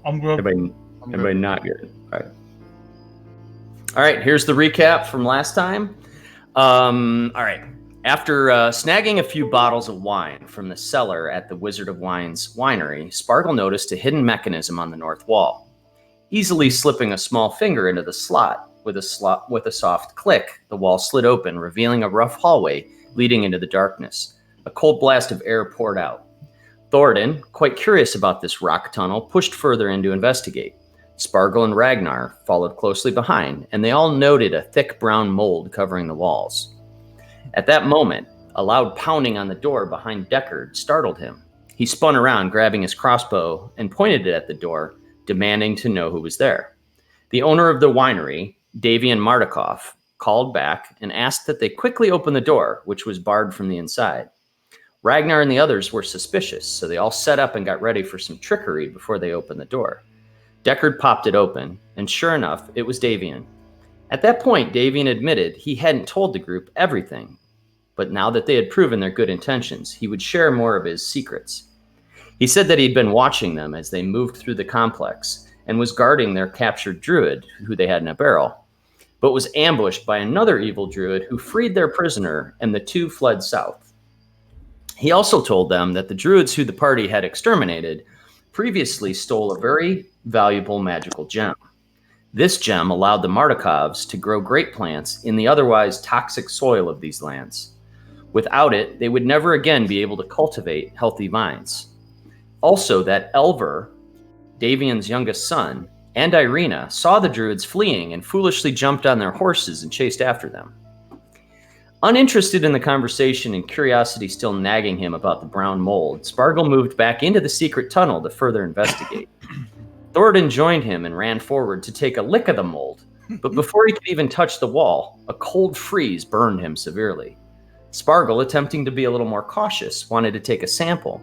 I'm good. Everybody, I'm everybody good. not good. All right, here's the recap from last time. All right. After snagging a few bottles of wine from the cellar at the Wizard of Wine's winery, Sparkle noticed a hidden mechanism on the north wall. Easily slipping a small finger into the slot with a soft click, the wall slid open, revealing a rough hallway leading into the darkness. A cold blast of air poured out. Thoradin, quite curious about this rock tunnel, pushed further in to investigate. Spargle and Ragnar followed closely behind, and they all noted a thick brown mold covering the walls. At that moment, a loud pounding on the door behind Deckard startled him. He spun around, grabbing his crossbow, and pointed it at the door, demanding to know who was there. The owner of the winery, Davian Mardukov, called back and asked that they quickly open the door, which was barred from the inside. Ragnar and the others were suspicious, so they all set up and got ready for some trickery before they opened the door. Deckard popped it open, and sure enough, it was Davian. At that point, Davian admitted he hadn't told the group everything, but now that they had proven their good intentions, he would share more of his secrets. He said that he'd been watching them as they moved through the complex and was guarding their captured druid, who they had in a barrel, but was ambushed by another evil druid who freed their prisoner, and the two fled south. He also told them that the druids who the party had exterminated previously stole a very valuable magical gem. This gem allowed the Mardukovs to grow great plants in the otherwise toxic soil of these lands. Without it, they would never again be able to cultivate healthy vines. Also, that Elver, Davian's youngest son, and Irina saw the druids fleeing and foolishly jumped on their horses and chased after them. Uninterested in the conversation and curiosity still nagging him about the brown mold, Spargle moved back into the secret tunnel to further investigate. Thoradin joined him and ran forward to take a lick of the mold, but before he could even touch the wall, a cold freeze burned him severely. Spargle, attempting to be a little more cautious, wanted to take a sample,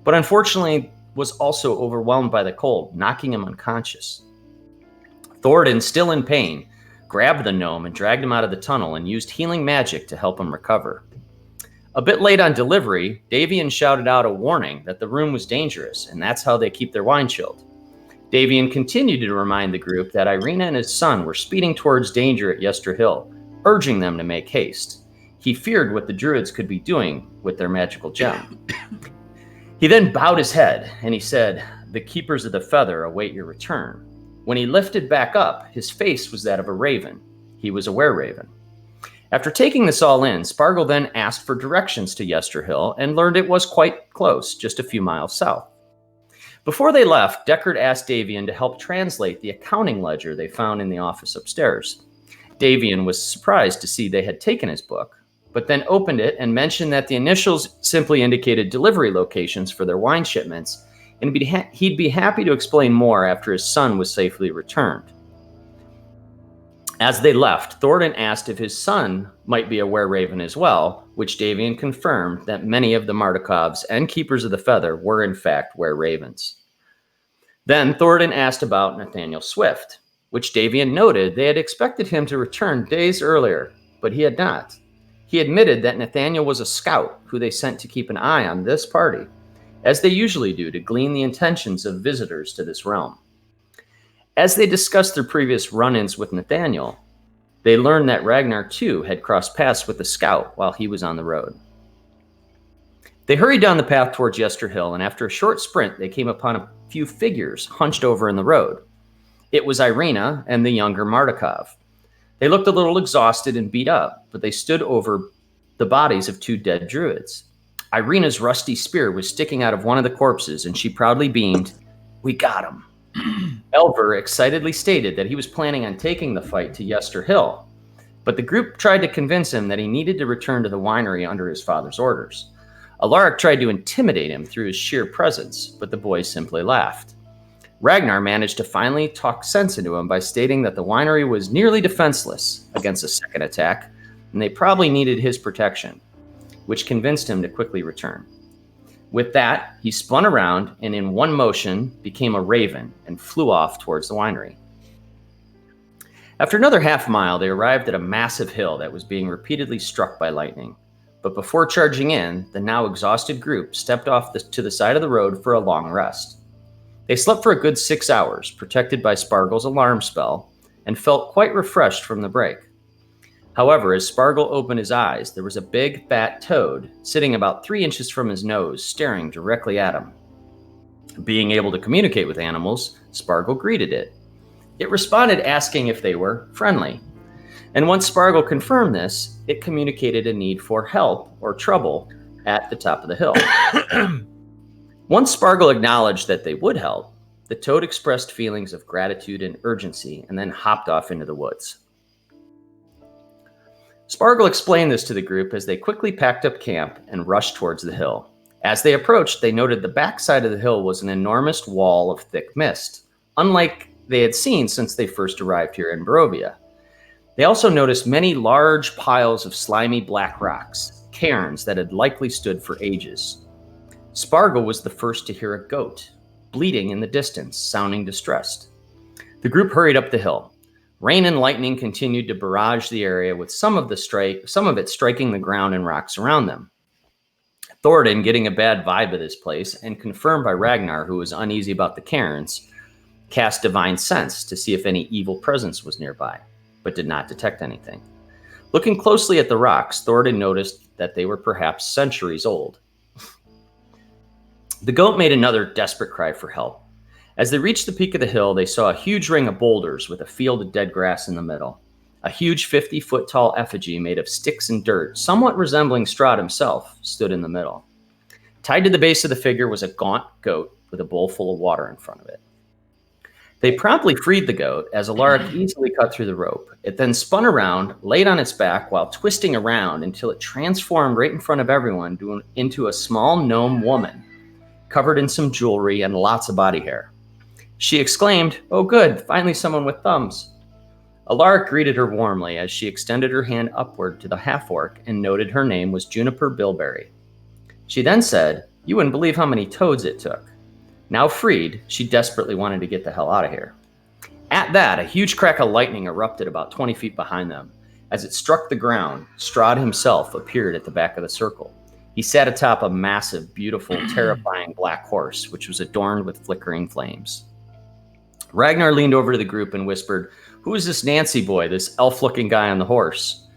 but unfortunately was also overwhelmed by the cold, knocking him unconscious. Thoradin, still in pain, grabbed the gnome and dragged him out of the tunnel and used healing magic to help him recover. A bit late on delivery, Davian shouted out a warning that the room was dangerous, and that's how they keep their wine chilled. Davian continued to remind the group that Irina and his son were speeding towards danger at Yester Hill, urging them to make haste. He feared what the druids could be doing with their magical gem. He then bowed his head, and he said, "The keepers of the feather await your return." When he lifted back up, his face was that of a raven. He was a were-raven. After taking this all in, Spargle then asked for directions to Yester Hill and learned it was quite close, just a few miles south. Before they left, Deckard asked Davian to help translate the accounting ledger they found in the office upstairs. Davian was surprised to see they had taken his book, but then opened it and mentioned that the initials simply indicated delivery locations for their wine shipments, and he'd be happy to explain more after his son was safely returned. As they left, Thoradin asked if his son might be a were-raven as well, which Davian confirmed that many of the Mardukovs and Keepers of the Feather were in fact were-ravens. Then Thoradin asked about Nathaniel Swift, which Davian noted they had expected him to return days earlier, but he had not. He admitted that Nathaniel was a scout who they sent to keep an eye on this party, as they usually do to glean the intentions of visitors to this realm. As they discussed their previous run-ins with Nathaniel, they learned that Ragnar too had crossed paths with the scout while he was on the road. They hurried down the path towards Yester Hill, and after a short sprint, they came upon a few figures hunched over in the road. It was Irina and the younger Mardukov. They looked a little exhausted and beat up, but they stood over the bodies of two dead druids. Irina's rusty spear was sticking out of one of the corpses, and she proudly beamed, "We got him." Elver excitedly stated that he was planning on taking the fight to Yester Hill, but the group tried to convince him that he needed to return to the winery under his father's orders. Alaric tried to intimidate him through his sheer presence, but the boys simply laughed. Ragnar managed to finally talk sense into him by stating that the winery was nearly defenseless against a second attack, and they probably needed his protection, which convinced him to quickly return. With that, he spun around and in one motion became a raven and flew off towards the winery. After another half mile, they arrived at a massive hill that was being repeatedly struck by lightning. But before charging in, the now exhausted group stepped off to the side of the road for a long rest. They slept for a good 6 hours, protected by Spargle's alarm spell, and felt quite refreshed from the break. However, as Spargle opened his eyes, there was a big, fat toad sitting about 3 inches from his nose, staring directly at him. Being able to communicate with animals, Spargle greeted it. It responded asking if they were friendly. And once Spargle confirmed this, it communicated a need for help or trouble at the top of the hill. Once Spargle acknowledged that they would help, the toad expressed feelings of gratitude and urgency and then hopped off into the woods. Spargle explained this to the group as they quickly packed up camp and rushed towards the hill. As they approached, they noted the backside of the hill was an enormous wall of thick mist, unlike they had seen since they first arrived here in Barovia. They also noticed many large piles of slimy black rocks, cairns that had likely stood for ages. Spargle was the first to hear a goat, bleating in the distance, sounding distressed. The group hurried up the hill. Rain and lightning continued to barrage the area, with some of it striking the ground and rocks around them. Thoradin, getting a bad vibe of this place, and confirmed by Ragnar, who was uneasy about the cairns, cast Divine Sense to see if any evil presence was nearby, but did not detect anything. Looking closely at the rocks, Thoradin noticed that they were perhaps centuries old. The goat made another desperate cry for help. As they reached the peak of the hill, they saw a huge ring of boulders with a field of dead grass in the middle. A huge 50-foot-tall effigy made of sticks and dirt, somewhat resembling Strahd himself, stood in the middle. Tied to the base of the figure was a gaunt goat with a bowl full of water in front of it. They promptly freed the goat as Alaric easily cut through the rope. It then spun around, laid on its back while twisting around until it transformed right in front of everyone into a small gnome woman, covered in some jewelry and lots of body hair. She exclaimed, "Oh good, finally someone with thumbs." Alaric greeted her warmly as she extended her hand upward to the half-orc and noted her name was Juniper Bilberry. She then said, "You wouldn't believe how many toads it took." Now freed, she desperately wanted to get the hell out of here. At that, a huge crack of lightning erupted about 20 feet behind them. As it struck the ground, Strahd himself appeared at the back of the circle. He sat atop a massive, beautiful, terrifying black horse, which was adorned with flickering flames. Ragnar leaned over to the group and whispered, "Who is this Nancy boy, this elf-looking guy on the horse?"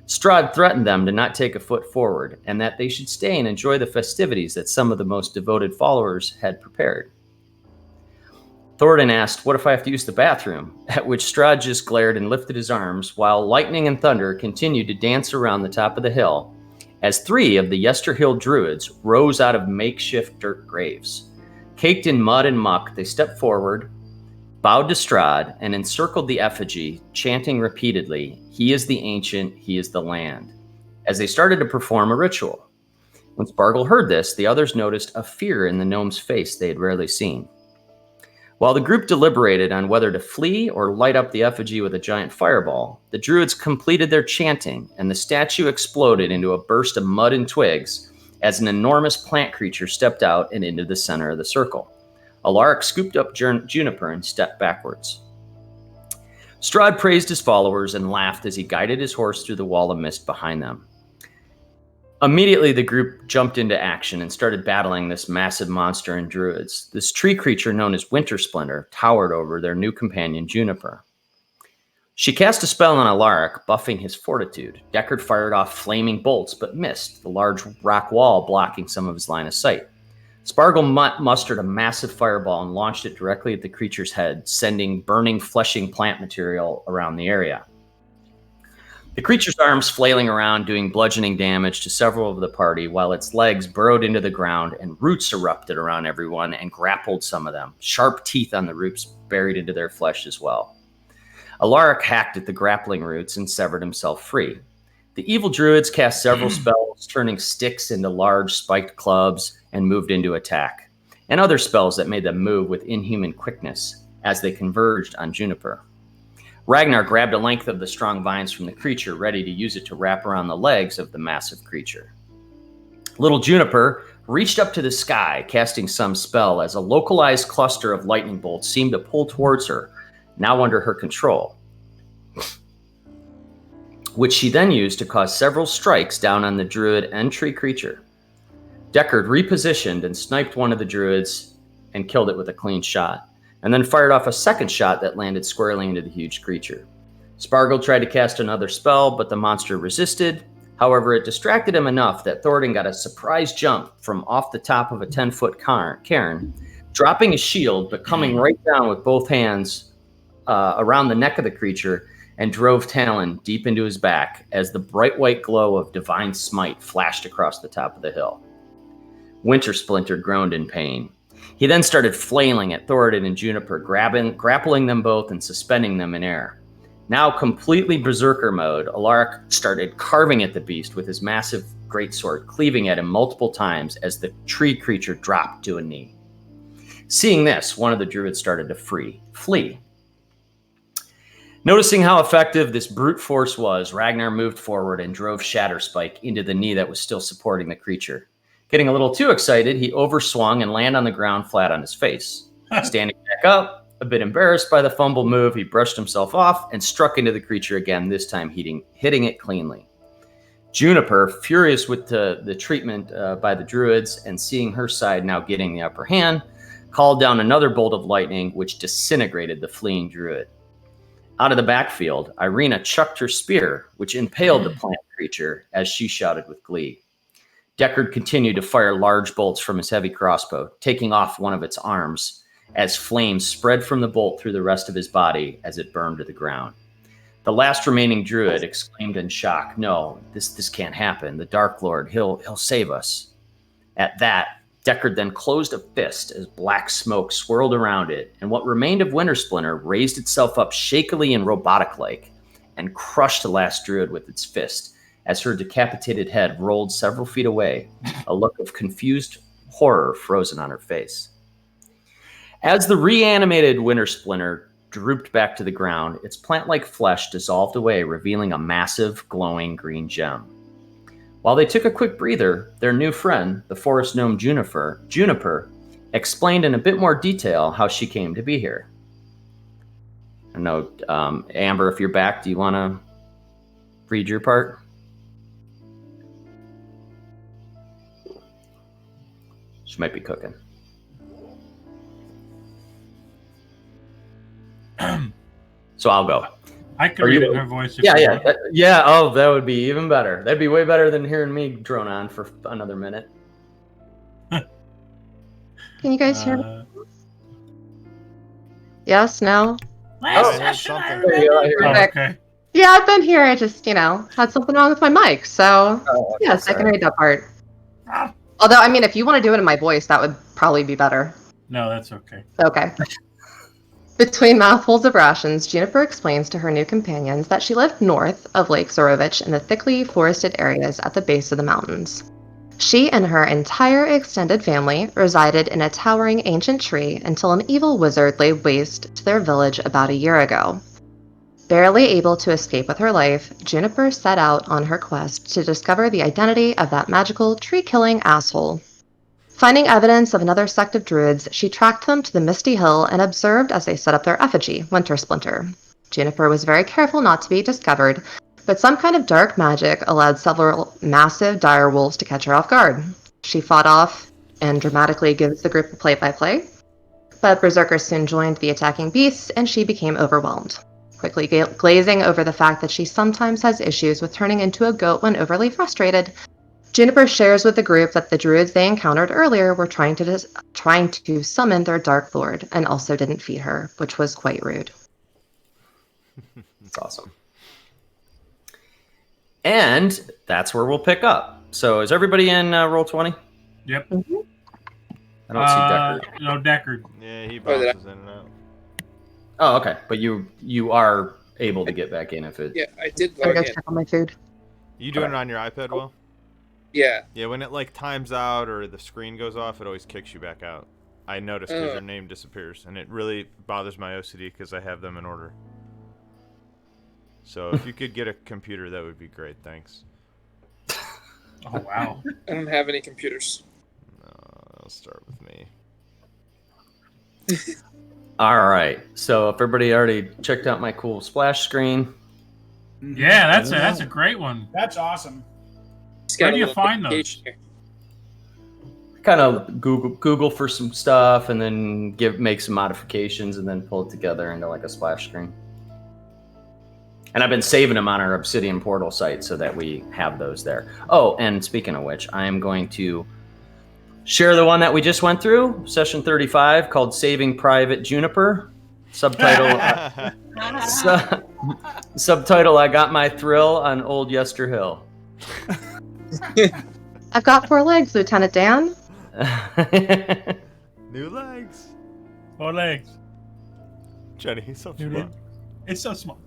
Strahd threatened them to not take a foot forward, and that they should stay and enjoy the festivities that some of the most devoted followers had prepared. Thoradin asked, "What if I have to use the bathroom?" At which Strahd just glared and lifted his arms, while lightning and thunder continued to dance around the top of the hill, as 3 of the Yesterhill druids rose out of makeshift dirt graves. Caked in mud and muck, they stepped forward, bowed to Strahd, and encircled the effigy, chanting repeatedly, "He is the ancient, he is the land," as they started to perform a ritual. When Spargle heard this, the others noticed a fear in the gnome's face they had rarely seen. While the group deliberated on whether to flee or light up the effigy with a giant fireball, the druids completed their chanting, and the statue exploded into a burst of mud and twigs as an enormous plant creature stepped out and into the center of the circle. Alaric scooped up Juniper and stepped backwards. Strahd praised his followers and laughed as he guided his horse through the wall of mist behind them. Immediately, the group jumped into action and started battling this massive monster and druids. This tree creature known as Winter Splendor towered over their new companion, Juniper. She cast a spell on Alaric, buffing his fortitude. Deckard fired off flaming bolts, but missed, the large rock wall blocking some of his line of sight. Spargle mustered a massive fireball and launched it directly at the creature's head, sending burning, fleshing plant material around the area. The creature's arms flailing around, doing bludgeoning damage to several of the party, while its legs burrowed into the ground and roots erupted around everyone and grappled some of them, sharp teeth on the roots buried into their flesh as well. Alaric hacked at the grappling roots and severed himself free. The evil druids cast several spells, turning sticks into large spiked clubs, and moved into attack, and other spells that made them move with inhuman quickness as they converged on Juniper. Ragnar grabbed a length of the strong vines from the creature, ready to use it to wrap around the legs of the massive creature. Little Juniper reached up to the sky, casting some spell as a localized cluster of lightning bolts seemed to pull towards her, now under her control, which she then used to cause several strikes down on the druid and tree creature. Deckard repositioned and sniped one of the druids and killed it with a clean shot, and then fired off a second shot that landed squarely into the huge creature. Spargle tried to cast another spell, but the monster resisted. However, it distracted him enough that Thoradin got a surprise jump from off the top of a 10-foot cairn, dropping his shield, but coming right down with both hands around the neck of the creature, and drove Talon deep into his back as the bright white glow of Divine Smite flashed across the top of the hill. Winter Splinter groaned in pain. He then started flailing at Thoradin and Juniper, grappling them both and suspending them in air. Now completely berserker mode, Alaric started carving at the beast with his massive greatsword, cleaving at him multiple times as the tree creature dropped to a knee. Seeing this, one of the druids started to flee. Noticing how effective this brute force was, Ragnar moved forward and drove Shatterspike into the knee that was still supporting the creature. Getting a little too excited, he overswung and landed on the ground flat on his face. Standing back up, a bit embarrassed by the fumble move, he brushed himself off and struck into the creature again, this time hitting it cleanly. Juniper, furious with the treatment by the druids and seeing her side now getting the upper hand, called down another bolt of lightning, which disintegrated the fleeing druid. Out of the backfield, Irina chucked her spear, which impaled the plant creature as she shouted with glee. Deckard continued to fire large bolts from his heavy crossbow, taking off one of its arms, as flames spread from the bolt through the rest of his body as it burned to the ground. The last remaining druid exclaimed in shock, "No, this can't happen. The Dark Lord, he'll save us." At that, Deckard then closed a fist as black smoke swirled around it, and what remained of Winter Splinter raised itself up shakily and robotic-like and crushed the last druid with its fist as her decapitated head rolled several feet away, a look of confused horror frozen on her face. As the reanimated Winter Splinter drooped back to the ground, its plant-like flesh dissolved away, revealing a massive, glowing green gem. While they took a quick breather, their new friend, the forest gnome Juniper, explained in a bit more detail how she came to be here. I know, Amber, if you're back, do you want to read your part? She might be cooking. So I'll go. I can read it in her voice. Yeah. Oh, that would be even better. That'd be way better than hearing me drone on for another minute. Can you guys hear me? Yes, no? Okay. Yeah, I've been here. I just, had something wrong with my mic. So, yes, I can read that part. Although, if you want to do it in my voice, that would probably be better. No, that's okay. Okay. Between mouthfuls of rations, Juniper explains to her new companions that she lived north of Lake Zorovich in the thickly forested areas at the base of the mountains. She and her entire extended family resided in a towering ancient tree until an evil wizard laid waste to their village about a year ago. Barely able to escape with her life, Juniper set out on her quest to discover the identity of that magical tree-killing asshole. Finding evidence of another sect of druids, she tracked them to the Misty Hill and observed as they set up their effigy, Winter Splinter. Juniper was very careful not to be discovered, but some kind of dark magic allowed several massive dire wolves to catch her off guard. She fought off and dramatically gives the group a play-by-play, but berserkers soon joined the attacking beasts and she became overwhelmed, quickly glazing over the fact that she sometimes has issues with turning into a goat when overly frustrated. Juniper shares with the group that the druids they encountered earlier were trying to summon their Dark Lord and also didn't feed her, which was quite rude. That's awesome. And that's where we'll pick up. So is everybody in Roll20? Yep. Mm-hmm. I don't see Deckard. No, Deckard. Yeah, he bounces in and out. Oh, okay. But you are able to get back in if it... Yeah, I did I'm log gonna in. check on my food. You doing it on your iPad, Will? Yeah. Yeah, when it times out or the screen goes off, it always kicks you back out. I noticed because your name disappears, and it really bothers my OCD because I have them in order. So if you could get a computer, that would be great. Thanks. Oh, wow. I don't have any computers. I'll start with me. All right. So if everybody already checked out my cool splash screen. Yeah, that's a great one. That's awesome. Just Where got do a you little find those? notification here. kind of Google for some stuff, and then make some modifications, and then pull it together into like a splash screen. And I've been saving them on our Obsidian Portal site so that we have those there. Oh, and speaking of which, I am going to share the one that we just went through, session 35, called Saving Private Juniper. Subtitle, subtitle, I got my thrill on Old Yester Hill. I've got 4 legs, Lieutenant Dan. New legs. 4 legs. Jenny, he's so New smart. leg. It's so smart.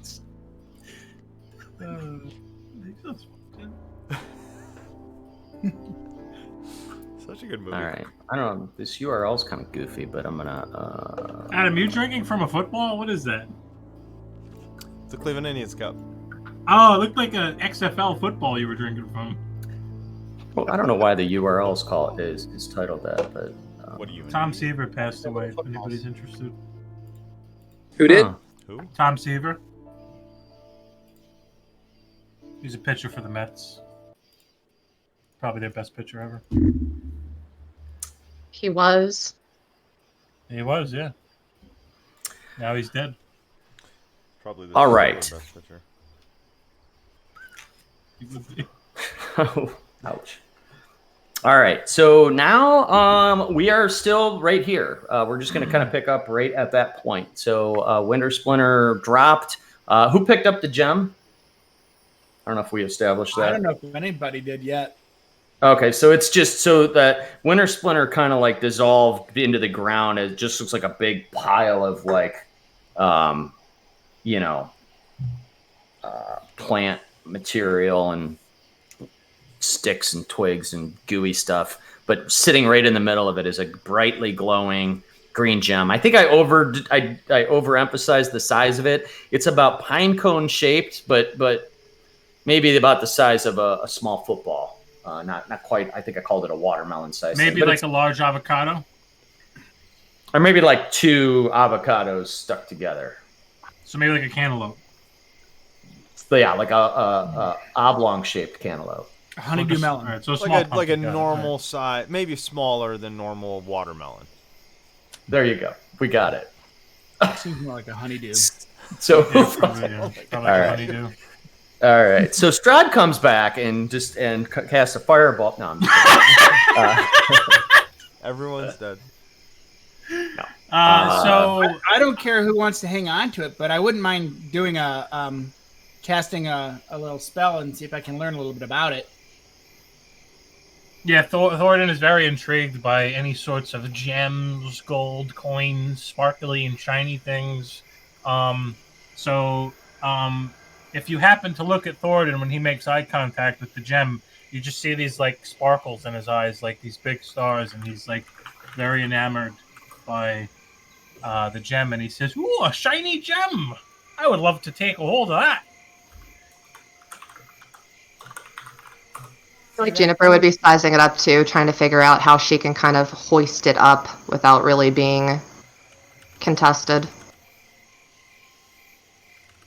It's so smart. Such a good movie. All right. I don't know. This URL is kind of goofy, but I'm gonna. Adam, you drinking from a football? What is that? It's the Cleveland Indians Cup. Oh, it looked like a XFL football you were drinking from. Well, I don't know why the URL is titled that, but. What do you? Tom Seaver passed away. If anybody's interested. Who did? Huh. Who? Tom Seaver. He's a pitcher for the Mets. Probably their best pitcher ever. He was. He was, yeah. Now he's dead. Probably. All right. Best pitcher. He would be. Ouch. All right. So now we are still right here. We're just going to kind of pick up right at that point. So Winter Splinter dropped. Who picked up the gem? I don't know if we established that. I don't know if anybody did yet. Okay, so it's just so that Winter Splinter kind of like dissolved into the ground. It just looks like a big pile of like, plant material and sticks and twigs and gooey stuff. But sitting right in the middle of it is a brightly glowing green gem. I think I overemphasized the size of it. It's about pine cone shaped, but maybe about the size of a small football. Not quite. I think I called it a watermelon size. Maybe like a large avocado. Or maybe like 2 avocados stuck together. So maybe like a cantaloupe. So yeah, like a oblong shaped cantaloupe. A honeydew melon. All right, so a small Like a pumpkin, got it. normal size, maybe smaller than normal watermelon. There you go. We got it. Seems more like a honeydew. So Yeah, probably, yeah. Probably All like a right. honeydew. all right. So Strahd comes back and casts a fireball. No, I'm just Everyone's dead. So I don't care who wants to hang on to it, but I wouldn't mind doing casting a little spell and see if I can learn a little bit about it. yeah, Thoradin is very intrigued by any sorts of gems, gold, coins, sparkly and shiny things. If you happen to look at Thoradin when he makes eye contact with the gem, you just see these like sparkles in his eyes, like these big stars, and he's like very enamored by the gem, and he says, "Ooh, a shiny gem! I would love to take a hold of that." I feel like Juniper would be sizing it up too, trying to figure out how she can kind of hoist it up without really being contested.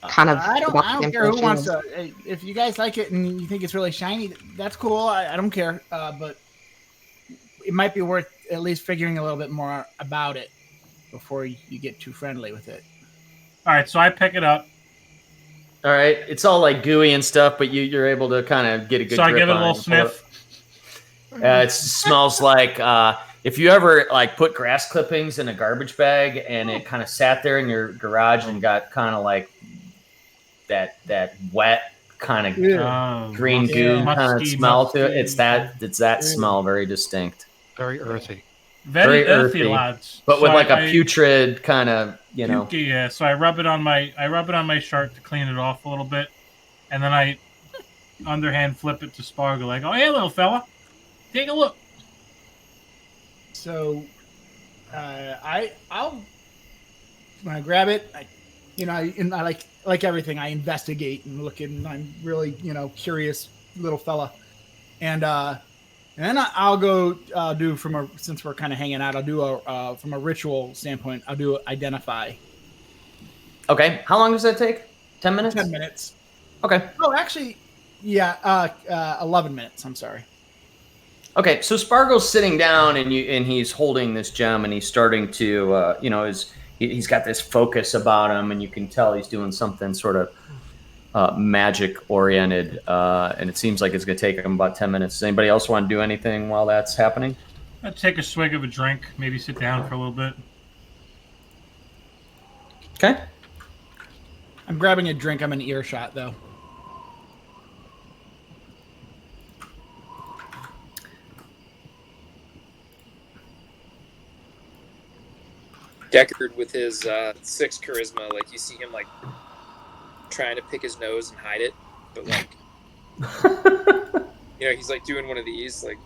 Kind of. I don't care who information. wants to. If you guys like it and you think it's really shiny, that's cool. I don't care. But it might be worth at least figuring a little bit more about it before you get too friendly with it. All right, so I pick it up. all right. It's all like gooey and stuff, but you're able to kind of get a good. So I grip give it a on little and pull sniff. It smells like if you ever like put grass clippings in a garbage bag and it kind of sat there in your garage and got kind of like that wet kind of Oh, green musky, goo kind of musky, smell to it. musky. It's that smell, very distinct, Very earthy. Very very earthy, earthy, lads. but with So like I- a putrid kind of Pukey, yeah. So I rub it on my shirt to clean it off a little bit, and then I underhand flip it to Spargle, like, "Oh, hey, little fella, take a look." So, I'll when I grab it, I like everything. I investigate and look, and I'm really curious little fella, and then I'll go do since we're kind of hanging out. I'll do from a ritual standpoint. I'll do identify. Okay, how long does that take? 10 minutes. 10 minutes. Okay. Oh, actually, yeah, 11 minutes. I'm sorry. Okay, so Spargle's sitting down and he's holding this gem and he's starting to he's got this focus about him and you can tell he's doing something sort of magic oriented and it seems like it's going to take him about 10 minutes. Does anybody else want to do anything while that's happening? I'd take a swig of a drink, maybe sit down for a little bit. Okay. I'm grabbing a drink. I'm in earshot though. Deckard with his 6 charisma, like you see him like trying to pick his nose and hide it, but like he's like doing one of these like.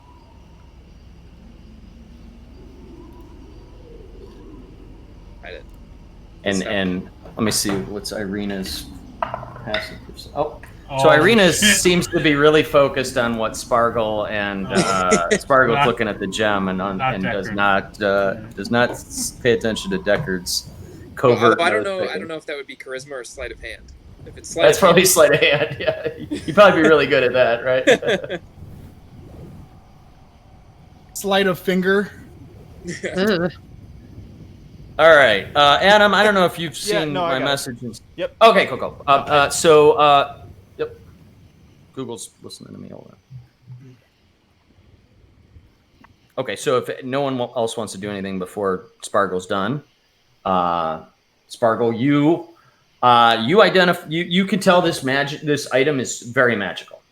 Hide it. And let me see what's Irina's passive. So Irina seems to be really focused on what Spargle and Spargle's looking at the gem and does not pay attention to Deckard's covert. I don't know if that would be charisma or sleight of hand. If it's that's probably sleight of hand. Yeah, you'd probably be really good at that, right? Sleight of finger. All right, Adam. I don't know if you've seen my messages. Yep. Okay, cool. Yep. Google's listening to me. Hold on. Okay, so if no one else wants to do anything before Spargle's done, Spargle, you identify. You can tell this item is very magical.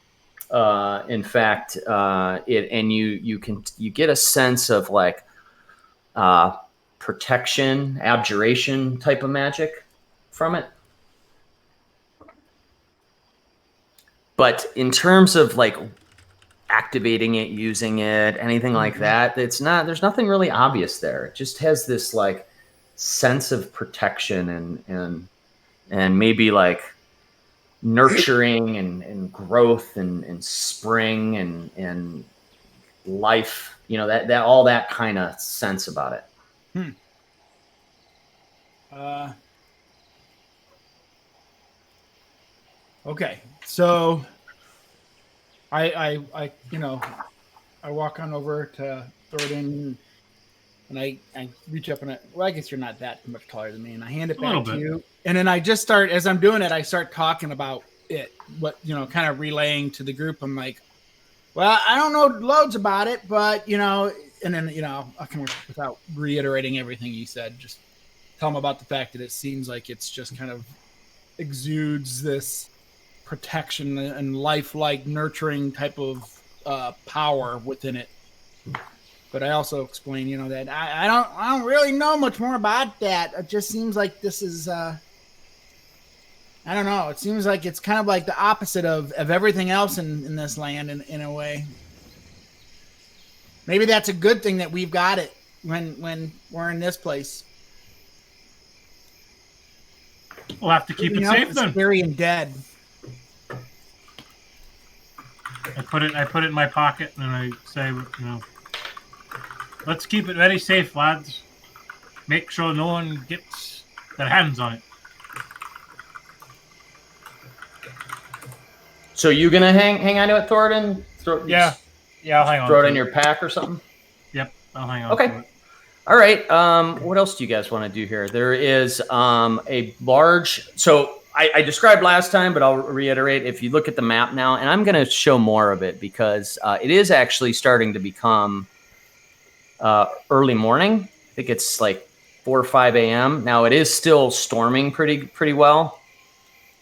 In fact, you get a sense of like protection, abjuration type of magic from it. But in terms of like activating it, using it, anything like that, there's nothing really obvious there. It just has this like sense of protection and maybe like nurturing and growth and spring and life, that all that kind of sense about it. Okay, so I walk on over to Thornton and I reach up and I guess you're not that much taller than me, and I hand it back to you. And then I just start, as I'm doing it, I start talking about it, kind of relaying to the group. I'm like, well, I don't know loads about it, but and then I'll come without reiterating everything you said. Just tell them about the fact that it seems like it's just kind of exudes this protection and lifelike nurturing type of power within it. But I also explain, that I don't really know much more about that. It just seems like this is I don't know. It seems like it's kind of like the opposite of everything else in this land in a way. Maybe that's a good thing that we've got it when we're in this place. We'll have to keep it safe then. Scary and dead. I put it in my pocket and I say, let's keep it very safe, lads. Make sure no one gets their hands on it. So you gonna hang on to it, Thornton? Yeah, I'll hang on. Throw it in your pack or something. Yep, I'll hang on. Okay. To it. All right. What else do you guys want to do here? There is a large. So I described last time, but I'll reiterate. If you look at the map now, and I'm going to show more of it because it is actually starting to become early morning. I think it's like 4 or 5 a.m. Now it is still storming pretty well,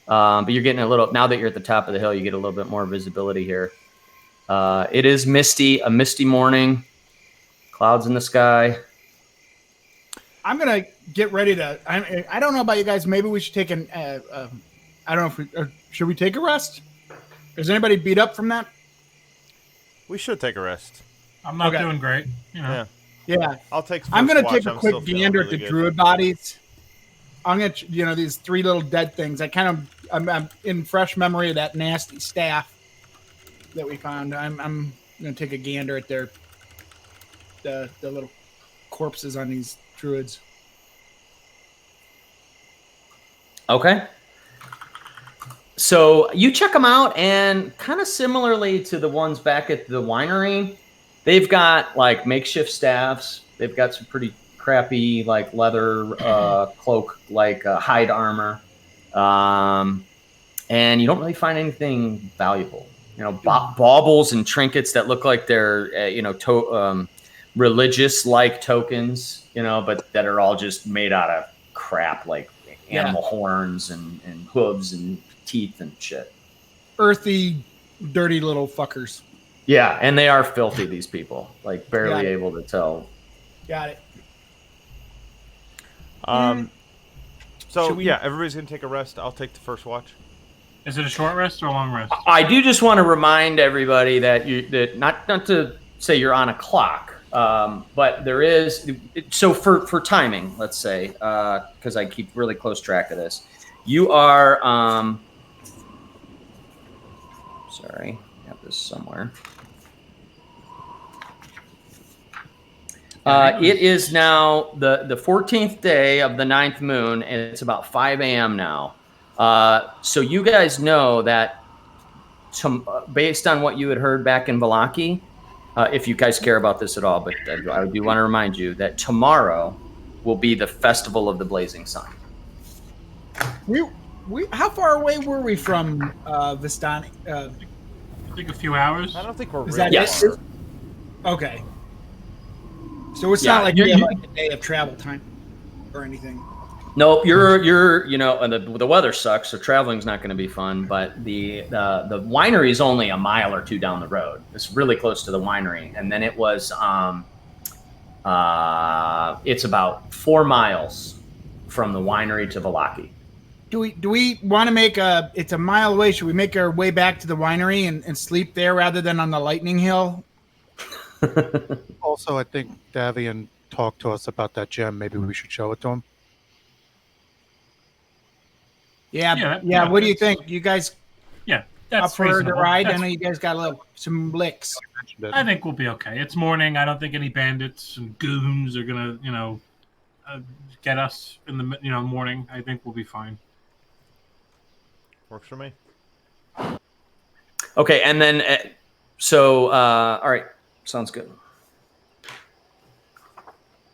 but you're getting a little. Now that you're at the top of the hill, you get a little bit more visibility here. It is misty, a misty morning, clouds in the sky. I'm gonna get ready to. I don't know about you guys. Maybe we should take I don't know if should we take a rest? Is anybody beat up from that? We should take a rest. I'm not doing great. Yeah. Yeah. I'm gonna watch. take a I'm quick still feeling gander really at the good. druid bodies. I'm gonna these 3 little dead things. I'm in fresh memory of that nasty staff that we found. I'm gonna take a gander at the little corpses on these druids. Okay. So you check them out, and kind of similarly to the ones back at the winery, They've got like makeshift staffs. They've got some pretty crappy like leather cloak, like hide armor, and you don't really find anything valuable. You know, baubles and trinkets that look like they're religious like tokens. You know, but that are all just made out of crap, like animal horns and hooves and teeth and shit. Earthy, dirty little fuckers. Yeah, and they are filthy, these people. Like, barely able to tell. Got it. So, everybody's going to take a rest. I'll take the first watch. Is it a short rest or a long rest? I do just want to remind everybody that not to say you're on a clock, but there is. So for timing, let's say, because I keep really close track of this, you are. Sorry, I have this somewhere. It is now the 14th day of the 9th moon, and it's about 5 a.m. now. So you guys know that based on what you had heard back in Vallaki, if you guys care about this at all, but I do want to remind you that tomorrow will be the Festival of the Blazing Sun. How far away were we from Vistani? I think a few hours. I don't think we're Is really that far. it? Okay. So it's Yeah, not like we have like a day of travel time or anything. No, you're and the weather sucks, so traveling's not going to be fun. But the winery is only a mile or two down the road. It's really close to the winery, and then it was it's about 4 miles from the winery to Vallaki. Do we want to make it's a mile away? Should we make our way back to the winery and sleep there rather than on the Lightning Hill? Also, I think Davian talked to us about that gem. Maybe we should show it to him. Yeah. What do you think? You guys Yeah, up that's for the reasonable. ride? I That's- know you guys got some licks. I think we'll be okay. It's morning. I don't think any bandits and goons are gonna, get us in the morning. I think we'll be fine. Works for me. Okay, and then all right, sounds good.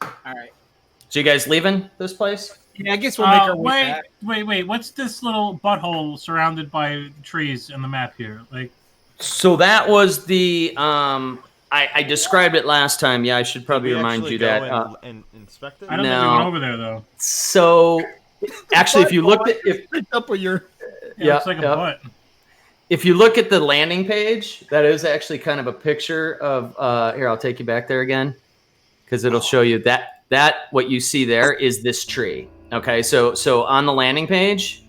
All right. So you guys leaving this place? Yeah, I guess we'll make our way back. Wait. What's this little butthole surrounded by trees in the map here? Like, So that was the I described it last time. Yeah, I should probably Did we remind actually you go that. and inspect it? I don't think we No. went over there though. So actually, if you looked at Picked up with your It looks like a butt. if you look at the landing page, that is actually kind of a picture of here. I'll take you back there again because it'll show you that what you see there is this tree. Okay, so on the landing page,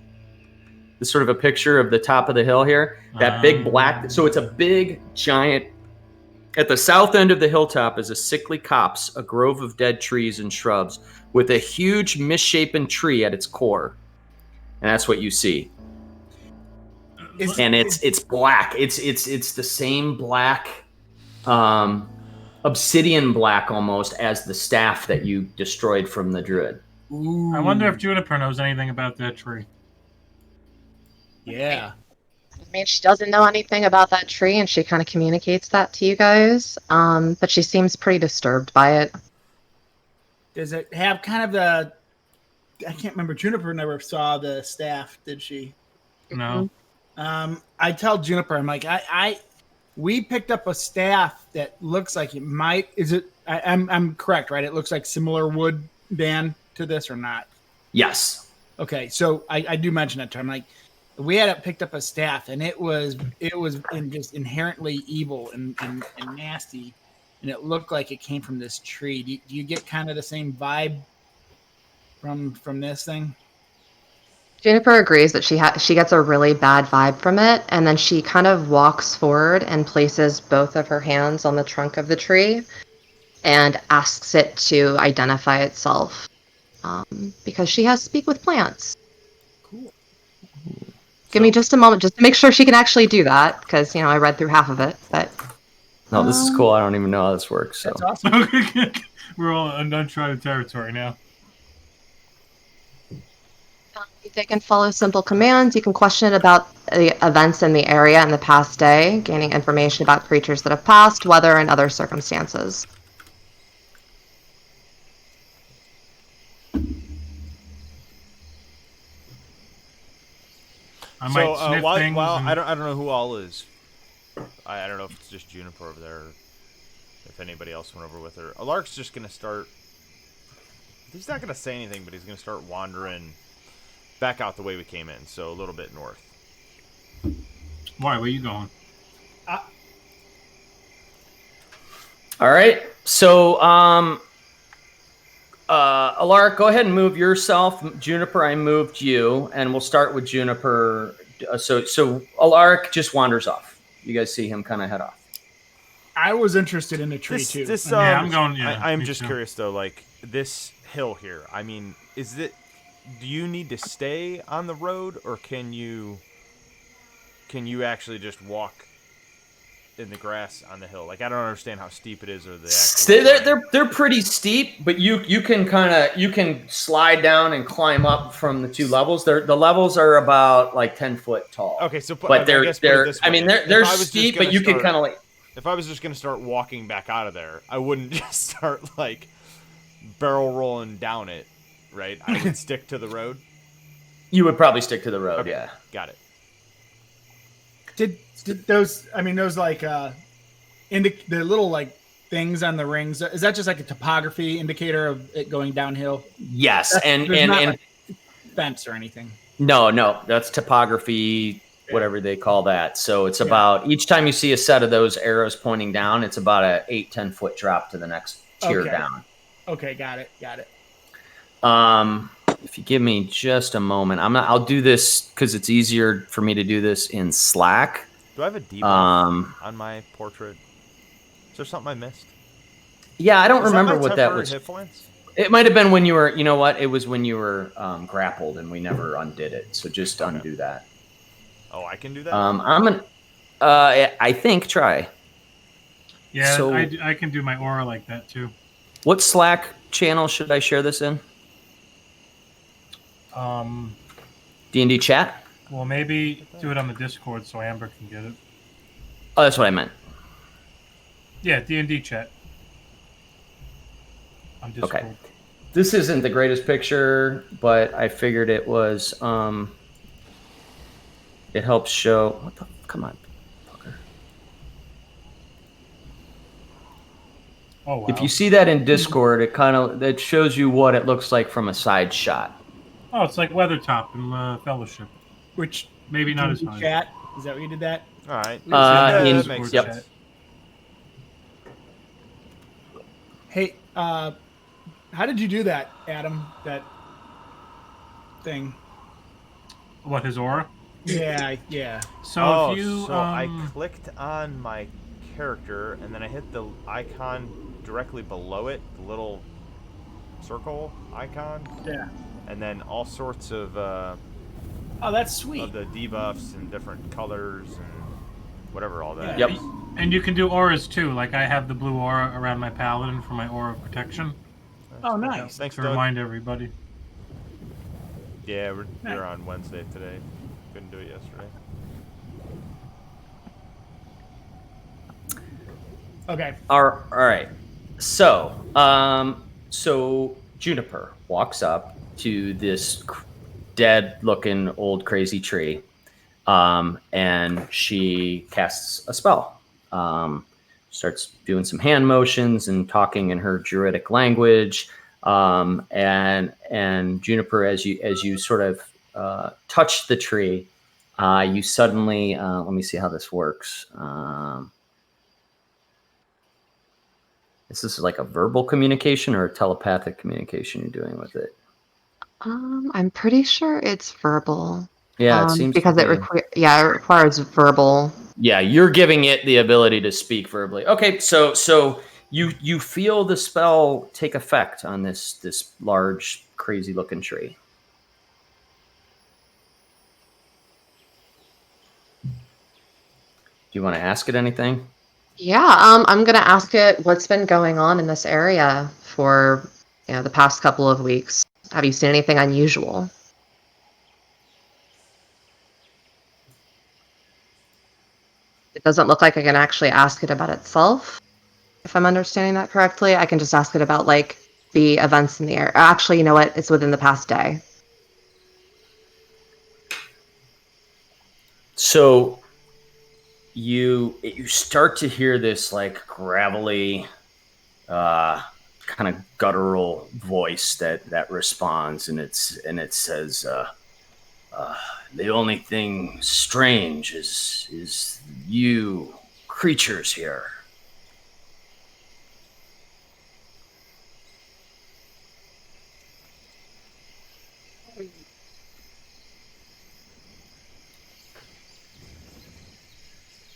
this sort of a picture of the top of the hill here. That big black. So it's a big giant. At the south end of the hilltop is a sickly copse, a grove of dead trees and shrubs, with a huge misshapen tree at its core, and that's what you see. And it's black. It's the same black, obsidian black almost as the staff that you destroyed from the druid. Ooh. I wonder if Juniper knows anything about that tree. Yeah. I mean, she doesn't know anything about that tree, and she kind of communicates that to you guys. But she seems pretty disturbed by it. Does it have kind of the? I can't remember. Juniper never saw the staff, did she? No. I tell Juniper, I'm like, we picked up a staff that looks like it might. Is it? I'm correct, right? It looks like similar wood, Dan, to this or not? Yes. Okay, so I do mention that to her. I'm like, we had picked up a staff, and it was just inherently evil and nasty, and it looked like it came from this tree. Do you get kind of the same vibe from this thing? Juniper agrees that she gets a really bad vibe from it, and then she kind of walks forward and places both of her hands on the trunk of the tree and asks it to identify itself, because she has speak with plants. Cool. Give me just a moment just to make sure she can actually do that, because I read through half of it. But No, this is cool. I don't even know how this works. So That's awesome. We're all in uncharted territory now. They can follow simple commands. You can question about the events in the area in the past day, gaining information about creatures that have passed, weather, and other circumstances. I might sniff things. I don't know who all is. I don't know if it's just Juniper over there, or if anybody else went over with her. Alark's just gonna start. He's not gonna say anything, but he's gonna start wandering back out the way we came in, so a little bit north. Why? Where are you going? All right. So, Alark, go ahead and move yourself. Juniper, I moved you, and we'll start with Juniper. So Alark just wanders off. You guys see him kind of head off. I was interested in the tree too. Yeah, I'm going. Yeah, I'm me just too. curious though, like this hill here. I mean, is it? Do you need to stay on the road, or can you actually just walk in the grass on the hill? Like, I don't understand how steep it is, or the actual They're pretty steep, but you can slide down and climb up from the two levels. The levels are about like 10 foot tall. Okay, so but they're they're steep, but you can kind of like. If I was just gonna start walking back out of there, I wouldn't just start like barrel rolling down it, right? I would stick to the road. You would probably stick to the road, Okay, yeah. got it. Did those? I mean, those like the little like things on the rings. Is that just like a topography indicator of it going downhill? Yes, There's and not, like, fence or anything. no, that's topography, whatever they call that. So it's about each time you see a set of those arrows pointing down, it's about a 8-10 foot drop to the next tier down. Okay, got it. If you give me just a moment, I'll do this because it's easier for me to do this in Slack. Do I have a debuff on my portrait? Is there something I missed? Yeah, I don't Is remember that my what that temporary was. hit points? It might have been when you were, you know what? It was when you were grappled and we never undid it. So just undo that. Oh, I can do that? I'm gonna, I think, try. Yeah, So- I can do my aura like that too. What Slack channel should I share this in? D&D chat? Well, maybe do it on the Discord so Amber can get it. Oh, that's what I meant. Yeah, D&D chat. On Discord. Okay. This isn't the greatest picture, but I figured it was, it helps show, what the, come on. fucker. Oh, wow. If you see that in Discord, it shows you what it looks like from a side shot. Oh, it's like Weathertop in Fellowship. Which Maybe not as D&D high. chat? Is that what you did that? All right. in- that makes yep. sense. Hey, how did you do that, Adam? That thing. What, his aura? Yeah. So if you I clicked on my character and then I hit the icon directly below it, the little circle icon. Yeah. And then all sorts of Oh, that's sweet. the debuffs and different colors and whatever all that. Yep. is. and you can do auras too. Like I have the blue aura around my paladin for my aura of protection. Oh, nice. Thanks, To Doug. remind everybody. Yeah, we're on Wednesday today. Couldn't do it yesterday. Okay. All right. So, so Juniper walks up to this dead-looking old crazy tree, and she casts a spell. Starts doing some hand motions and talking in her druidic language. And Juniper, as you sort of touch the tree, you suddenly let me see how this works. Is this like a verbal communication or a telepathic communication you're doing with it? I'm pretty sure it's verbal. Yeah, it seems because to it be. requires verbal. Yeah, you're giving it the ability to speak verbally. Okay, so you feel the spell take effect on this large, crazy looking tree. Do you want to ask it anything? Yeah, I'm gonna ask it what's been going on in this area for the past couple of weeks. Have you seen anything unusual? it doesn't look like I can actually ask it about itself. If I'm understanding that correctly, I can just ask it about like the events in the air. Actually, you know what? It's within the past day. So you start to hear this like gravelly, kind of guttural voice that responds, and it says, "The only thing strange is you creatures here."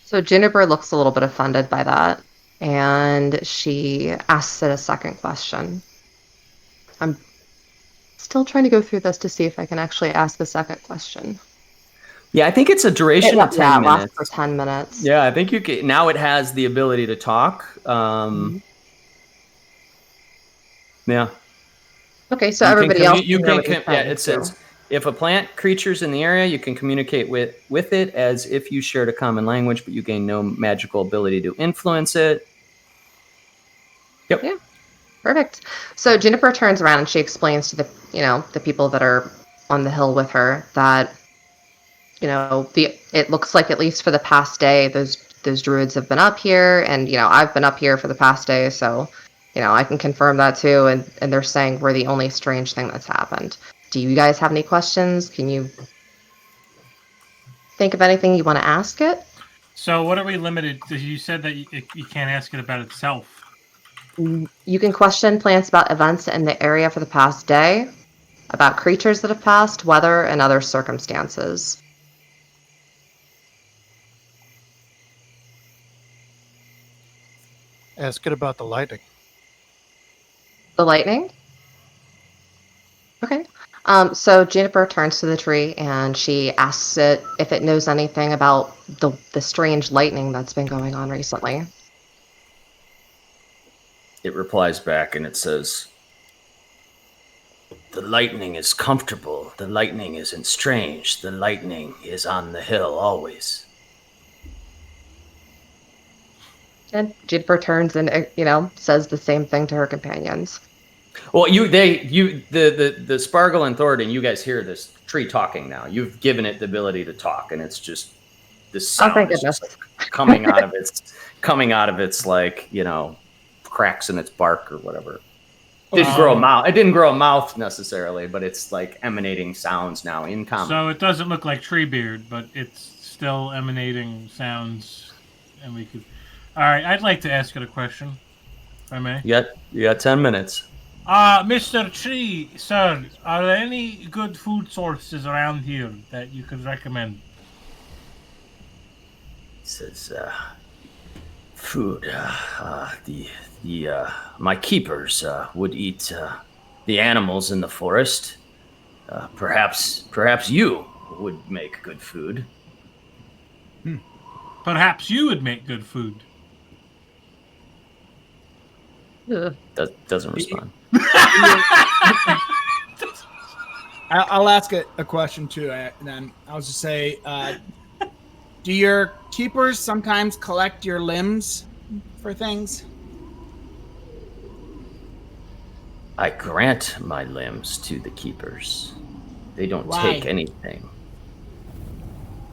So Juniper looks a little bit offended by that, and she asks it a second question. I'm still trying to go through this to see if I can actually ask the second question. Yeah, I think it's a duration of 10 it minutes. lasts for 10 minutes. Yeah, I think you can. Now it has the ability to talk. Yeah. Okay, so everybody else you can can, know what he's yeah, saying, it says too. if a plant creature's in the area, you can communicate with it as if you shared a common language, but you gain no magical ability to influence it. Yep. Yeah. Perfect. So Juniper turns around and she explains to the people that are on the hill with her that, it looks like at least for the past day, those druids have been up here, and I've been up here for the past day, so I can confirm that too. And they're saying we're the only strange thing that's happened. Do you guys have any questions? Can you think of anything you want to ask it? So what are we limited to? You said that you can't ask it about itself. You can question plants about events in the area for the past day, about creatures that have passed, weather, and other circumstances. Ask it about the lightning. The lightning? Okay. So Juniper turns to the tree and she asks it if it knows anything about the strange lightning that's been going on recently. It replies back and it says, "The lightning is comfortable. The lightning isn't strange. The lightning is on the hill always." And Juniper turns and says the same thing to her companions. Well, the Sparkle and Thornton, you guys hear this tree talking now. You've given it the ability to talk, and it's just this sound thank is just, like, coming out of its like cracks in its bark or whatever. It didn't grow a mouth. It didn't grow a mouth necessarily, but it's like emanating sounds now in common. So it doesn't look like Treebeard, but it's still emanating sounds, and we could. All right, I'd like to ask it a question, if I may. You got 10 minutes. Mr. Tree, sir, are there any good food sources around here that you could recommend? It says, food. My keepers would eat the animals in the forest. Perhaps you would make good food. Perhaps you would make good food. Doesn't respond. I'll ask it a question too. Then I'll just say, do your keepers sometimes collect your limbs for things? I grant my limbs to the keepers. They don't Why? take anything.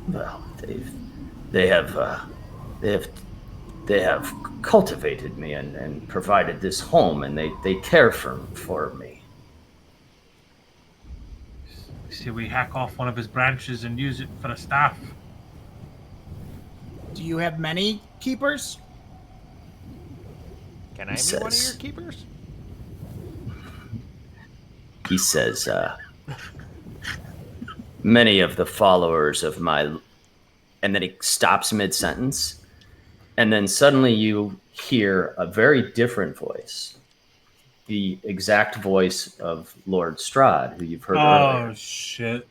Well, they have cultivated me and provided this home, and they care for me. See, we hack off one of his branches and use it for a staff. Do you have many keepers? Can I be one of your keepers? He says, many of the followers of my... And then he stops mid-sentence. And then suddenly you hear a very different voice. The exact voice of Lord Strahd, who you've heard earlier. Oh, shit.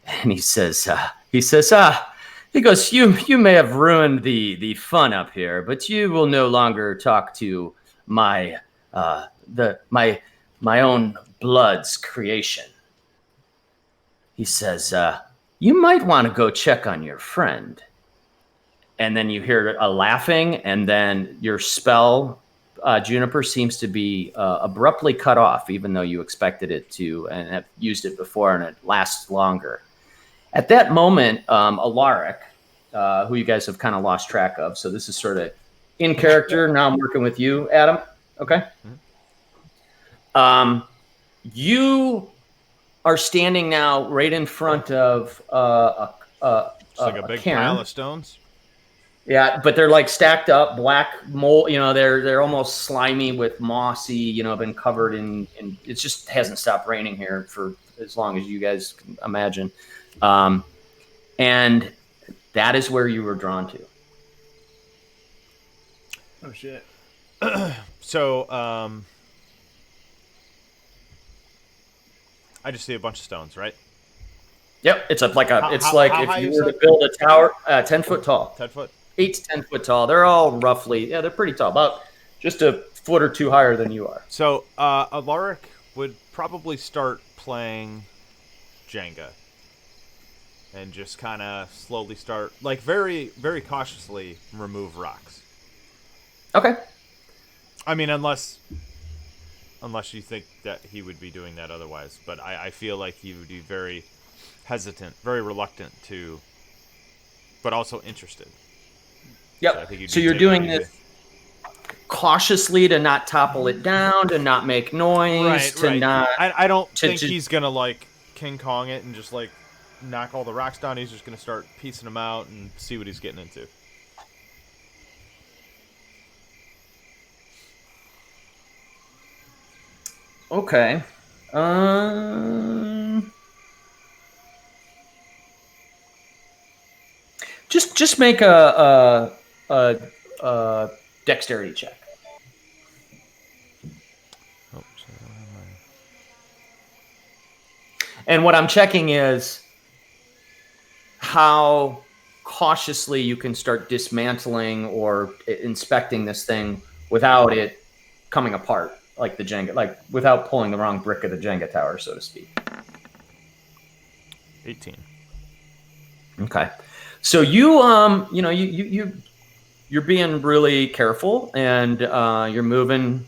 And he goes, you may have ruined the fun up here, but you will no longer talk to my own blood's creation. He says, you might want to go check on your friend. and then you hear a laughing, and then your spell, Juniper, seems to be abruptly cut off, even though you expected it to and have used it before, and it lasts longer. At that moment, Alaric, who you guys have kind of lost track of, so this is sort of in character. Now I'm working with you, Adam. Okay. You are standing now right in front of It's like a big cairn. pile of stones. Yeah, but they're like stacked up, black mold. They're almost slimy with mossy. Been covered in. It just hasn't stopped raining here for as long as you guys can imagine, and that is where you were drawn to. Oh shit. So, I just see a bunch of stones, right? Yep, it's How high if you is were to it? build a tower, 10 foot tall, 10 foot? 8 to 10 foot tall. They're all roughly, they're pretty tall, about just a foot or two higher than you are. So, Alaric would probably start playing Jenga. And just kind of slowly start, like very, very cautiously remove rocks. Okay. I mean, unless you think that he would be doing that otherwise. But I feel like he would be very hesitant, very reluctant to, but also interested. Yep. I think he'd So be you're doing taking- this cautiously to not topple it down, to not make noise, to not. I don't to- think to- he's gonna like King Kong it and just like knock all the rocks down. He's just gonna start piecing them out and see what he's getting into. Okay. Just make a dexterity check. Oh, sorry, where am And what I'm checking is how cautiously you can start dismantling or inspecting this thing without it coming apart, like the Jenga, like without pulling the wrong brick of the Jenga tower, so to speak. I? 18. Okay. So you're being really careful, and you're moving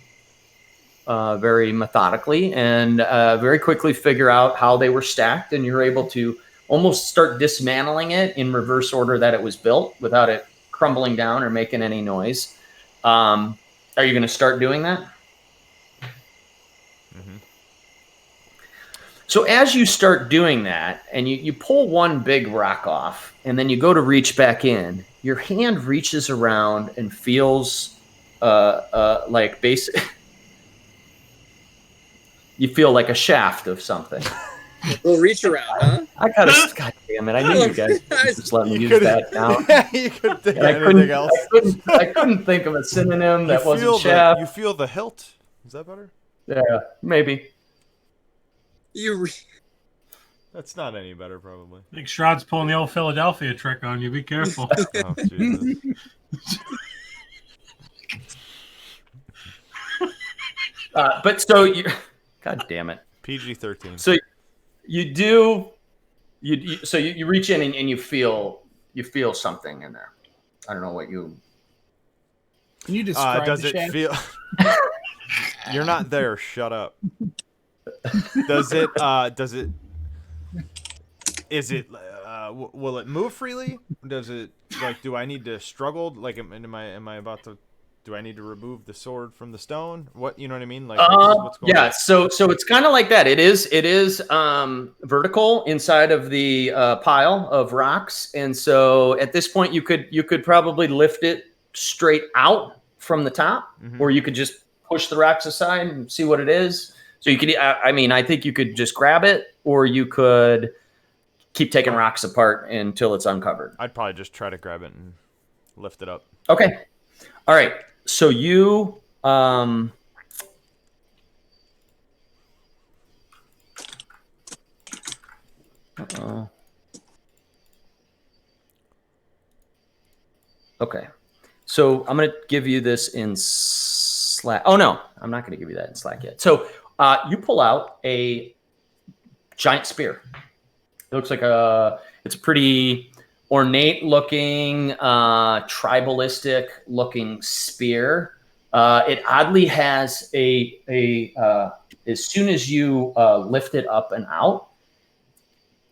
very methodically, and very quickly figure out how they were stacked, and you're able to almost start dismantling it in reverse order that it was built without it crumbling down or making any noise. Are you going to start doing that? Mm-hmm. So as you start doing that, and you pull one big rock off, and then you go to reach back in, your hand reaches around and feels like basic. You feel like a shaft of something. We'll reach around, huh? I gotta, God damn it! I knew you guys would just let me use couldn't- that now. You couldn't think And of anything else. I couldn't think of a synonym that wasn't you shaft. feel the hilt. Is that better? Yeah, maybe. That's not any better, probably. I think Shroud's pulling the old Philadelphia trick on you. Be careful. Oh, Jesus. But so you, God damn it. PG-13. So you do, so you reach in and you feel something in there. I don't know what you. Can you describe does the it shaft? feel? You're not there. Shut up. Does it? Is it? Will it move freely? Does it? Like, do I need to struggle? Like, am I about to? Do I need to remove the sword from the stone? What, you know what I mean? Like, what's going Yeah. on? So it's kind of like that. It is vertical inside of the pile of rocks, and so at this point you could probably lift it straight out from the top, Mhm. or you could just push the rocks aside and see what it is. So you could, I think you could just grab it, or you could keep taking rocks apart until it's uncovered. I'd probably just try to grab it and lift it up. Okay. All right. So you, uh-oh. Okay. So I'm going to give you this in Slack. Oh, no, I'm not going to give you that in Slack yet. So you pull out a giant spear. It looks like it's a pretty ornate-looking, tribalistic-looking spear. It oddly has as soon as you lift it up and out,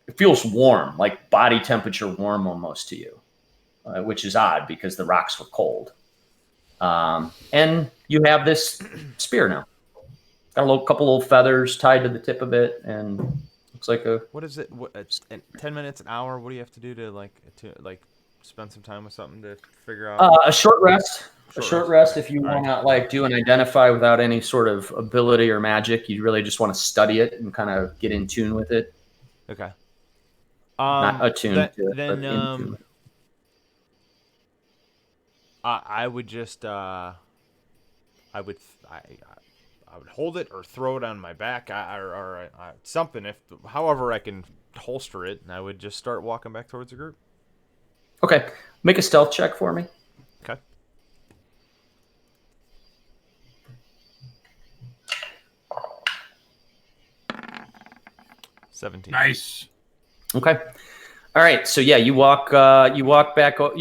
it feels warm, like body temperature warm almost to you, which is odd because the rocks were cold. And you have this spear now. Got a couple little feathers tied to the tip of it, and looks like a. What is it? 10 minutes, an hour? What do you have to do to spend some time with something to figure out? A short rest. A short rest if you want to do an identify without any sort of ability or magic. You really just want to study it and kind of get in tune with it. Okay. Not attuned to it, then but in tune. I would just I would hold it or throw it on my back or something. However I can holster it, and I would just start walking back towards the group. Okay, make a stealth check for me. Okay. $17. Nice. Okay. All right. So yeah, you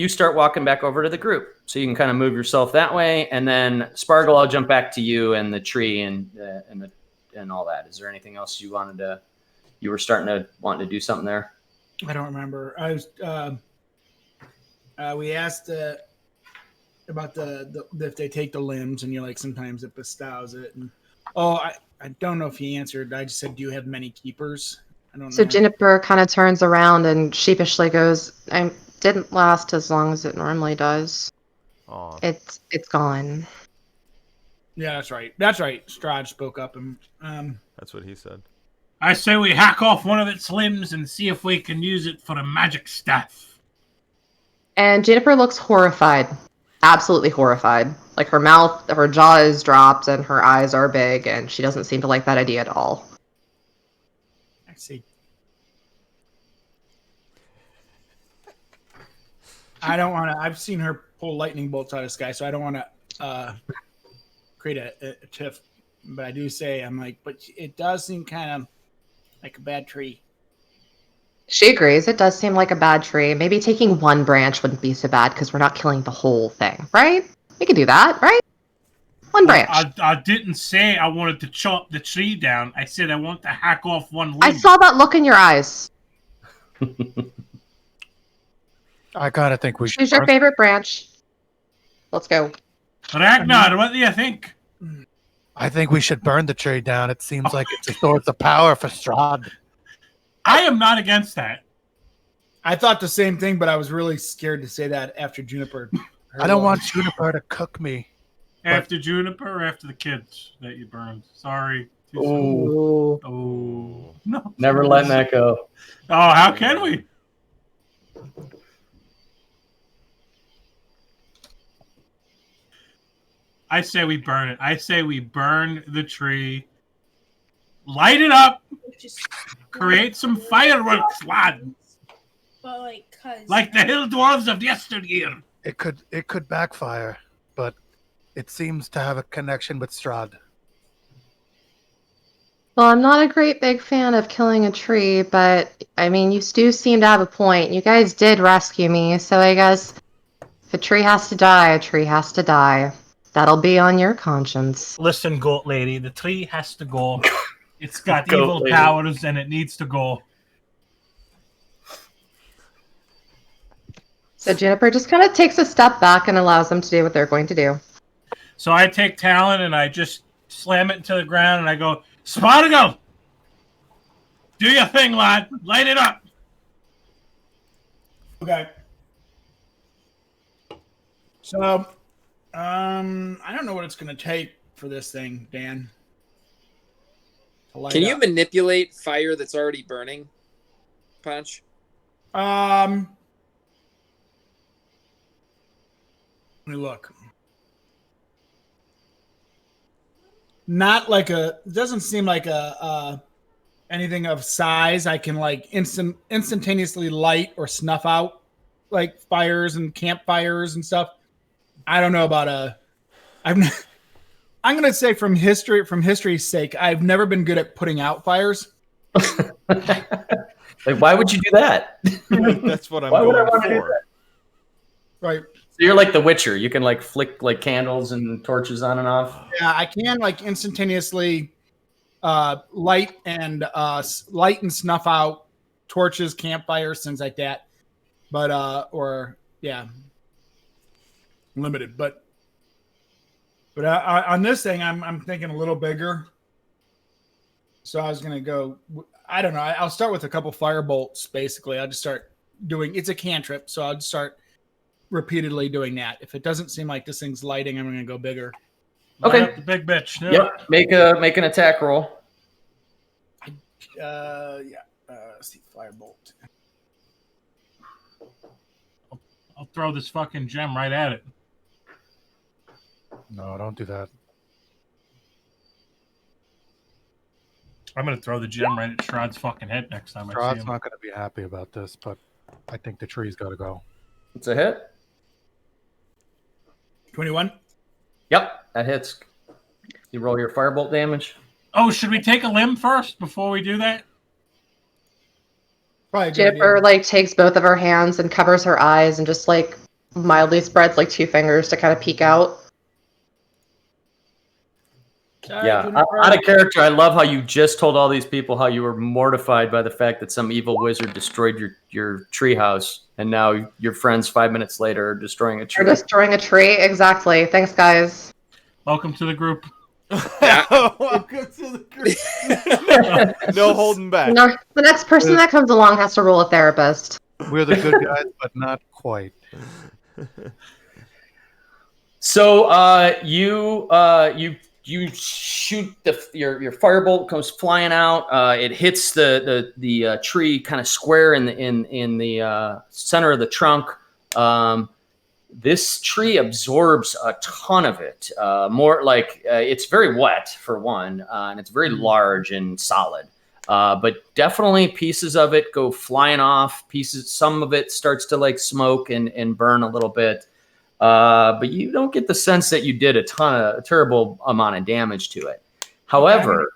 start walking back over to the group. So you can kind of move yourself that way, and then Sparkle, I'll jump back to you and the tree and all that. Is there anything else you wanted to? You were wanting to do something there. I don't remember. I was. We asked about the if they take the limbs, and you're like sometimes it bestows it. And I don't know if he answered. I just said, "Do you have many keepers?" I don't know. So Juniper kind of turns around and sheepishly goes, "I didn't last as long as it normally does. Oh. It's gone." Yeah, that's right. That's right. Strahd spoke up, and That's what he said. I say we hack off one of its limbs and see if we can use it for a magic staff. And Juniper looks horrified, absolutely horrified. Like her jaw is dropped, and her eyes are big, and she doesn't seem to like that idea at all. I see. I don't want to. I've seen her pull lightning bolts out of the sky, so I don't want to create a tiff. But I do say, I'm like, but it does seem kind of like a bad tree. She agrees. It does seem like a bad tree. Maybe taking one branch wouldn't be so bad because we're not killing the whole thing, right? We could do that, right? One branch. I didn't say I wanted to chop the tree down. I said I want to hack off one limb. I saw that look in your eyes. I kind of think we should. Choose your favorite branch. Let's go. Ragnar, what do you think? I think we should burn the tree down. It seems like it's a source of power for Strahd. I am not against that. I thought the same thing, but I was really scared to say that after Juniper. I don't want Juniper to cook me. After Juniper or after the kids that you burned? Sorry. Too soon. Ooh. Oh. No. Never letting that go. Oh, how can we? I say we burn it. I say we burn the tree. Light it up. Just Create some fireworks, lad. but Like the hill dwarves of yesteryear. It could backfire, but it seems to have a connection with Strahd. Well, I'm not a great big fan of killing a tree, but I mean, you do seem to have a point. You guys did rescue me, so I guess if a tree has to die, a tree has to die. That'll be on your conscience. Listen, goat lady, the tree has to go. It's got Goat evil lady. powers and it needs to go. So Juniper just kind of takes a step back and allows them to do what they're going to do. So I take Talon and I just slam it into the ground and I go, Spargo! Do your thing, lad. Light it up. Okay. So, I don't know what it's going to take for this thing, Dan. to light Can you up. manipulate fire that's already burning, Punch? Let me look. Not like it doesn't seem like anything of size I can like instantaneously light or snuff out like fires and campfires and stuff. I don't know about I'm going to say from history's sake, I've never been good at putting out fires. That's Like, why would you do that? That's what I'm Why would I going want to do for. that? Right. So you're like the Witcher. You can like flick like candles and torches on and off. Yeah, I can like instantaneously light and snuff out torches, campfires, things like that. But limited. But on this thing, I'm thinking a little bigger. So I was gonna go. I don't know. I'll start with a couple fire bolts. Basically, I'll just start doing. It's a cantrip, so I'll just start repeatedly doing that. If it doesn't seem like this thing's lighting, I'm gonna go bigger. Okay. Light up the big bitch. Yeah. Yep. Make an attack roll. Let's see, firebolt. I'll throw this fucking gem right at it. No, don't do that. I'm gonna throw the gem right at Shroud's fucking head next time I see Rod's him. not going to be happy about this, but I think the tree's got to go. It's a hit. 21. Yep, that hits. You roll your firebolt damage. Oh, should we take a limb first before we do that? Probably a good Juniper idea. like takes both of her hands and covers her eyes and just like mildly spreads like two fingers to kind of peek out. All right, Yeah, Juniper. out of character. I love how you just told all these people how you were mortified by the fact that some evil wizard destroyed your treehouse, and now your friends 5 minutes later are destroying a You're tree. destroying a tree. Exactly. Thanks, guys. Welcome to the group. Welcome to the group. No holding back. No, the next person that comes along has to roll a therapist. We're the good guys, but not quite. So you shoot your firebolt comes flying out. It hits the tree kind of square in the center of the trunk. This tree absorbs a ton of it. More like it's very wet for one, and it's very large and solid. But definitely pieces of it go flying off. Some of it starts to like smoke and burn a little bit. But you don't get the sense that you did a terrible amount of damage to it. However,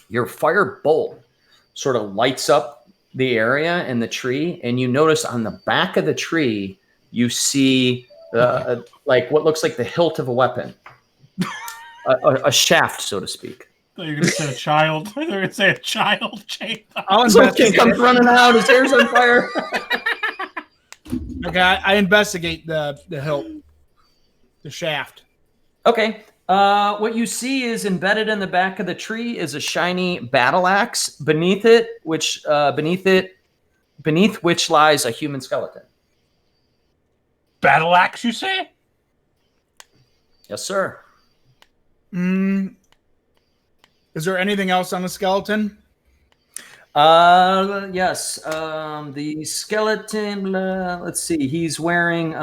your fire bolt sort of lights up the area and the tree, and you notice on the back of the tree you see like what looks like the hilt of a weapon, a shaft, so to speak. I thought you were gonna say a child. I thought you were gonna say a child chainsaw. I'll Some kid investigate. comes running out, his hair's on fire. Okay, I investigate the hilt, the shaft. Okay. What you see is embedded in the back of the tree is a shiny battle axe. Beneath which lies a human skeleton. Battle axe, you say? Yes, sir. Is there anything else on the skeleton? Yes. The skeleton. Let's see. He's wearing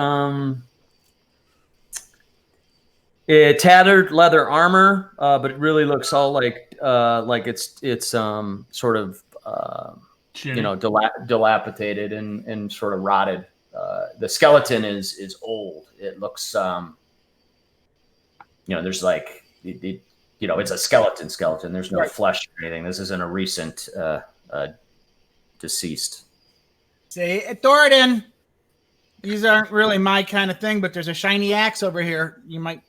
a tattered leather armor, but it really looks all like it's sort of Shitty. dilapidated and sort of rotted. The skeleton is old. It looks there's like it's a skeleton. There's no Right. flesh or anything. This isn't a recent deceased. Say, Thoradin, these aren't really my kind of thing, but there's a shiny axe over here you might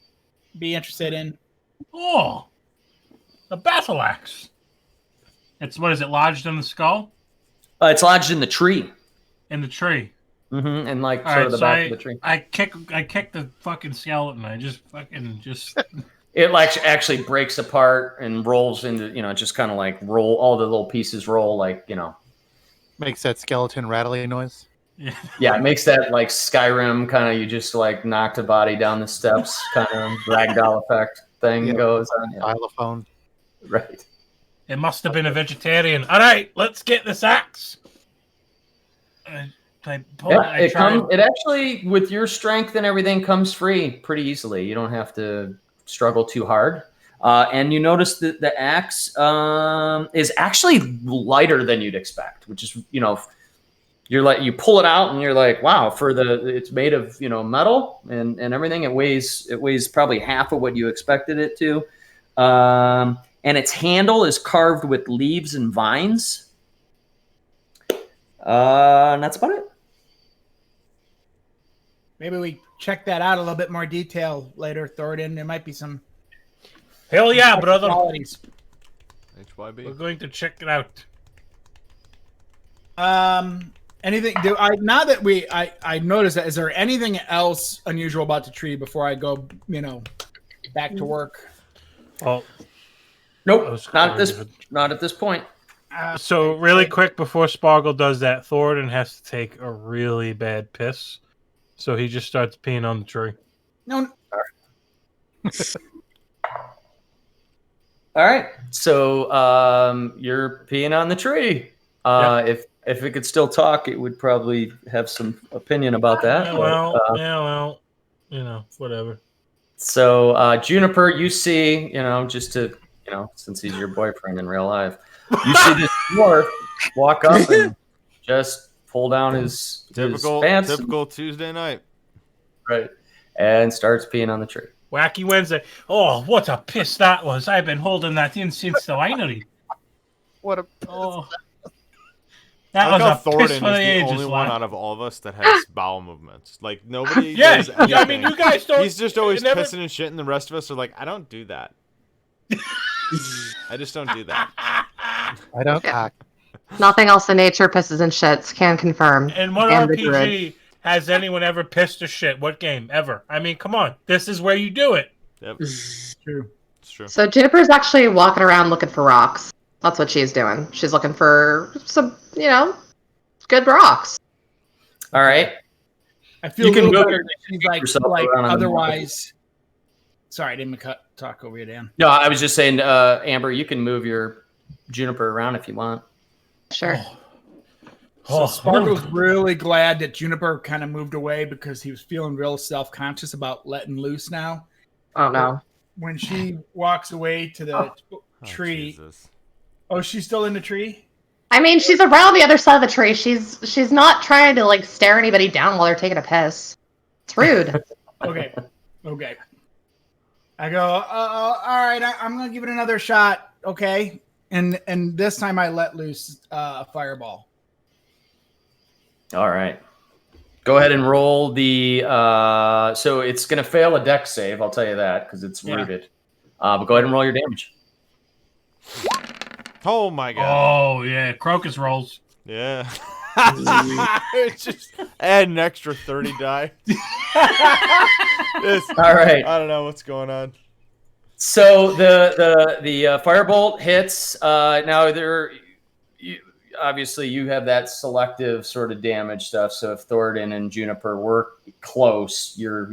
be interested in. Oh, a battle axe. What is it, lodged in the skull? It's lodged in the tree. In the tree. Mm-hmm. And like All sort right, of the so back of the tree. I kick the fucking skeleton. I just It like actually breaks apart and rolls into, just kind of like roll, all the little pieces roll like, Makes that skeleton rattling noise. Yeah, it makes that like Skyrim kind of, you just like knocked a body down the steps kind of ragdoll effect thing Yeah. goes on. Yeah. Xylophone. Right. It must have been a vegetarian. All right, let's get this axe. It actually, with your strength and everything, comes free pretty easily. You don't have to struggle too hard. And you notice that the axe is actually lighter than you'd expect, which is, you're like, you pull it out and you're like, wow, it's made of, metal and everything. It weighs probably half of what you expected it to. and its handle is carved with leaves and vines. And that's about it. Maybe we check that out a little bit more detail later, Thoradin. There might be some Hell yeah, brother. qualities. We're HYB. going to check it out. Anything? Now that I noticed that. Is there anything else unusual about the tree before I go? Back to work. Well, Nope, Those not at are this. good. Not at this point. so really quick before Sparkle does that, Thoradin has to take a really bad piss. So he just starts peeing on the tree. No. All right. So you're peeing on the tree. If it could still talk, it would probably have some opinion about that. Yeah, well, whatever. So Juniper, you see, just to, since he's your boyfriend in real life, you see this dwarf walk up and just pull down his pants. Typical Tuesday night. Right. And starts peeing on the tree. Wacky Wednesday. Oh, what a piss that was. I've been holding that in since the winery. What a Oh. That I was like how a piss Thoradin for the is the ages, only one lad. out of all of us that has bowel movements. Like nobody. Yes, does anything. I mean, you guys don't. He's just always it never- pissing and shit, and the rest of us are like, I don't do that. I just don't do that. I don't cock. Nothing else in nature pisses and shits. Can confirm. And what And the RPG has anyone ever pissed or shit? What game ever? I mean, come on. This is where you do it. Yep, True. it's true. So Juniper's actually walking around looking for rocks. That's what she's doing. She's looking for some, good rocks. All right. I feel You a can little move better that she's like yourself around on the otherwise. Sorry, I didn't talk over you, Dan. No, I was just saying, Amber, you can move your Juniper around if you want. Sure. So Sparkle's really glad that Juniper kind of moved away because he was feeling real self-conscious about letting loose now. Oh no. When she walks away to the tree. Jesus. Oh, she's still in the tree? I mean, she's around the other side of the tree. She's not trying to stare anybody down while they're taking a piss. It's rude. Okay. I go, all right, I'm going to give it another shot. Okay. And this time I let loose a fireball. All right. Go ahead and roll the. So it's going to fail a dex save. I'll tell you that because it's Yeah. rooted. But go ahead and roll your damage. Oh my god. Oh, yeah. Crocus rolls. Yeah. It's just add an extra 30 die. All right. I don't know what's going on. So the firebolt hits. Now obviously you have that selective sort of damage stuff. So if Thoradin and Juniper were close, you're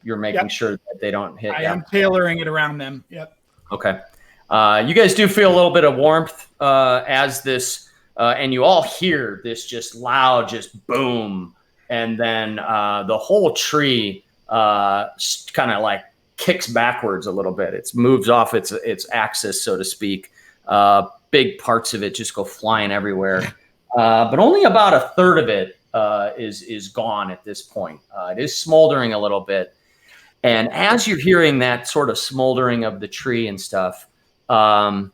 making Yep. sure that they don't hit. I Yeah. am tailoring it around them. Yep. Okay. You guys do feel a little bit of warmth as this, and you all hear this just loud, just boom, and then the whole tree kind of like kicks backwards a little bit. It moves off its axis, so to speak. Big parts of it just go flying everywhere, but only about a third of it is gone at this point. It is smoldering a little bit, and as you're hearing that sort of smoldering of the tree and stuff. Alaric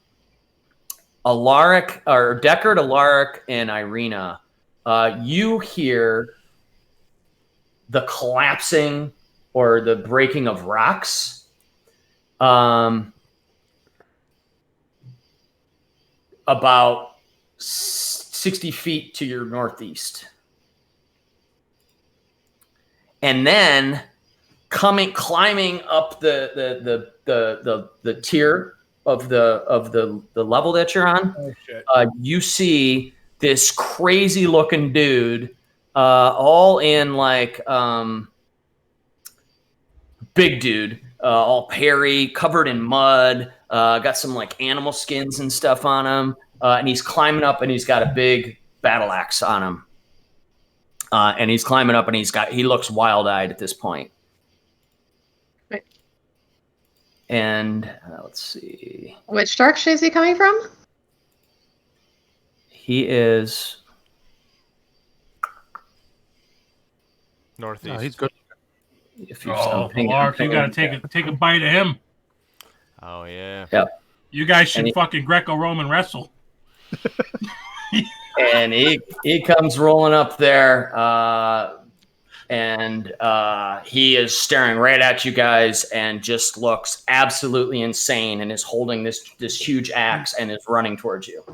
or Deckard, Alaric, and Irina, you hear the collapsing or the breaking of rocks. About 60 feet to your northeast. And then climbing up the tier of the level that you're on, Oh, shit. you see this crazy looking dude, all in big dude, all hairy, covered in mud, got some animal skins and stuff on him, and he's climbing up and he's got a big battle axe on him, and he's climbing up and he looks wild-eyed at this point. And let's see. Which direction is he coming from? He is. Northeast. No, he's good. If you Oh, Mark, you got to take a bite of him. Oh yeah. Yep. You guys should And he- fucking Greco-Roman wrestle. And he comes rolling up there, and he is staring right at you guys and just looks absolutely insane and is holding this huge axe and is running towards you.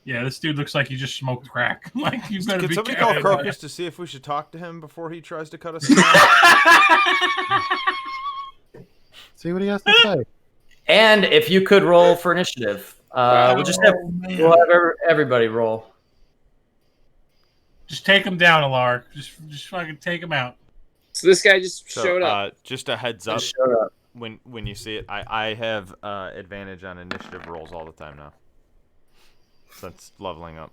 Yeah, this dude looks like he just smoked crack. Like, you better Can be somebody call careful. Crocus to see if we should talk to him before he tries to cut us down? See what he has to say. And if you could roll for initiative, we'll just have, everybody roll. Just take him down, Alar. Just fucking take him out. So this guy just So, showed up. Just a heads up, Just shut up. when you see it, I have advantage on initiative rolls all the time now. Since leveling up.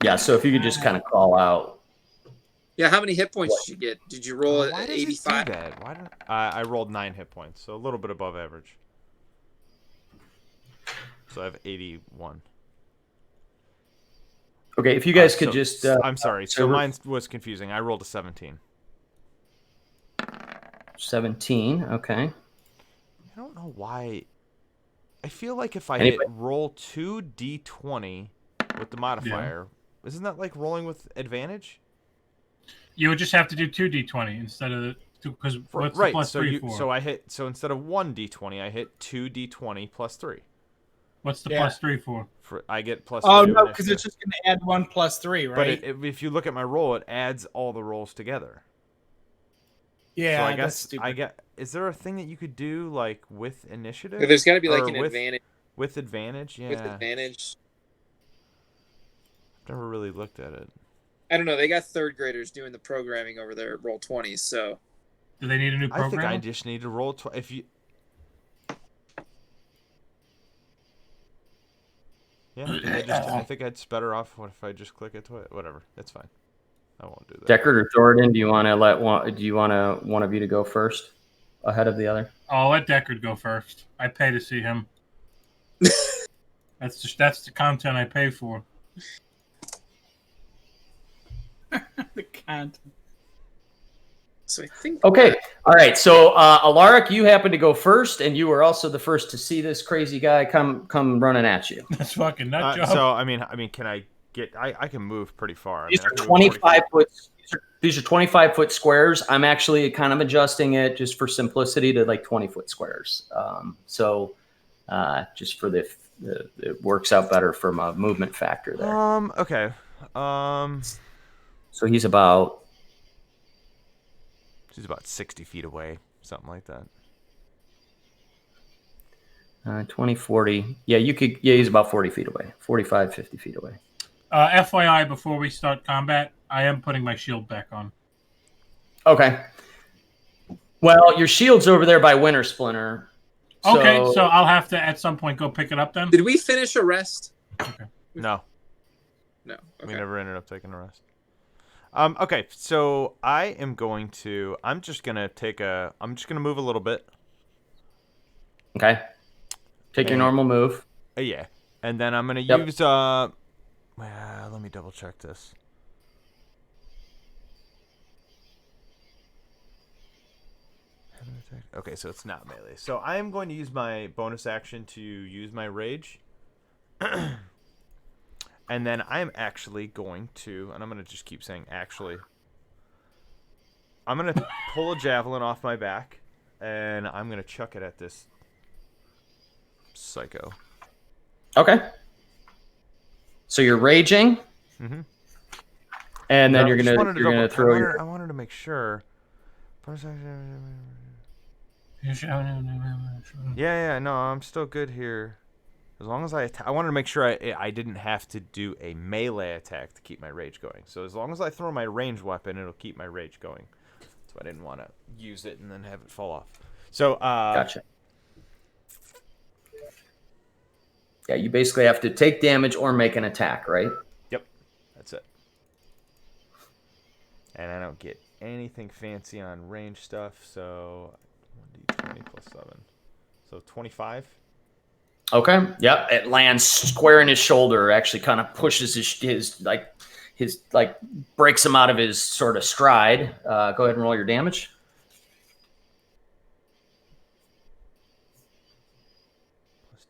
Yeah, so if you could just kind of call out. Yeah, how many hit points did you get? Did you roll Why at does it do 85? that? Why don't I rolled 9 hit points, so a little bit above average. So I have 81. Okay, if you guys could So- just. I'm sorry. So mine was confusing. I rolled a 17. 17, okay. I don't know why. I feel like if I Anybody- hit roll 2d20 with the modifier, isn't that like rolling with advantage? You would just have to do 2d20 instead of the two, because what's the Right. plus So 3 for? so instead of 1d20, I hit 2d20 plus 3. What's the Yeah. plus 3 for? I get plus. Oh 3 to no, because initiative. it's just going to add 1 + 3, right? But if you look at my roll, it adds all the rolls together. yeah, So I that's guess stupid. Is there a thing that you could do like with initiative? There's got to be like Or an with- advantage. With advantage, yeah. With advantage. I've never really looked at it. I don't know. They got third graders doing the programming over there at Roll 20s, so Do they need a new I program? think I just need to roll. If you. Yeah, I think it's better off if I just click it twice. Whatever, that's fine. I won't do that. Deckard or Thornton, do you want one of you to go first ahead of the other? I'll let Deckard go first. I pay to see him. That's the content I pay for. The content. so I think Okay. All right. So, Alaric, you happen to go first, and you were also the first to see this crazy guy come running at you. That's fucking nut job. So I mean, can I get? I can move pretty far. These I are can move 25 foot. These are 25-foot squares. I'm actually kind of adjusting it just for simplicity to like 20-foot squares. Just for the it works out better from a movement factor there. Okay. So he's about. She's about 60 feet away, something like that. 20, 40. Yeah, you could. Yeah, he's about 40 feet away. 45, 50 feet away. FYI, before we start combat, I am putting my shield back on. Okay. Well, your shield's over there by Winter Splinter. Okay, so I'll have to at some point go pick it up then. did we finish a rest? No, No. we Okay. never ended up taking a rest. Okay, so I'm just gonna move a little bit. Okay. Take your And- normal move. Yeah, and then I'm gonna Yep. use let me double check this. Okay, so it's not melee. So I am going to use my bonus action to use my rage. And then I'm actually going to, and I'm going to just keep saying actually. I'm going to pull a javelin off my back, and I'm going to chuck it at this psycho. Okay. So you're raging, Mm-hmm. and then you're gonna throw your. I wanted to make sure. Yeah, no, I'm still good here. As long as I wanted to make sure I didn't have to do a melee attack to keep my rage going. So as long as I throw my ranged weapon, it'll keep my rage going. So I didn't want to use it and then have it fall off. So Gotcha. Yeah, you basically have to take damage or make an attack, right? Yep, that's it. And I don't get anything fancy on range stuff, so 1d20 plus 7. So 25. Okay. Yep. It lands square in his shoulder. Actually, kind of pushes his breaks him out of his sort of stride. Go ahead and roll your damage. Plus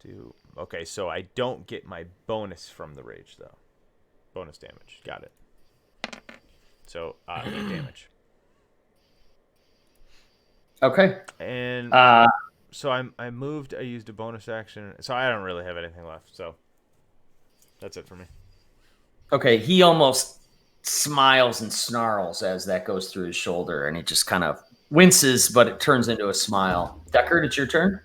Okay, so I don't get my bonus from the rage though. Bonus damage. Got it. So 8 damage. Okay. And so I moved. I used a bonus action. So I don't really have anything left. So that's it for me. Okay. He almost smiles and snarls as that goes through his shoulder, and he just kind of winces, but it turns into a smile. Deckard, it's your turn.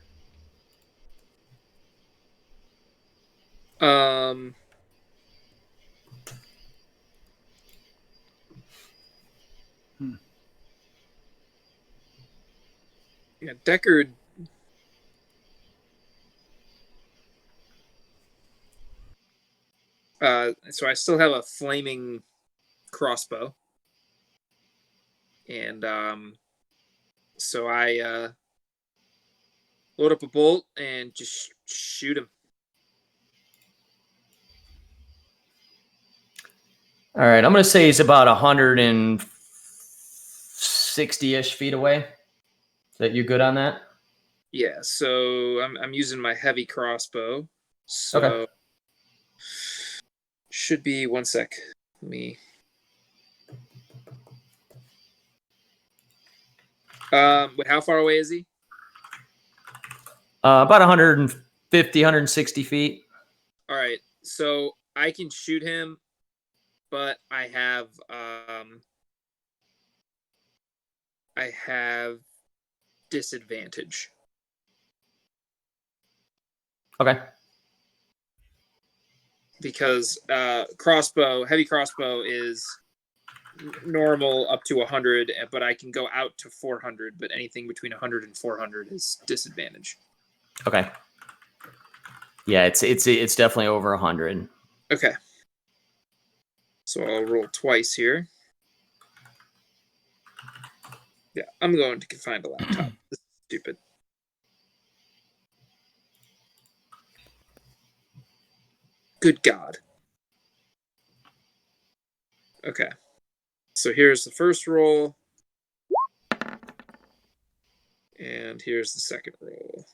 Yeah, Deckard. So I still have a flaming crossbow, and so I load up a bolt and just shoot him. All right. I'm going to say he's about 160-ish feet away. Is that you good on that? Yeah, so I'm using my heavy crossbow. So Okay. should be 1 sec. Let me. Wait, how far away is he? About 150, 160 feet. All right, so I can shoot him, but I have disadvantage. Okay. Because heavy crossbow is normal up to 100, but I can go out to 400, but anything between 100 and 400 is disadvantage. Okay. Yeah, it's definitely over 100. Okay. So I'll roll twice here. Yeah, I'm going to find a laptop. This is stupid. Good God. Okay. So here's the first roll. And here's the second roll.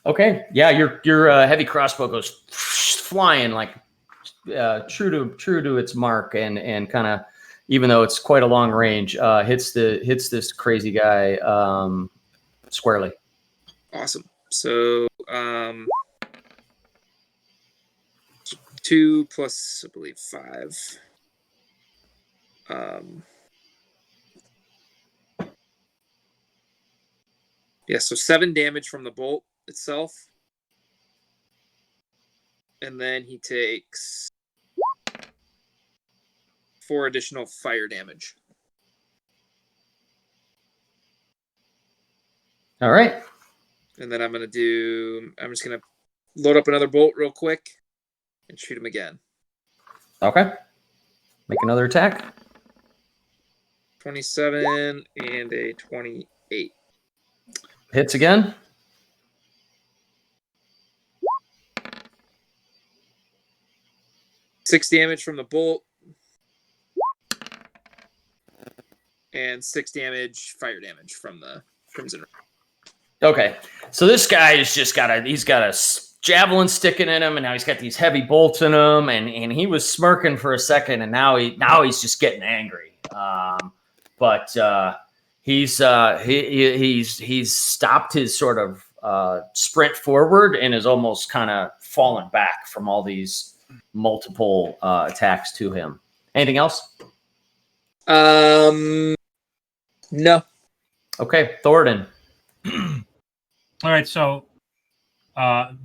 Okay. Yeah, your heavy crossbow goes flying like true to its mark, and kind of, even though it's quite a long range, hits this crazy guy squarely. Awesome. So 2 plus, I believe, 5. Yeah, so 7 damage from the bolt itself. And then he takes 4 additional fire damage. All right. And then I'm just going to load up another bolt real quick and shoot him again. Okay. Make another attack. 27 and a 28. Hits again. Six damage from the bolt. And 6 damage, fire damage from the Crimson Ring. Okay. So this guy has just got a javelin sticking in him, and now he's got these heavy bolts in him, and he was smirking for a second, and now he's just getting angry. But he's stopped his sort of sprint forward and is almost kind of fallen back from all these multiple attacks to him. Anything else? No. Okay, Thornton. All right, so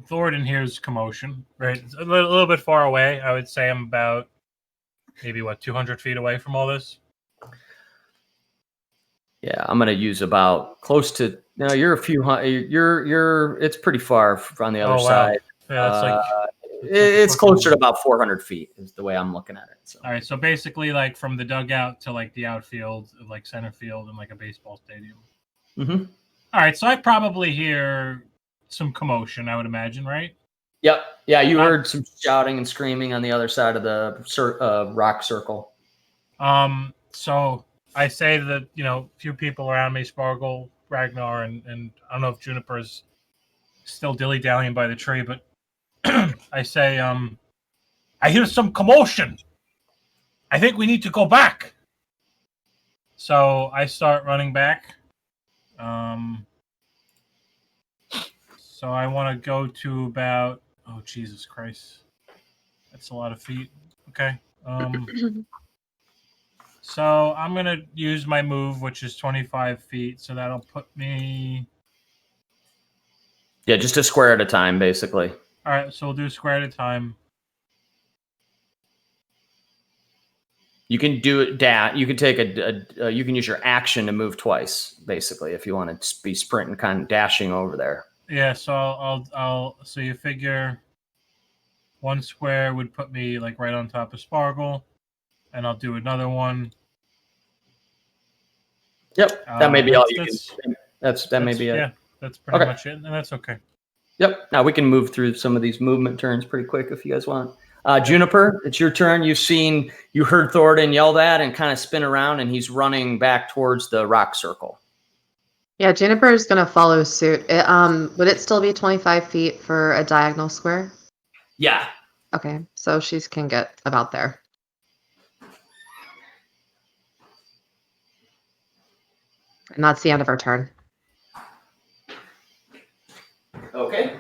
Thornton hears commotion, right? It's a little bit far away. I would say I'm about maybe 200 feet away from all this. Yeah, I'm gonna use about close to. No, you're a few. You're. It's pretty far on the other side. Yeah, it's closer to about 400 feet is the way I'm looking at it. So. All right, so basically, like from the dugout to like the outfield, like center field, and like a baseball stadium. Mm-hmm. All right, so I probably hear some commotion. I would imagine, right? Yep. Yeah, you heard some shouting and screaming on the other side of the rock circle. So I say that, few people around me, Sparkle, Ragnar, and I don't know if Juniper's still dilly-dallying by the tree, but I say, I hear some commotion. I think we need to go back. So I start running back. So I want to go to about, oh, Jesus Christ. That's a lot of feet. Okay. So I'm going to use my move, which is 25 feet. So that'll put me... Yeah, just a square at a time, basically. All right, so we'll do a square at a time. You can do it. You can take you can use your action to move twice, basically, if you want to be sprinting, kind of dashing over there. Yeah, so I'll so you figure one square would put me like right on top of Sparkle, and I'll do another one. Yep, that may be all you can. That may be it. Yeah, that's pretty much it, and that's okay. Yep. Now we can move through some of these movement turns pretty quick if you guys want. Juniper, it's your turn. You heard Thoradin yell that and kind of spin around, and he's running back towards the rock circle. Yeah, Juniper is going to follow suit. Would it still be 25 feet for a diagonal square? Yeah. Okay, so she can get about there. And that's the end of her turn. Okay.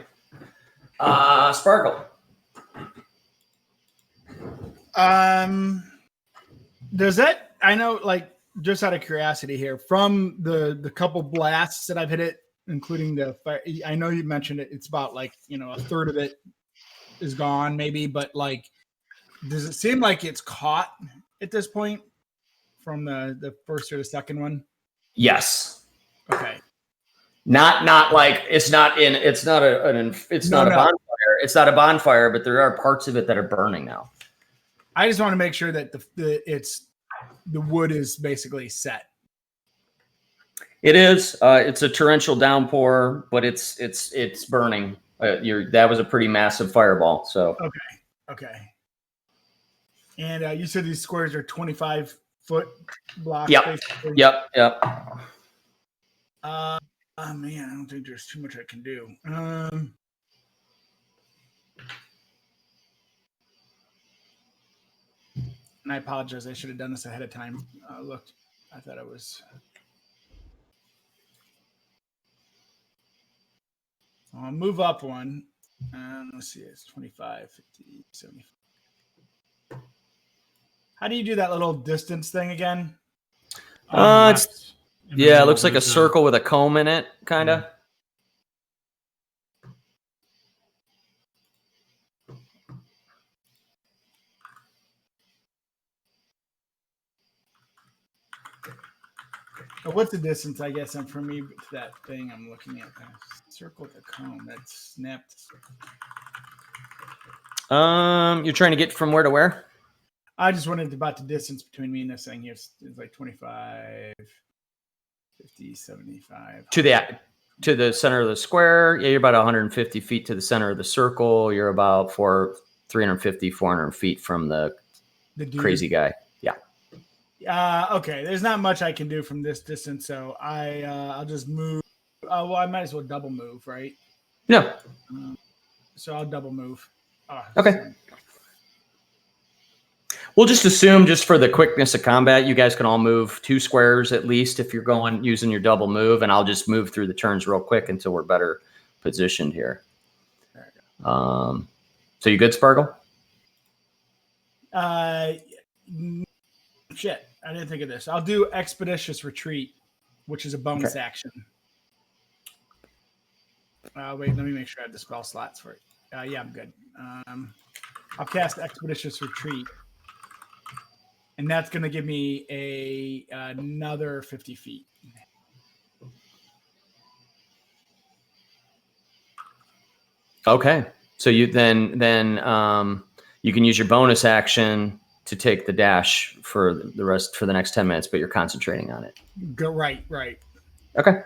Sparkle. Does that, I know, like, just out of curiosity here, from the couple blasts that I've hit it, including the fire, I know you mentioned it, it's about like, a third of it is gone maybe, but like, does it seem like it's caught at this point from the first or the second one? Yes. Okay. Not like it's not a bonfire. It's not a bonfire, but there are parts of it that are burning now. I just want to make sure that the wood is basically set. It is. It's a torrential downpour, but it's burning. That was a pretty massive fireball. So okay. And you said these squares are 25-foot blocks. Yep. Basically. Yep. Oh man, I don't think there's too much I can do. And I apologize. I should have done this ahead of time. Looked, I thought it was. I'll move up one. Let's see. It's 25, 50, 75. How do you do that little distance thing again? It looks like a circle with a comb in it, kind of. What's the distance, I guess, from me to that thing I'm looking at? Circle with a comb. That's snapped. You're trying to get from where to where? I just wondered about the distance between me and this thing here. It's like 25, 50, 75. To the center of the square. Yeah, you're about 150 feet to the center of the circle. You're about 350, 400 feet from the crazy guy. Yeah. Okay. There's not much I can do from this distance, so I'll just move. Well, I might as well double move, right? No. So I'll double move. Okay. We'll just assume, just for the quickness of combat, you guys can all move 2 squares at least if you're using your double move, and I'll just move through the turns real quick until we're better positioned here. So you good, Sparkle? Shit, I didn't think of this. I'll do Expeditious Retreat, which is a bonus action. Wait, let me make sure I have the spell slots for it. Yeah, I'm good. I'll cast Expeditious Retreat, and that's going to give me another 50 feet. Okay, so you then you can use your bonus action to take the dash for the next 10 minutes, but you're concentrating on it. Go right. Okay.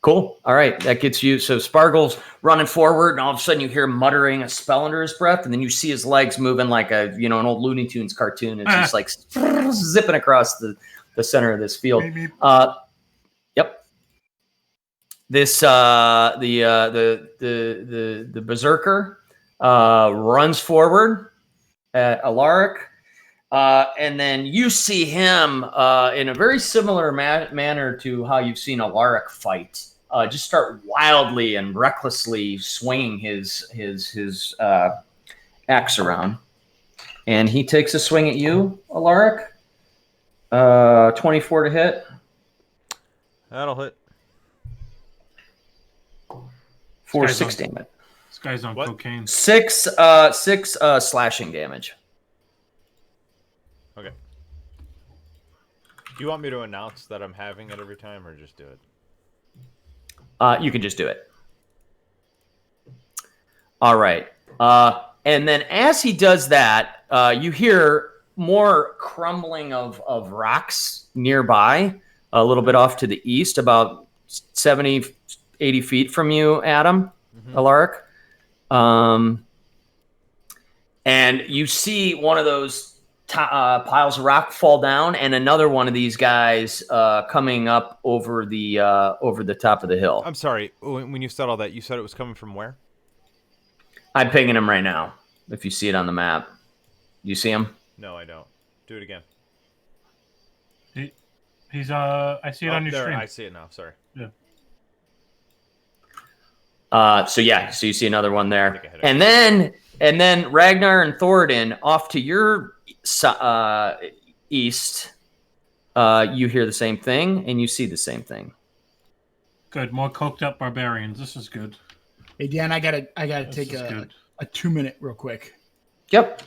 Cool. All right. That gets you. So Sparkle's running forward, and all of a sudden you hear him muttering a spell under his breath, and then you see his legs moving like an old Looney Tunes cartoon. It's just like zipping across the center of this field. Yep. this the berserker runs forward at Alaric, and then you see him in a very similar manner to how you've seen Alaric fight. Just start wildly and recklessly swinging his axe around, and he takes a swing at you, Alaric. 24 to hit. That'll hit. For This guy's 6 damage. This guy's on What? cocaine. Six slashing damage. Okay. Do you want me to announce that I'm having it every time, or just do it? You can just do it. All right. And then as he does that, you hear more crumbling of rocks nearby, a little bit off to the east, about 70, 80 feet from you, Adam, Alaric. And you see one of those piles of rock fall down, and another one of these guys coming up over the top of the hill. I'm sorry. When you said all that, you said it was coming from where? I'm pinging him right now. If you see it on the map, you see him? No, I don't. Do it again. He's I see it on your there, stream. I see it now. Sorry. Yeah. So you see another one I think there, I hit it. and then Ragnar and Thoradin off to your east. You hear the same thing, and you see the same thing. Good. More coked up barbarians. This is good. Hey Dan, I gotta This take is a good. 2-minute real quick. Yep.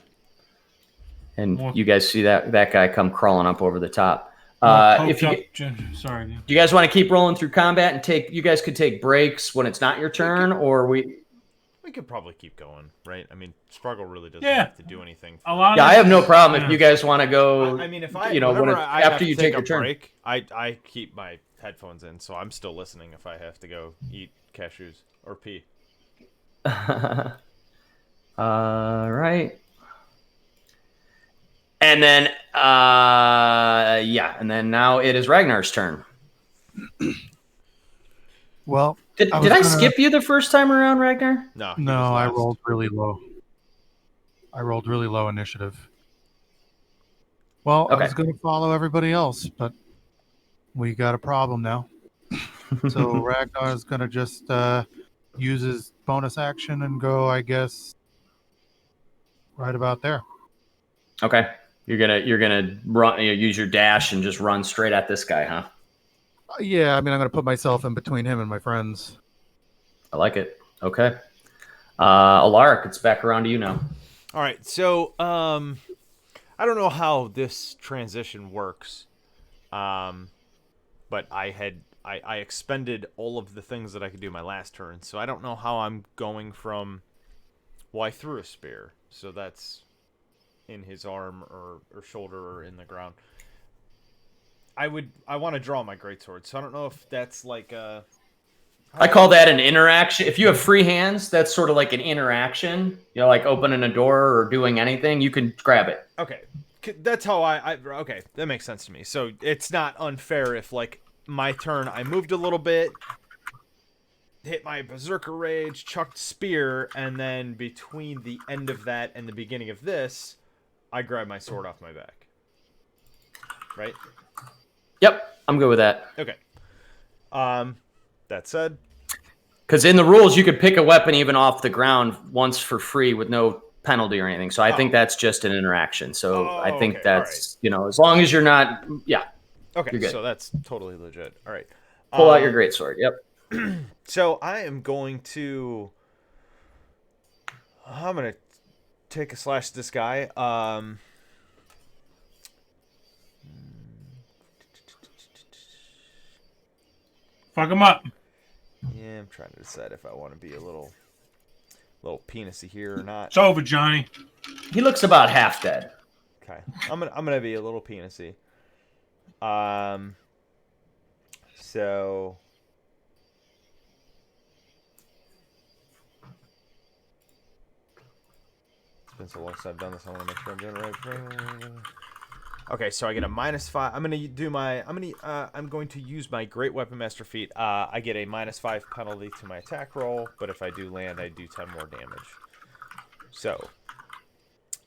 And More- you guys see that guy come crawling up over the top. More If coked you up sorry. do you guys want to keep rolling through combat and you guys could take breaks when it's not your turn, or we. We could probably keep going, right? I mean, Spruggle really doesn't Yeah. have to do anything. A lot. Yeah, of I have no problem yeah. if you guys want to go. I mean, if I, you know, when whenever it's, I after have to you take take your a turn. break, I keep my headphones in, so I'm still listening if I have to go eat cashews or pee. All right. And then, and then now it is Ragnar's turn. Well, Did I I, was gonna- skip you the first time around, Ragnar? No, he no, was I last. rolled really low. I rolled really low initiative. Well, I Okay. was going to follow everybody else, but we got a problem now. So Ragnar is going to just use his bonus action and go, I guess, right about there. Okay. You're gonna run. Use your dash and just run straight at this guy, huh? Yeah, I mean, I'm going to put myself in between him and my friends. I like it. Okay. Alaric, it's back around to you now. All right, so I don't know how this transition works, but I expended all of the things that I could do my last turn, so I don't know how I'm going from. Well, I threw a spear, so that's in his arm or shoulder or in the ground. I want to draw my greatsword, so I don't know if that's like a. I call that an interaction. If you have free hands, that's sort of like an interaction. You know, like opening a door or doing anything, you can grab it. Okay, that's how I okay, that makes sense to me. So it's not unfair if, like, my turn, I moved a little bit, hit my Berserker Rage, chucked Spear, and then between the end of that and the beginning of this, I grab my sword off my back. Right? Yep, I'm good with that. Okay. That said, Because in the rules, you could pick a weapon even off the ground once for free with no penalty or anything. So I think that's just an interaction. So I think okay, that's, as long as you're not, okay, You're good. so that's totally legit. All right. pull out your greatsword. Yep. So I am going to take a slash at this guy. Fuck him up. Yeah, I'm trying to decide if I want to be a little penisy here or not. It's over, Johnny. He looks about half dead. Okay, I'm gonna be a little penisy. So it's been so long since I've done this. I want to make sure I'm doing it right. Okay, so I get a -5. I'm going to use my Great Weapon Master feat. I get a -5 penalty to my attack roll, but if I do land, I do 10 more damage. So,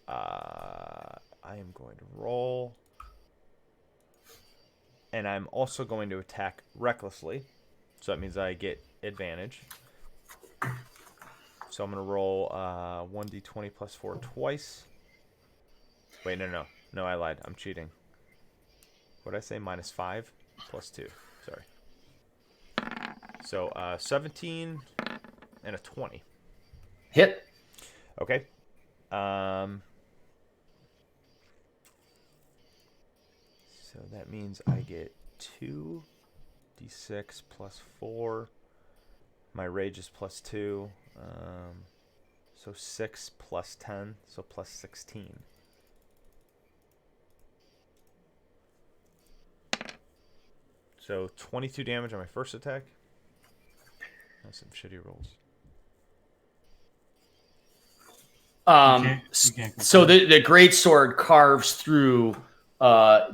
I am going to roll, and I'm also going to attack recklessly. So that means I get advantage. So I'm going to roll 1d20 plus 4 twice. Wait, no, I lied. I'm cheating. What did I say? -5 plus 2. Sorry. So 17 and a 20. Hit. Okay. So that means I get 2d6 plus 4. My rage is plus 2. So 6 plus 10. So plus 16. So 22 damage on my first attack. That's some shitty rolls. So the great sword carves through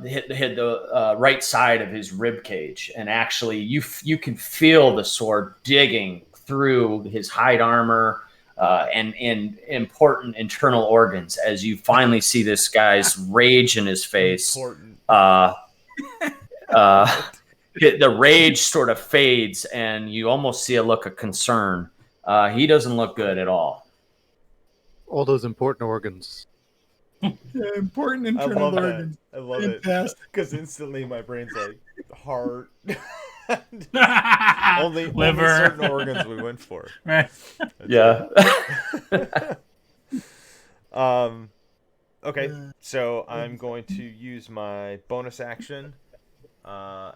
hit the right side of his rib cage, and actually you can feel the sword digging through his hide armor and important internal organs as you finally see this guy's rage in his face. The rage sort of fades, and you almost see a look of concern. He doesn't look good at all. All those important organs. Important internal organs. I love it. Because instantly my brain's like, heart. only Liver. Certain organs we went for. Right. Yeah. Okay, so I'm going to use my bonus action. Or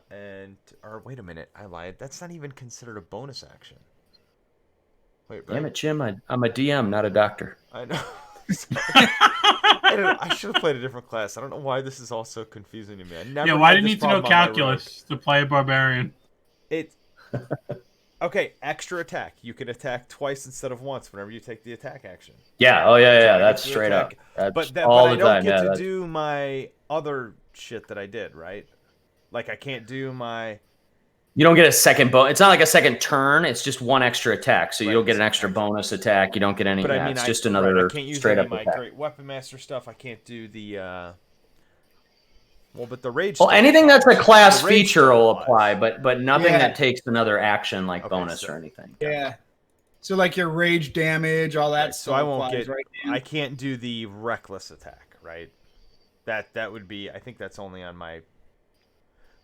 wait a minute, I lied. That's not even considered a bonus action. Wait, right? Damn it, Jim. I'm a DM, not a doctor. I know. I should have played a different class. I don't know why this is all so confusing to me. Why do you need to know calculus to play a barbarian? Okay, extra attack. You can attack twice instead of once whenever you take the attack action. Yeah, oh yeah, that's straight up. But I don't get to do my other shit that I did, right? Like I can't do my... You don't get a second bonus. It's not like a second turn. It's just one extra attack. So you'll get an extra bonus attack. You don't get any. But I mean, it's just another I can't use straight any up of my attack. Great Weapon Master stuff. I can't do the. But the rage. Well, anything that's a class feature will applies. apply, but nothing that takes another action like bonus or anything. Yeah. So like your rage damage, all that. So I won't get. Right, I can't do the reckless attack, right? That would be. I think that's only on my.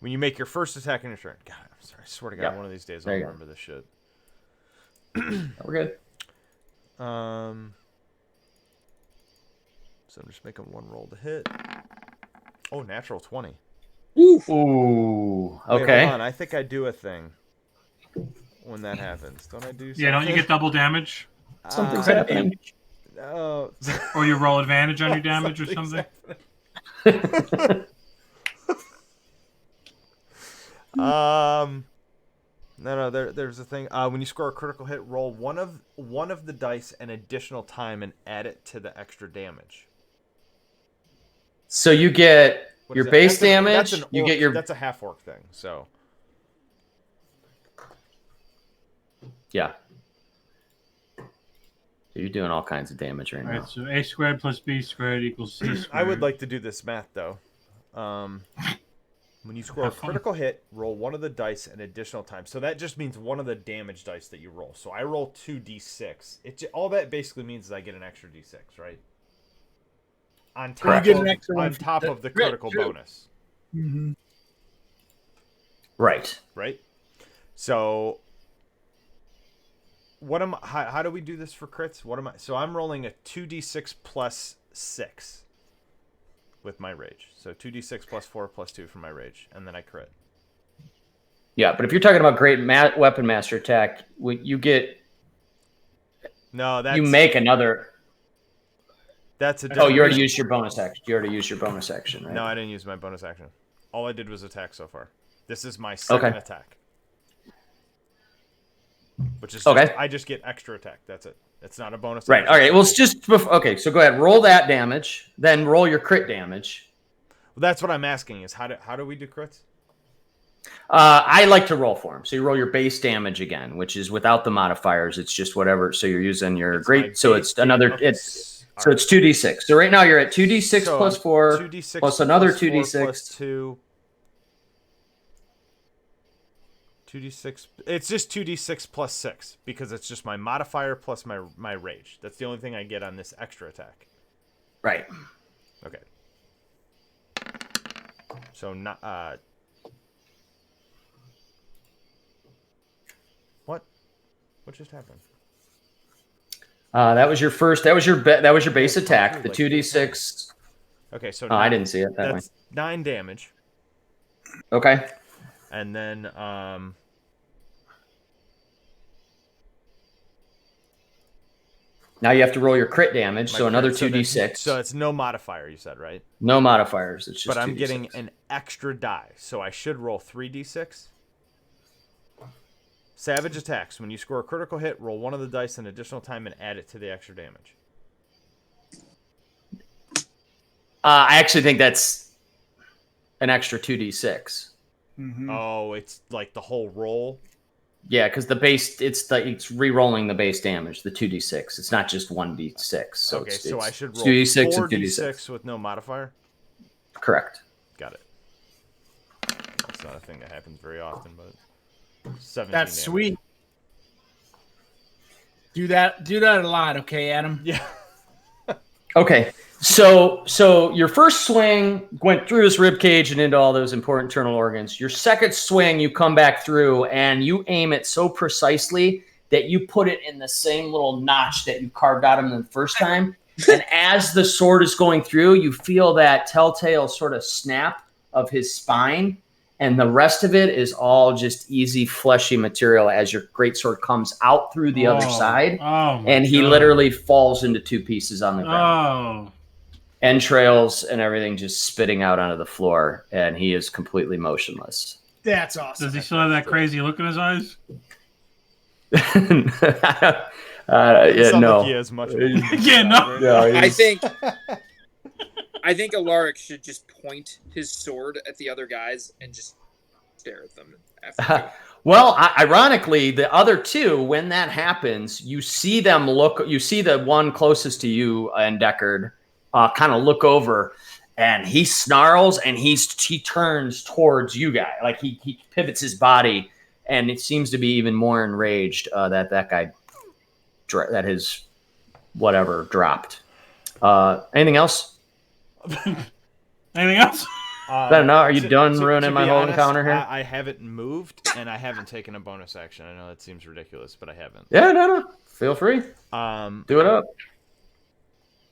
When you make your first attack in your turn. God, I'm sorry. I swear to God, one of these days I'll remember this shit. We're good. So I'm just making one roll to hit. Oh, natural 20. Ooh. Okay. Wait, hold on. I think I do a thing when that happens. Don't I do something? Yeah, don't you get double damage? Something's happening. No. Or you roll advantage on your damage or something? No. There's a thing. When you score a critical hit, roll one of the dice an additional time and add it to the extra damage. So you get What your is that? base That's damage. an You orc- get your. That's a half orc thing. So Yeah. So you're doing all kinds of damage right All now. right, so A squared plus B squared equals C squared. I would like to do this math though. When you score a critical hit, roll one of the dice an additional time. So that just means one of the damage dice that you roll. So I roll 2d6. All that basically means is I get an extra d6, right? On top, of the critical bonus. Mm-hmm. Right. Right? So how do we do this for crits? So I'm rolling a 2d6 plus 6 with my rage. So 2d6 plus 4 plus 2 for my rage, and then I crit. Yeah, but if you're talking about great weapon master attack, you get. No, that's you make another. That's a. Oh, you already used your bonus action. Right? No, I didn't use my bonus action. All I did was attack so far. This is my second attack. Which is I just get extra attack. That's it. It's not a bonus. Right. All right. Well, it's just okay. So go ahead. Roll that damage. Then roll your crit damage. Well, that's what I'm asking is how do we do crits? I like to roll for him. So you roll your base damage again, which is without the modifiers. It's just whatever. So you're using your It's my great. So base it's another. okay, It's so it's 2d6. So right now you're at 2d6 So plus 4 2d6 plus another plus 4 2d6 plus 2. 2d6. It's just 2d6 plus 6 because it's just my modifier plus my rage. That's the only thing I get on this extra attack. Right. Okay. So not What just happened? That was your first. That was your base attack. The Like 2d6. Okay, so Oh, I didn't see it that way. that's 9 damage, Okay. and then Now you have to roll your crit damage. my So another crit- 2d6. So it's no modifier, you said, right? No modifiers. It's just. But I'm 2d6. getting an extra die, so I should roll 3d6. Savage attacks. When you score a critical hit, roll one of the dice an additional time and add it to the extra damage. I actually think that's an extra 2d6. Mhm. Oh, it's like the whole roll. Yeah, because the base it's re-rolling the base damage, the 2d6. It's not just 1d6. So Okay, it's, so it's I should roll 2d6 and 4d6 with no modifier. Correct. Got it. It's not a thing that happens very often, but 17 That's damage. sweet. Do that a lot, okay, Adam? Yeah. Okay. So your first swing went through his rib cage and into all those important internal organs. Your second swing, you come back through and you aim it so precisely that you put it in the same little notch that you carved out of him the first time. And as the sword is going through, you feel that telltale sort of snap of his spine. And the rest of it is all just easy, fleshy material as your greatsword comes out through the other side. Oh, my And he God. literally falls into two pieces on the ground. Oh. Entrails and everything just spitting out onto the floor. And he is completely motionless. That's awesome. Does he still have that crazy look in his eyes? Yeah, Doesn't sound no. like he has much. Yeah, no. No, I he's- think Alaric should just point his sword at the other guys and just stare at them after. Well, ironically, the other two, when that happens, you see them look. You see the one closest to you and Deckard kind of look over, and he snarls and he turns towards you guy, like he pivots his body, and it seems to be even more enraged that guy that his whatever dropped. Anything else? Anything else? I don't know. Are you done ruining to my be whole honest, encounter here? I haven't moved, and I haven't taken a bonus action. I know that seems ridiculous, but I haven't. Yeah, no. Feel free. Do it up.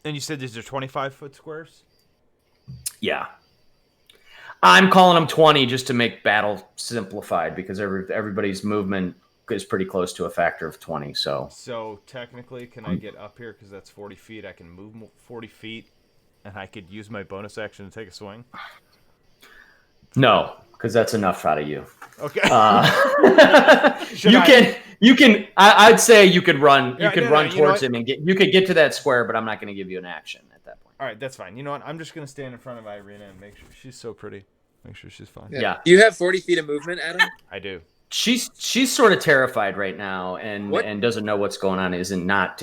And you said these are 25-foot squares? Yeah. I'm calling them 20 just to make battle simplified because everybody's movement is pretty close to a factor of 20. So technically, can I get up here because that's 40 feet? I can move 40 feet, and I could use my bonus action to take a swing? No, because that's enough out of you. Okay. You can. I'd say you could run. Yeah, You could no, run you know towards what? him and you could get to that square, but I'm not going to give you an action at that point. All right, that's fine. You know what? I'm just going to stand in front of Irina and make sure she's so pretty. Make sure she's fine. Yeah. Do you have 40 feet of movement, Adam? I do. She's sort of terrified right now and What? and doesn't know what's going on. Isn't not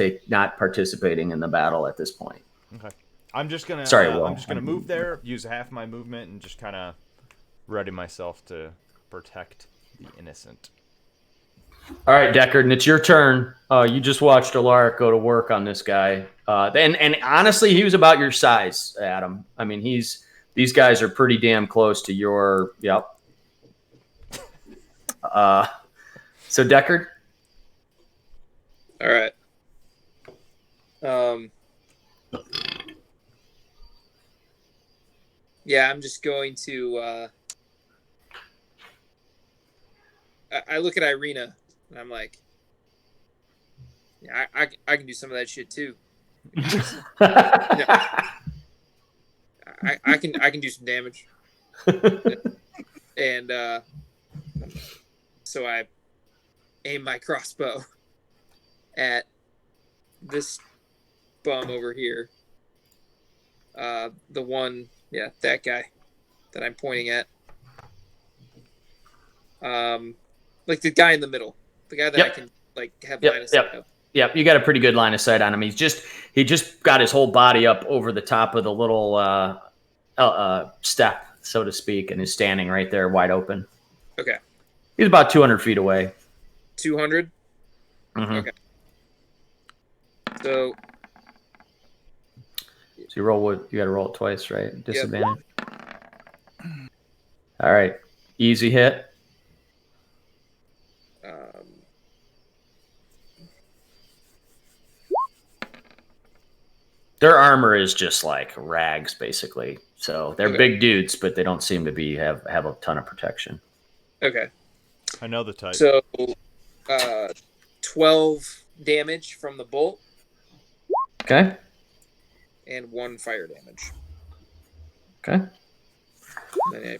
participating in the battle at this point. Okay. I'm just gonna. Sorry, Will. I'm just gonna move there, use half my movement, and just kind of ready myself to protect the innocent. All right, Deckard, and it's your turn. You just watched Alaric go to work on this guy, and honestly, he was about your size, Adam. I mean, these guys are pretty damn close to your. Yep. So Deckard. All right. Yeah, I'm just going to. I look at Irina and I'm like, yeah, I can do some of that shit too. I can do some damage. And so I aim my crossbow at this bum over here. The one, yeah, that guy. that I'm pointing at. Like the guy in the middle, the guy that I can like have line of sight of. Yep, you got a pretty good line of sight on him. He just got his whole body up over the top of the little step, so to speak, and is standing right there, wide open. Okay. He's about 200 feet away. 200. Mm-hmm. Okay. So you got to roll it twice, right? Disadvantage. Yep. All right, easy hit. Their armor is just like rags, basically. So they're big dudes, but they don't seem to have a ton of protection. Okay. I know the type. So, 12 damage from the bolt. Okay. And 1 fire damage. Okay. Then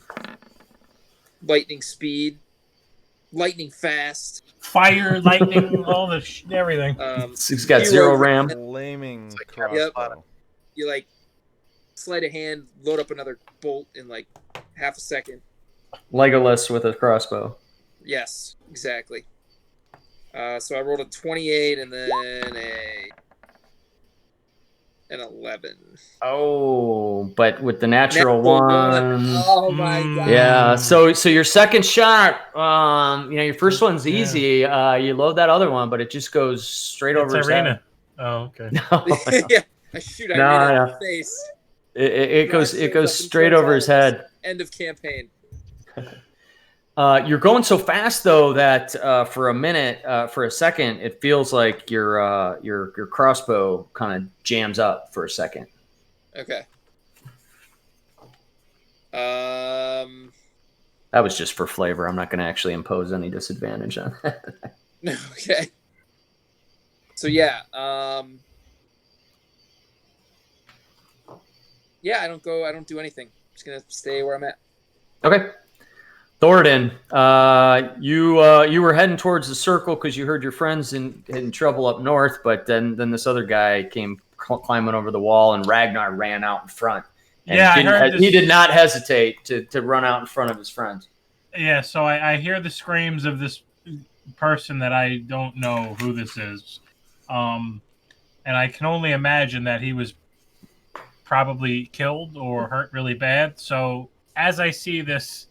lightning speed, lightning fast, fire, lightning, all the everything. He's got 0 ram. Flaming Yep. crossbow. You like sleight of hand, load up another bolt in like half a second. Legolas with a crossbow. Yes, exactly. So I rolled a 28 and then an 11. Oh, but with the natural one. Oh my god. Yeah. So your second shot, your first one's easy. You load that other one, but it just goes straight over his head. Oh, okay. Yeah, I shoot Irina in the face. It goes straight over his head. End of campaign. You're going so fast though that for a second, it feels like your crossbow kind of jams up for a second. Okay. That was just for flavor. I'm not going to actually impose any disadvantage on that. Okay. So yeah, I don't do anything. I'm just gonna stay where I'm at. Okay. Thoradin, you were heading towards the circle because you heard your friends in trouble up north, but then this other guy came climbing over the wall, and Ragnar ran out in front. And I heard he did not hesitate to run out in front of his friends. Yeah, so I hear the screams of this person that I don't know who this is, and I can only imagine that he was probably killed or hurt really bad. So as I see this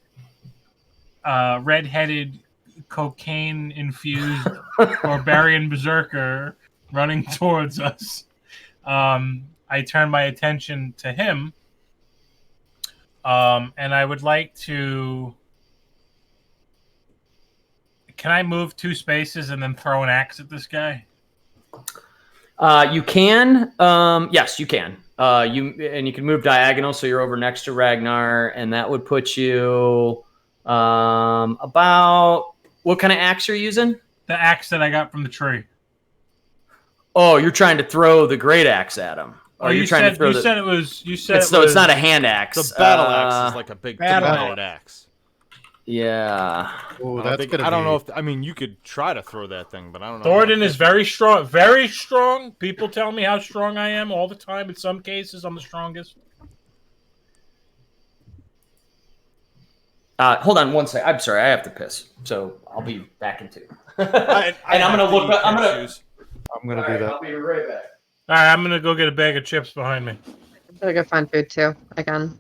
red-headed, cocaine-infused barbarian berserker running towards us, I turn my attention to him, and I would like to... Can I move 2 spaces and then throw an axe at this guy? You can. Yes, you can. You can move diagonal, so you're over next to Ragnar, and that would put you about... What kind of axe are you using? The axe that I got from the tree. Oh, you're trying to throw the great axe at him. Oh, you said it was. It's not a hand axe. The battle axe is like a big two-handed axe. Yeah. Oh, I don't know if you could try to throw that thing, but I don't know. Thoradin is very strong. Very strong. People tell me how strong I am all the time. In some cases, I'm the strongest. Hold on one sec. I'm sorry, I have to piss, so I'll be back in 2. I'm gonna do that. I'll be right back. All right, I'm gonna go get a bag of chips behind me. I'm gonna go find food too, again.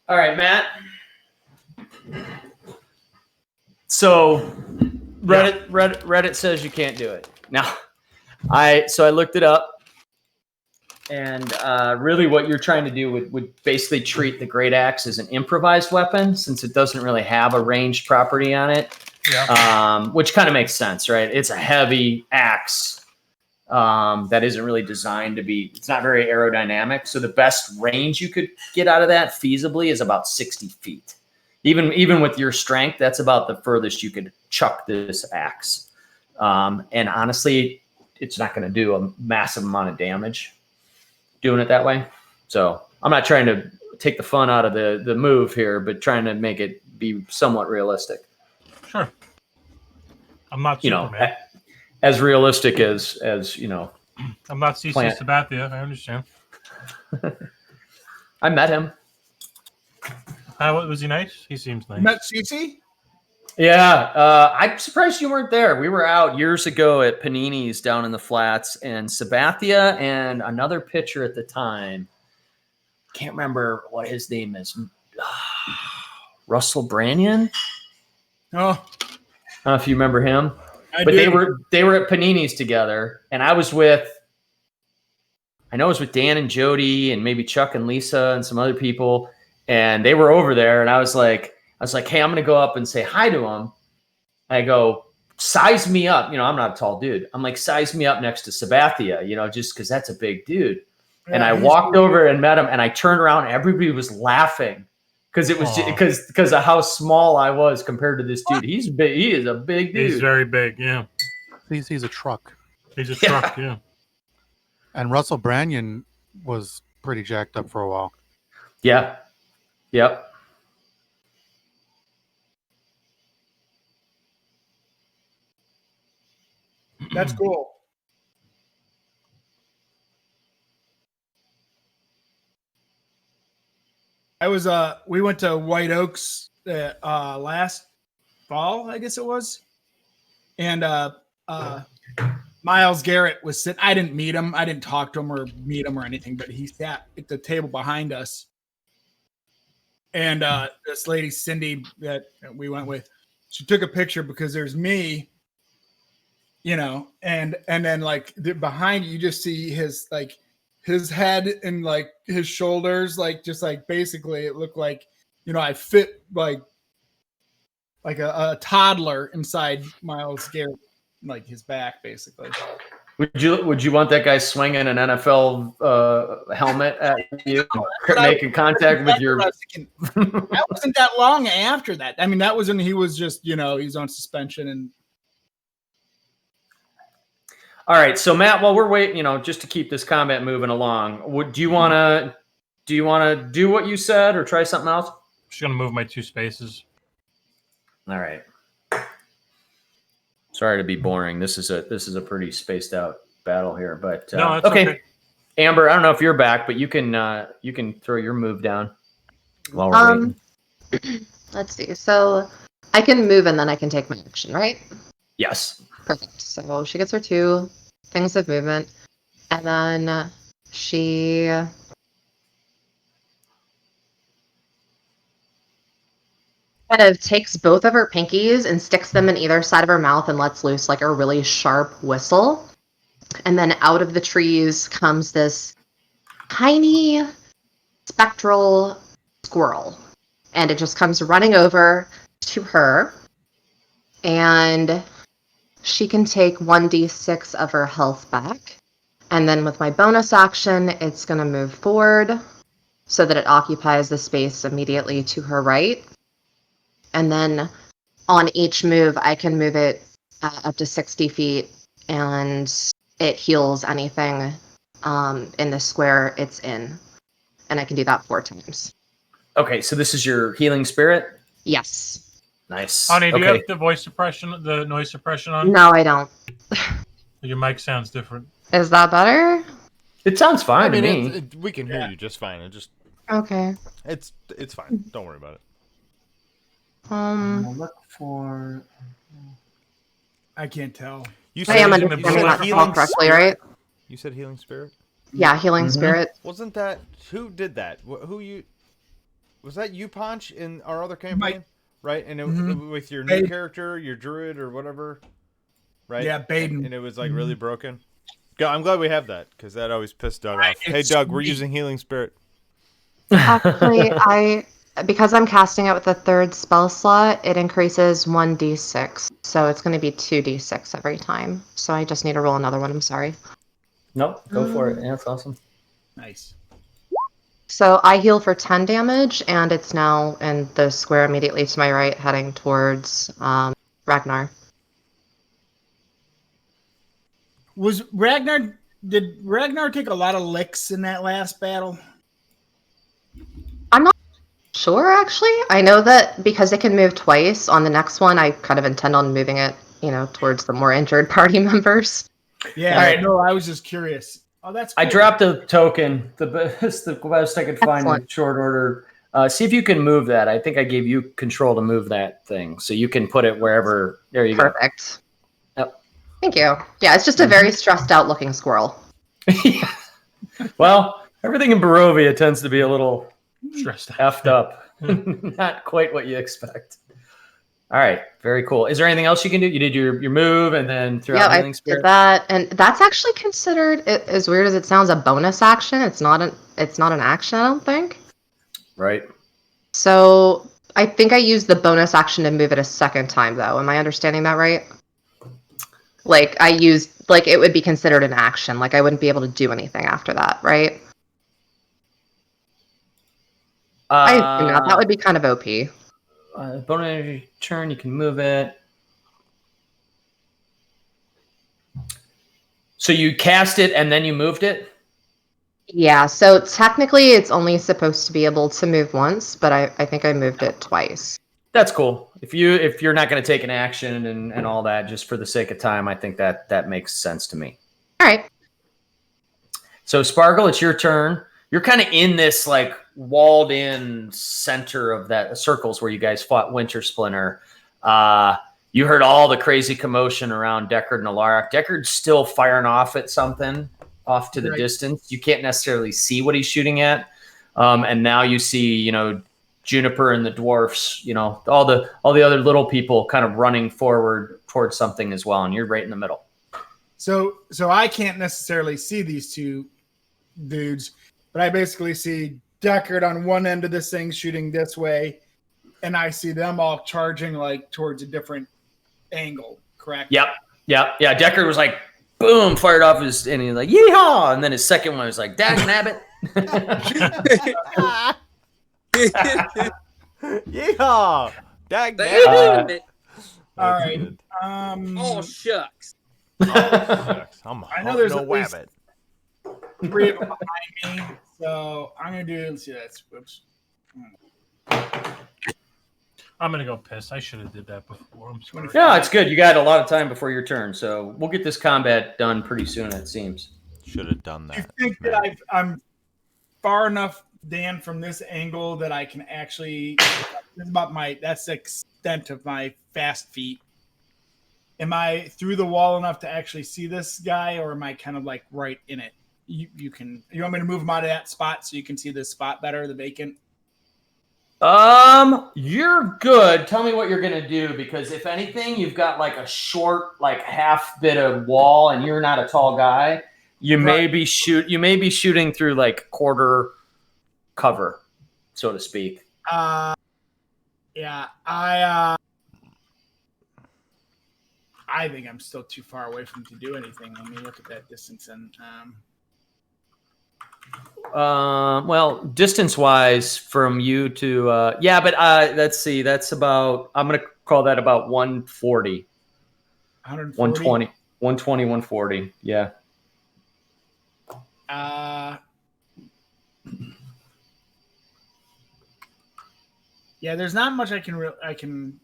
All right, Matt. So Reddit says you can't do it. Now, I looked it up, and really what you're trying to do would basically treat the great axe as an improvised weapon, since it doesn't really have a ranged property on it. Yeah. Which kind of makes sense, right? It's a heavy axe that isn't really designed to be. It's not very aerodynamic. So the best range you could get out of that feasibly is about 60 feet. Even with your strength, that's about the furthest you could chuck this axe. And honestly, it's not going to do a massive amount of damage doing it that way. So I'm not trying to take the fun out of the move here, but trying to make it be somewhat realistic. Sure. I'm not Superman. As realistic as I'm not CC Sabathia. I understand. I met him. Was he nice? He seems nice. Met Cece? Yeah, I'm surprised you weren't there. We were out years ago at Panini's down in the flats, and Sabathia and another pitcher at the time. Can't remember what his name is. Russell Branyan. Oh, I don't know if you remember him. But do. they were at Panini's together, and I was with Dan and Jody and maybe Chuck and Lisa and some other people, and they were over there, and I was like, hey, I'm gonna go up and say hi to him. I go, size me up. I'm not a tall dude. I'm like, size me up next to Sabathia, just because that's a big dude. Yeah, and I walked over and met him, and I turned around, and everybody was laughing. Because it was because of how small I was compared to this dude. He's big. He is a big dude. He's very big. Yeah. He's a truck. He's a truck. Yeah. And Russell Branyan was pretty jacked up for a while. Yeah. Yep. That's cool. We went to White Oaks last fall, I guess it was. And Miles Garrett was sitting. I didn't meet him. I didn't talk to him or meet him or anything, but he sat at the table behind us. And this lady, Cindy, that we went with, she took a picture because there's me, and then like behind you just see his head and like his shoulders, basically it looked like, I fit like a toddler inside Miles Garrett, like his back basically. Would you want that guy swinging an NFL helmet at you, making contact with your? That wasn't that long after that. I mean, that was when he was just, he's on suspension and. All right, so Matt, while we're waiting, just to keep this combat moving along, do you want to do what you said or try something else? I'm just gonna move my 2 spaces. All right. Sorry to be boring. This is a pretty spaced out battle here, but no, it's okay. Amber, I don't know if you're back, but you can throw your move down while we're waiting. Let's see. So I can move and then I can take my action, right? Yes. Perfect. So she gets her 2 things of movement, and then she kind of takes both of her pinkies and sticks them in either side of her mouth and lets loose like a really sharp whistle. And then out of the trees comes this tiny spectral squirrel, and it just comes running over to her, and she can take 1d6 of her health back. And then with my bonus action, it's going to move forward so that it occupies the space immediately to her right. And then on each move, I can move it up to 60 feet, and it heals anything in the square it's in. And I can do that 4 times. Okay, so this is your healing spirit? Yes. Nice. Honey, do you have the noise suppression on? No, I don't. Your mic sounds different. Is that better? It sounds fine to me. We can hear you just fine. Okay. It's fine. Don't worry about it. I'll look for. I can't tell. You I am understanding that call correctly, right? You said healing spirit? Yeah, healing spirit. Wasn't that who did that? was that you, Ponch, in our other campaign? Right, and Mhm. with your new Baden. character, your druid or whatever, right? Yeah, Baden. And it was like really broken. I'm glad we have that because that always pissed Doug off. Hey, it's Doug, we're sweet. using healing spirit. Actually, because I'm casting it with the third spell slot, it increases 1d6. So it's going to be 2d6 every time. So I just need to roll another one. I'm sorry. Nope, go for it. Yeah, that's awesome. Nice. So I heal for 10 damage, and it's now in the square immediately to my right, heading towards Ragnar. Did Ragnar take a lot of licks in that last battle? Sure, actually. I know that because it can move twice on the next one, I kind of intend on moving it, towards the more injured party members. Yeah, All right. no, I was just curious. Oh, that's cool. I dropped a token. The best I could find in Excellent. short order. See if you can move that. I think I gave you control to move that thing, so you can put it wherever. There you Perfect. Yep. Thank you. Yeah, it's just a very stressed out looking squirrel. go. Yeah. Well, everything in Barovia tends to be a little Stressed out. effed up. Not quite what you expect. All right, very cool. Is there anything else you can do? You did your move and then throughout Yeah, I healing did spirit. that, and that's actually considered, as weird as it sounds, a bonus action. It's not an action, I don't think. Right. So I think I used the bonus action to move it a second time, though. Am I understanding that right? Like it would be considered an action. Like I wouldn't be able to do anything after that, right? I assume not. That would be kind of OP. Bonus energy turn. You can move it. So you cast it and then you moved it. Yeah, so technically it's only supposed to be able to move once, but I think I moved it twice. That's cool. If you're not going to take an action and all that just for the sake of time, I think that makes sense to me. All right. So Sparkle, it's your turn. You're kind of in this like walled in center of that circles where you guys fought Winter Splinter. You heard all the crazy commotion around Deckard and Alaric. Deckard's still firing off at something off to the distance. You can't necessarily see what he's shooting at. And now you see, Juniper and the dwarfs, all the other little people kind of running forward towards something as well. And you're right in the middle. So I can't necessarily see these two dudes, but I basically see Deckard on one end of this thing shooting this way, and I see them all charging like towards a different angle, correct? Yep. Yeah. Deckard was like, boom, fired off his, and he's like, yeehaw! And then his second one was like, dag nabbit. Yeehaw! Dag Damn it. All right. Oh shucks. I know there's no at least wabbit. 3 of them behind me, so I'm gonna do. Let's see, that's whoops. I'm gonna go piss. I should have did that before. I'm sorry. No, it's good. You got a lot of time before your turn, so we'll get this combat done pretty soon, it seems. Should have done You that. think man. that I'm far enough, Dan, from this angle that I can actually? That's the extent of my fast feet. Am I through the wall enough to actually see this guy, or am I kind of like right in it? You want me to move him out of that spot so you can see this spot better, the vacant? You're good. Tell me what you're gonna do, because if anything, you've got like a short, like half bit of wall, and you're not a tall guy. You may be shooting through like quarter cover, so to speak. Yeah, I think I'm still too far away from to do anything. Let me look at that distance and Well, distance-wise from you to but let's see. That's about. I'm gonna call that about 140, 120, 140. Yeah. Yeah, there's not much I can.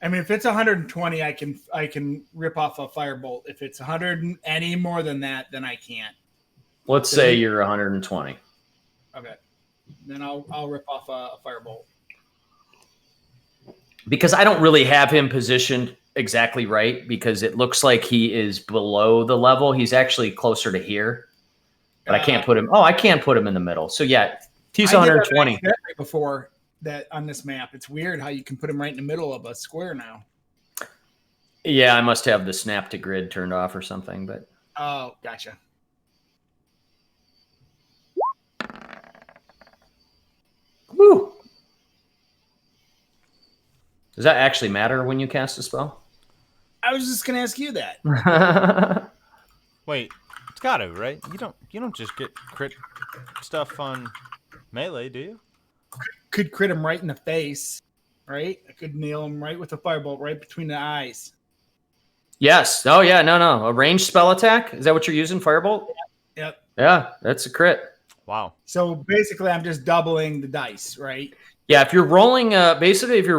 I mean, if it's 120, I can rip off a firebolt. If it's 100 any more than that, then I can't. Let's say you're 120. Okay, then I'll rip off a firebolt. Because I don't really have him positioned exactly right, because it looks like he is below the level. He's actually closer to here. but I can't put him. Oh, I can put him in the middle. So yeah, he's I did that 120. accidentally before that on this map. It's weird how you can put him right in the middle of a square now. Yeah, I must have the snap to grid turned off or something. But Oh, gotcha. woo. Does that actually matter when you cast a spell? I was just gonna ask you that. Wait, it's got to, right? You don't just get crit stuff on melee, do you? Could crit him right in the face, right? I could nail him right with a firebolt right between the eyes. Yes. Oh yeah. No. A ranged spell attack. Is that what you're using? Firebolt. Yep. Yeah, that's a crit. Wow. So basically, I'm just doubling the dice, right? Yeah, if you're rolling, basically, if you're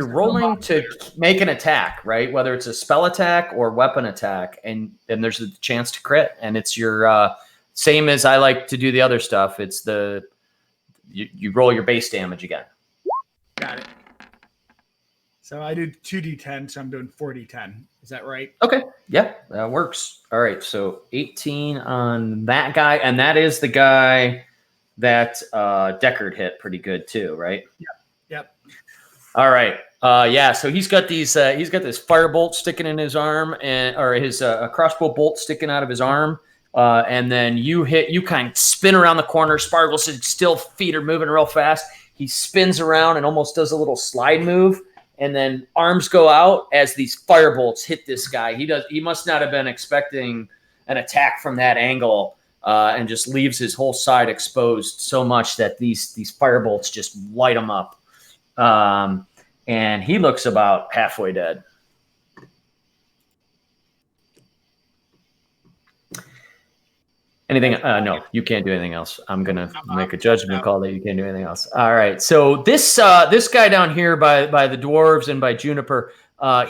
rolling to make an attack, right, whether it's a spell attack or weapon attack, and there's a chance to crit, and it's your same as I like to do the other stuff. It's you roll your base damage again. Got it. So I did 2d10, so I'm doing 4d10. Is that right? Okay, yeah, that works. All right, so 18 on that guy, and that is the guy that Deckard hit pretty good too, right? Yep. All right. Yeah. So he's got these. He's got this firebolt sticking in his arm, or his a crossbow bolt sticking out of his arm. And then you kind of spin around the corner. Spargle's still feet are moving real fast. He spins around and almost does a little slide move, and then arms go out as these firebolts hit this guy. He must not have been expecting an attack from that angle. And just leaves his whole side exposed so much that these firebolts just light him up. And he looks about halfway dead. Anything? No, you can't do anything else. I'm going to make a judgment call that you can't do anything else. All right. So this guy down here by the dwarves and by Juniper,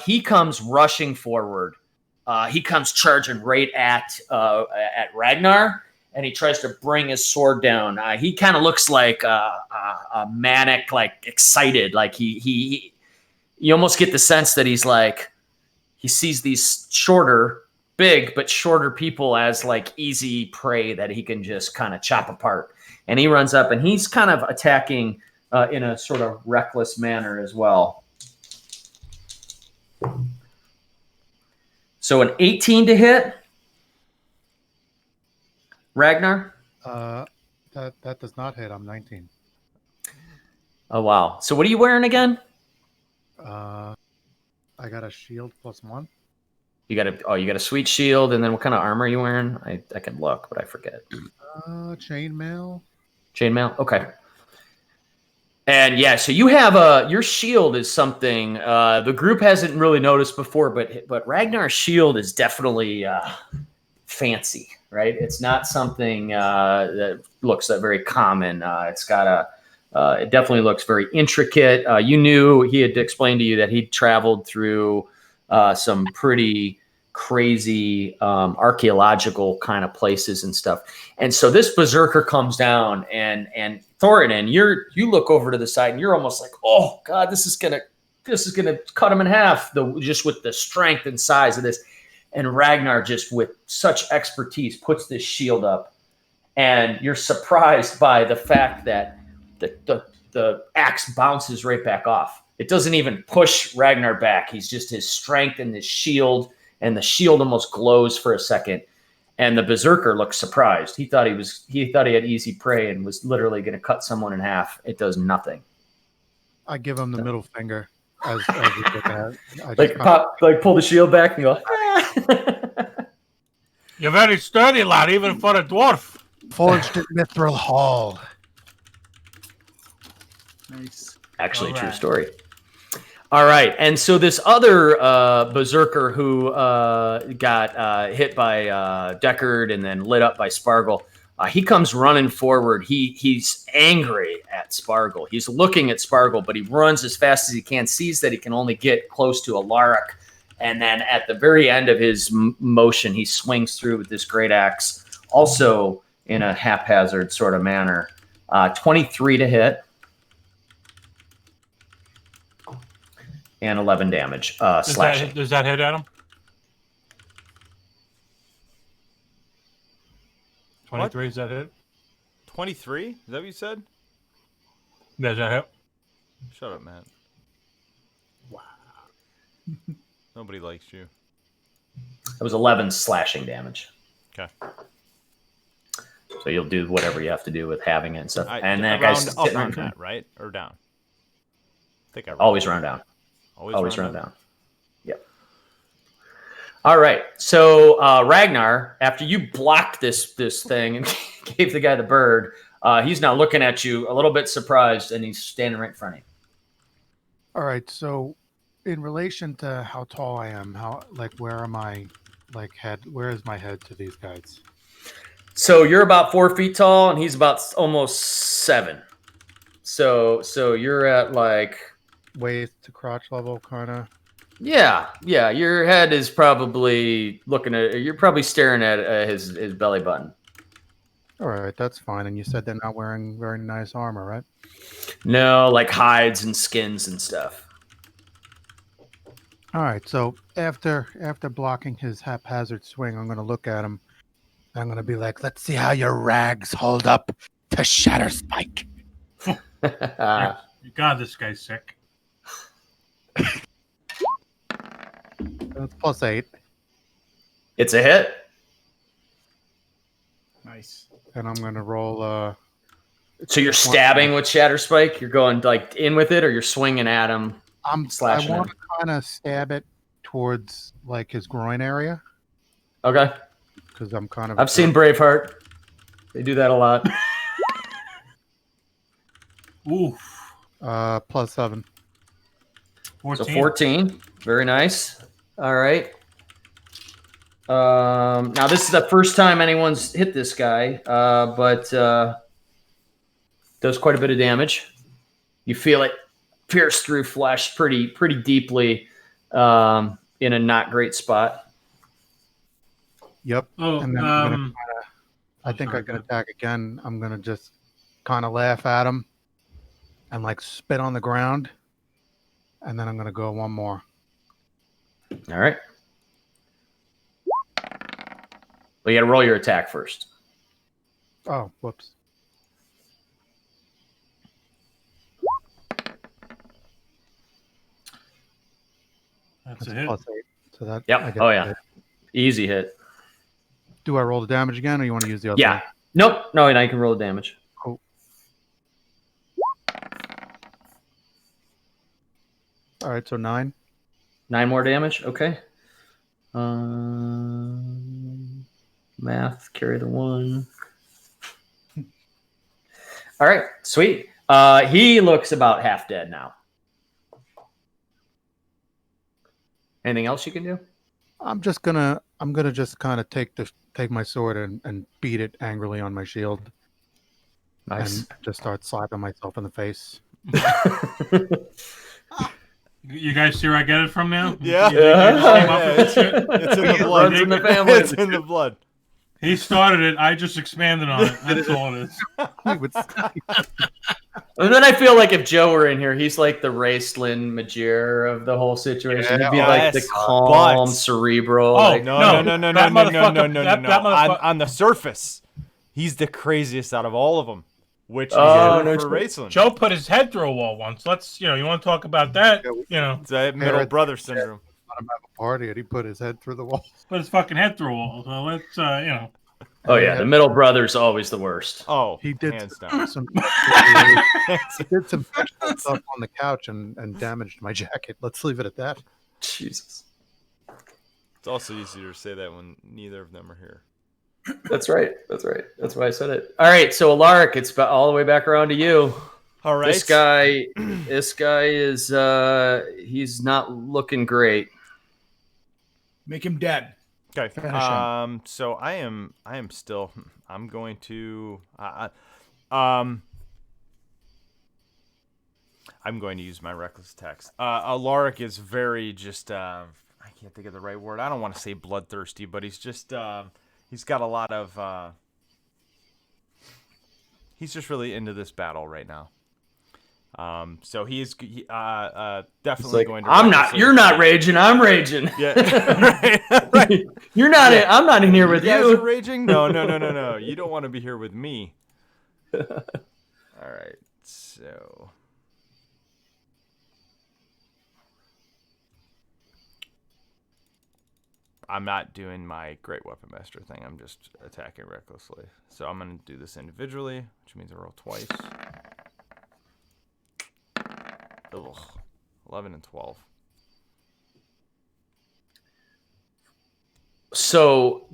he comes rushing forward. He comes charging right at Ragnar. And he tries to bring his sword down. He kind of looks like a manic, like excited. Like you almost get the sense that he's like, he sees these big but shorter people as like easy prey that he can just kind of chop apart. And he runs up and he's kind of attacking in a sort of reckless manner as well. So an 18 to hit. Ragnar? That does not hit. I'm 19. Oh, wow. So what are you wearing again? I got a shield +1. You got a sweet shield, and then what kind of armor are you wearing? I can look, but I forget. Chainmail. Chainmail? Okay. And yeah, so you have your shield is something the group hasn't really noticed before, but Ragnar's shield is definitely fancy. Right, it's not something that looks very common. It's got it definitely looks very intricate. You knew he had explained to you that he traveled through some pretty crazy archaeological kind of places and stuff. And so this berserker comes down, and Thoradin, you look over to the side, and you're almost like, oh God, this is gonna cut him in half. Just with the strength and size of this. And Ragnar, just with such expertise, puts this shield up, and you're surprised by the fact that the axe bounces right back off. It doesn't even push Ragnar back. He's just his strength and his shield, and the shield almost glows for a second. And the berserker looks surprised. He thought he had easy prey and was literally going to cut someone in half. It does nothing. I give him the middle finger. As we did that. Pull the shield back and go. You're very sturdy, lad, even for a dwarf. Forged at Mithril Hall. Nice. Actually, All true right. story. All right, and so this other berserker who got hit by Deckard and then lit up by Spargle, he comes running forward. He's angry at Spargle. He's looking at Spargle, but he runs as fast as he can, sees that he can only get close to Alaric, and then at the very end of his motion, he swings through with this great axe, also in a haphazard sort of manner. 23 to hit. And 11 damage. Slashing. Does that hit Adam? 23, is that it? 23? Is that what you said? Does that hit? Shut up, Matt. Wow. Nobody likes you. That was 11 slashing damage. Okay. So you'll do whatever you have to do with having it and stuff. And that round guy's up sitting on right that, right? Or down? I think I Always round down. Always round down. Yep. All right. So Ragnar, after you blocked this thing and gave the guy the bird, he's now looking at you a little bit surprised, and he's standing right in front of you. All right. So, in relation to how tall I am, where am I? Where is my head to these guys? So you're about 4 feet tall, and he's about almost 7. So you're at like Waist to crotch level, kind of. yeah. Your head is probably you're probably staring at his belly button. All right, that's fine. And you said they're not wearing very nice armor, right? No, like hides and skins and stuff. All right. So after blocking his haphazard swing, I'm going to look at him. I'm going to be like, "Let's see how your rags hold up to Shatterspike." God, this guy's sick. That's +8, It's a hit. Nice. and I'm going to roll. So you're stabbing with Shatterspike. You're going like in with it, or you're swinging at him. I Slashing want him. to kind of stab it towards like his groin area Okay. because I'm kind of. I've seen Braveheart. They do that a lot. Oof. +7. 14. So 14. Very nice. All right. Now this is the first time anyone's hit this guy, but does quite a bit of damage. You feel it pierce through flesh pretty deeply in a not great spot. Yep. Oh, And then I think I can attack again. I'm gonna just kind of laugh at him and like spit on the ground, and then I'm gonna go one more. All right. Well, you got to roll your attack first. Oh, whoops. That's a That's hit. +8. So that. Yep. I get Oh the yeah. hit. Easy hit. Do I roll the damage again, or you want to use the other? Yeah. one? Nope. No, and I can roll the damage. Cool. All right. So 9. 9 more damage. Okay. Math, carry the 1. All right, sweet. He looks about half dead now. Anything else you can do? I'm gonna just kind of take my sword and beat it angrily on my shield Nice. and just start slapping myself in the face. You guys see where I get it from now? Yeah. You think I just came up with Yeah, this shit? It's in the It blood. runs in the family. It's in the blood. He started it. I just expanded on it. That's all it is. He would- And then I feel like if Joe were in here, he's like the Raceland Magier of the whole situation. He'd be like the Yes, calm, but- cerebral. Oh, like, No. that motherfucker- On the surface, he's the craziest out of all of them. Which is Oh, good no, for Raceland. Joe put his head through a wall once. Let's, you want to talk about that? It's that middle brother syndrome. Let him have a party, and he put his head through the wall. Put his fucking head through a wall. So let's, Oh yeah, the middle brother's always the worst. Oh, He did hands down. some he did some sexual stuff on the couch and damaged my jacket. Let's leave it at that. Jesus. It's also easier to say that when neither of them are here. That's right. That's why I said it. All right, so Alaric, it's all the way back around to you. All right. This guy is he's not looking great. Make him dead. Okay. Finish him. So I am still. I'm going to. I'm going to use my reckless attacks. Alaric is very just. I can't think of the right word. I don't want to say bloodthirsty, but he's just. He's got a lot of. He's just really into this battle right now, So he's It's definitely like, going to. I'm not. recklessly You're not attack. raging. I'm raging. Yeah, right. You're not. I'm not in here with You guys you. are raging? No. You don't want to be here with me. All right. So. I'm not doing my Great Weapon Master thing. I'm just attacking recklessly. So I'm going to do this individually, which means I roll twice. Ugh. 11 and 12. So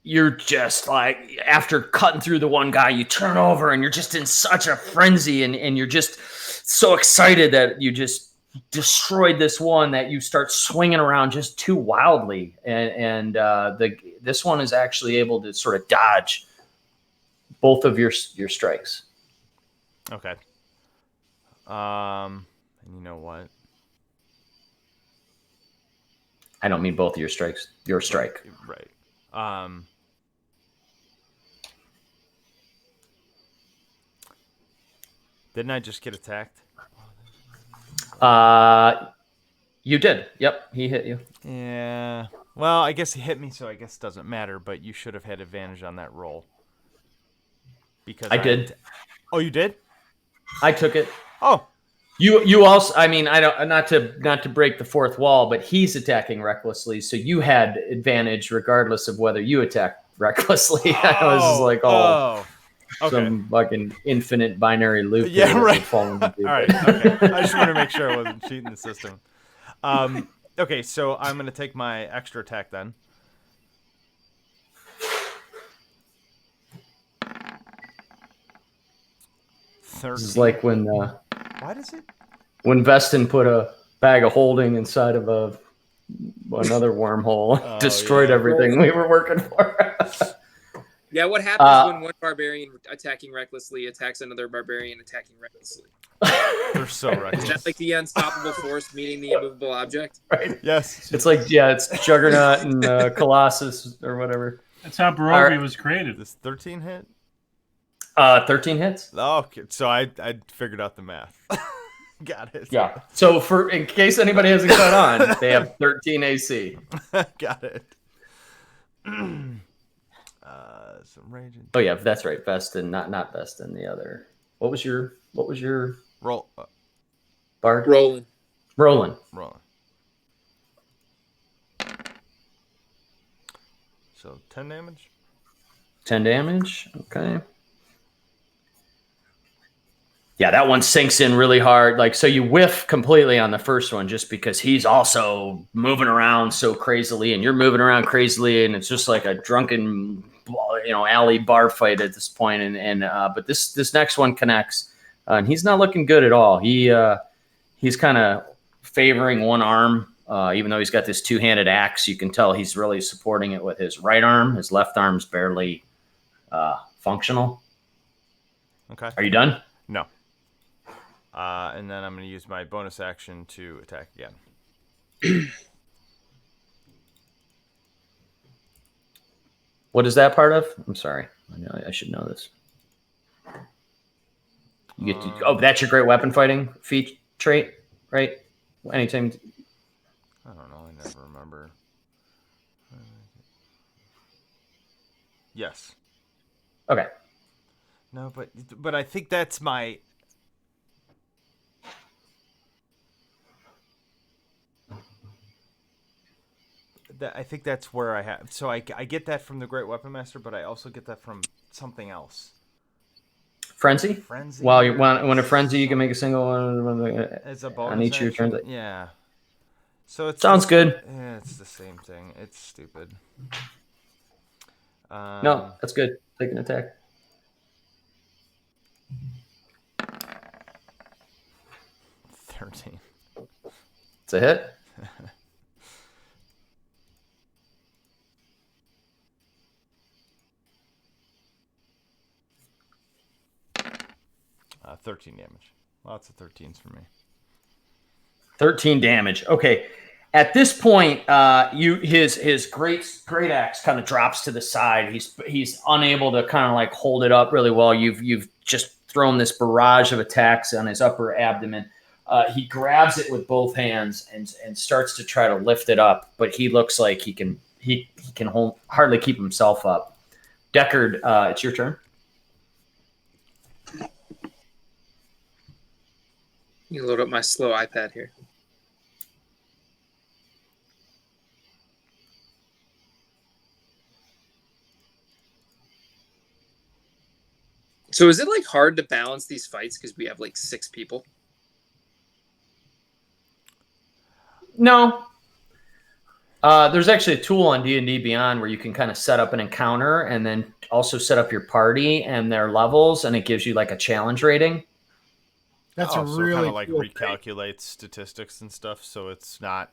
you're just like, after cutting through the one guy, you turn over and you're just in such a frenzy, and you're just so excited that you just destroyed this one that you start swinging around just too wildly, and this one is actually able to sort of dodge both of your strikes. Okay. And you know what? I don't mean both of your strikes. Your strike. Right. Didn't I just get attacked? You did. Yep, he hit you. Yeah. Well, I guess he hit me, so I guess it doesn't matter, but you should have had advantage on that roll. Because I did. Oh, you did? I took it. Oh. You also, I mean, I don't, not to break the fourth wall, but he's attacking recklessly, so you had advantage regardless of whether you attacked recklessly. I was just like, okay. some fucking infinite binary loop. Yeah, right. All right. Okay. I just want to make sure I wasn't cheating the system. Okay, so I'm going to take my extra attack then. This is like when why does it? When Veston put a bag of holding inside of another wormhole, destroyed everything we were working for. Yeah, what happens when one barbarian attacking recklessly attacks another barbarian attacking recklessly? They're so reckless. Is that like the unstoppable force meeting the immovable object? Right. Yes. It's like, yeah, it's Juggernaut and Colossus or whatever. That's how Barovia was created. This 13 hit? 13 hits. Oh, okay. So I figured out the math. Got it. Yeah. So in case anybody hasn't caught on, they have 13 AC. Got it. Some raging. Oh yeah, that's right. Veston, not Veston. The other. What was your roll? Bard. Roland. So 10 damage. 10 damage. Okay. Yeah, that one sinks in really hard. Like, so you whiff completely on the first one just because he's also moving around so crazily and you're moving around crazily, and it's just like a drunken, alley bar fight at this point. But this next one connects, and he's not looking good at all. He's kind of favoring one arm, even though he's got this two-handed axe. You can tell he's really supporting it with his right arm. His left arm's barely functional. Okay. Are you done? No. And then I'm going to use my bonus action to attack again. What is that part of? I'm sorry. I should know this. You get to, that's your great weapon fighting feat trait, right? Anytime. I don't know. I never remember. Yes. Okay. No, but I think that's my. I think that's where I have. So I get that from the Great Weapon Master, but I also get that from something else. Frenzy? Frenzy. Well, when a frenzy, you can make a single one as a bonus on each of your turns. Yeah. So it sounds good. Yeah, it's the same thing. It's stupid. No, that's good. Take an attack. $13. It's a hit. 13 damage. Lots of 13s for me. 13 damage. Okay. At this point, his great axe kind of drops to the side. He's unable to kind of like hold it up really well. You've just thrown this barrage of attacks on his upper abdomen. He grabs it with both hands and starts to try to lift it up, but he looks like he can hardly keep himself up. Deckard, it's your turn. You load up my slow iPad here. So is it like hard to balance these fights because we have like 6 people? No. There's actually a tool on D&D Beyond where you can kind of set up an encounter and then also set up your party and their levels, and it gives you like a challenge rating. That's so a really kind of like cool thing. recalculates statistics and stuff, so it's not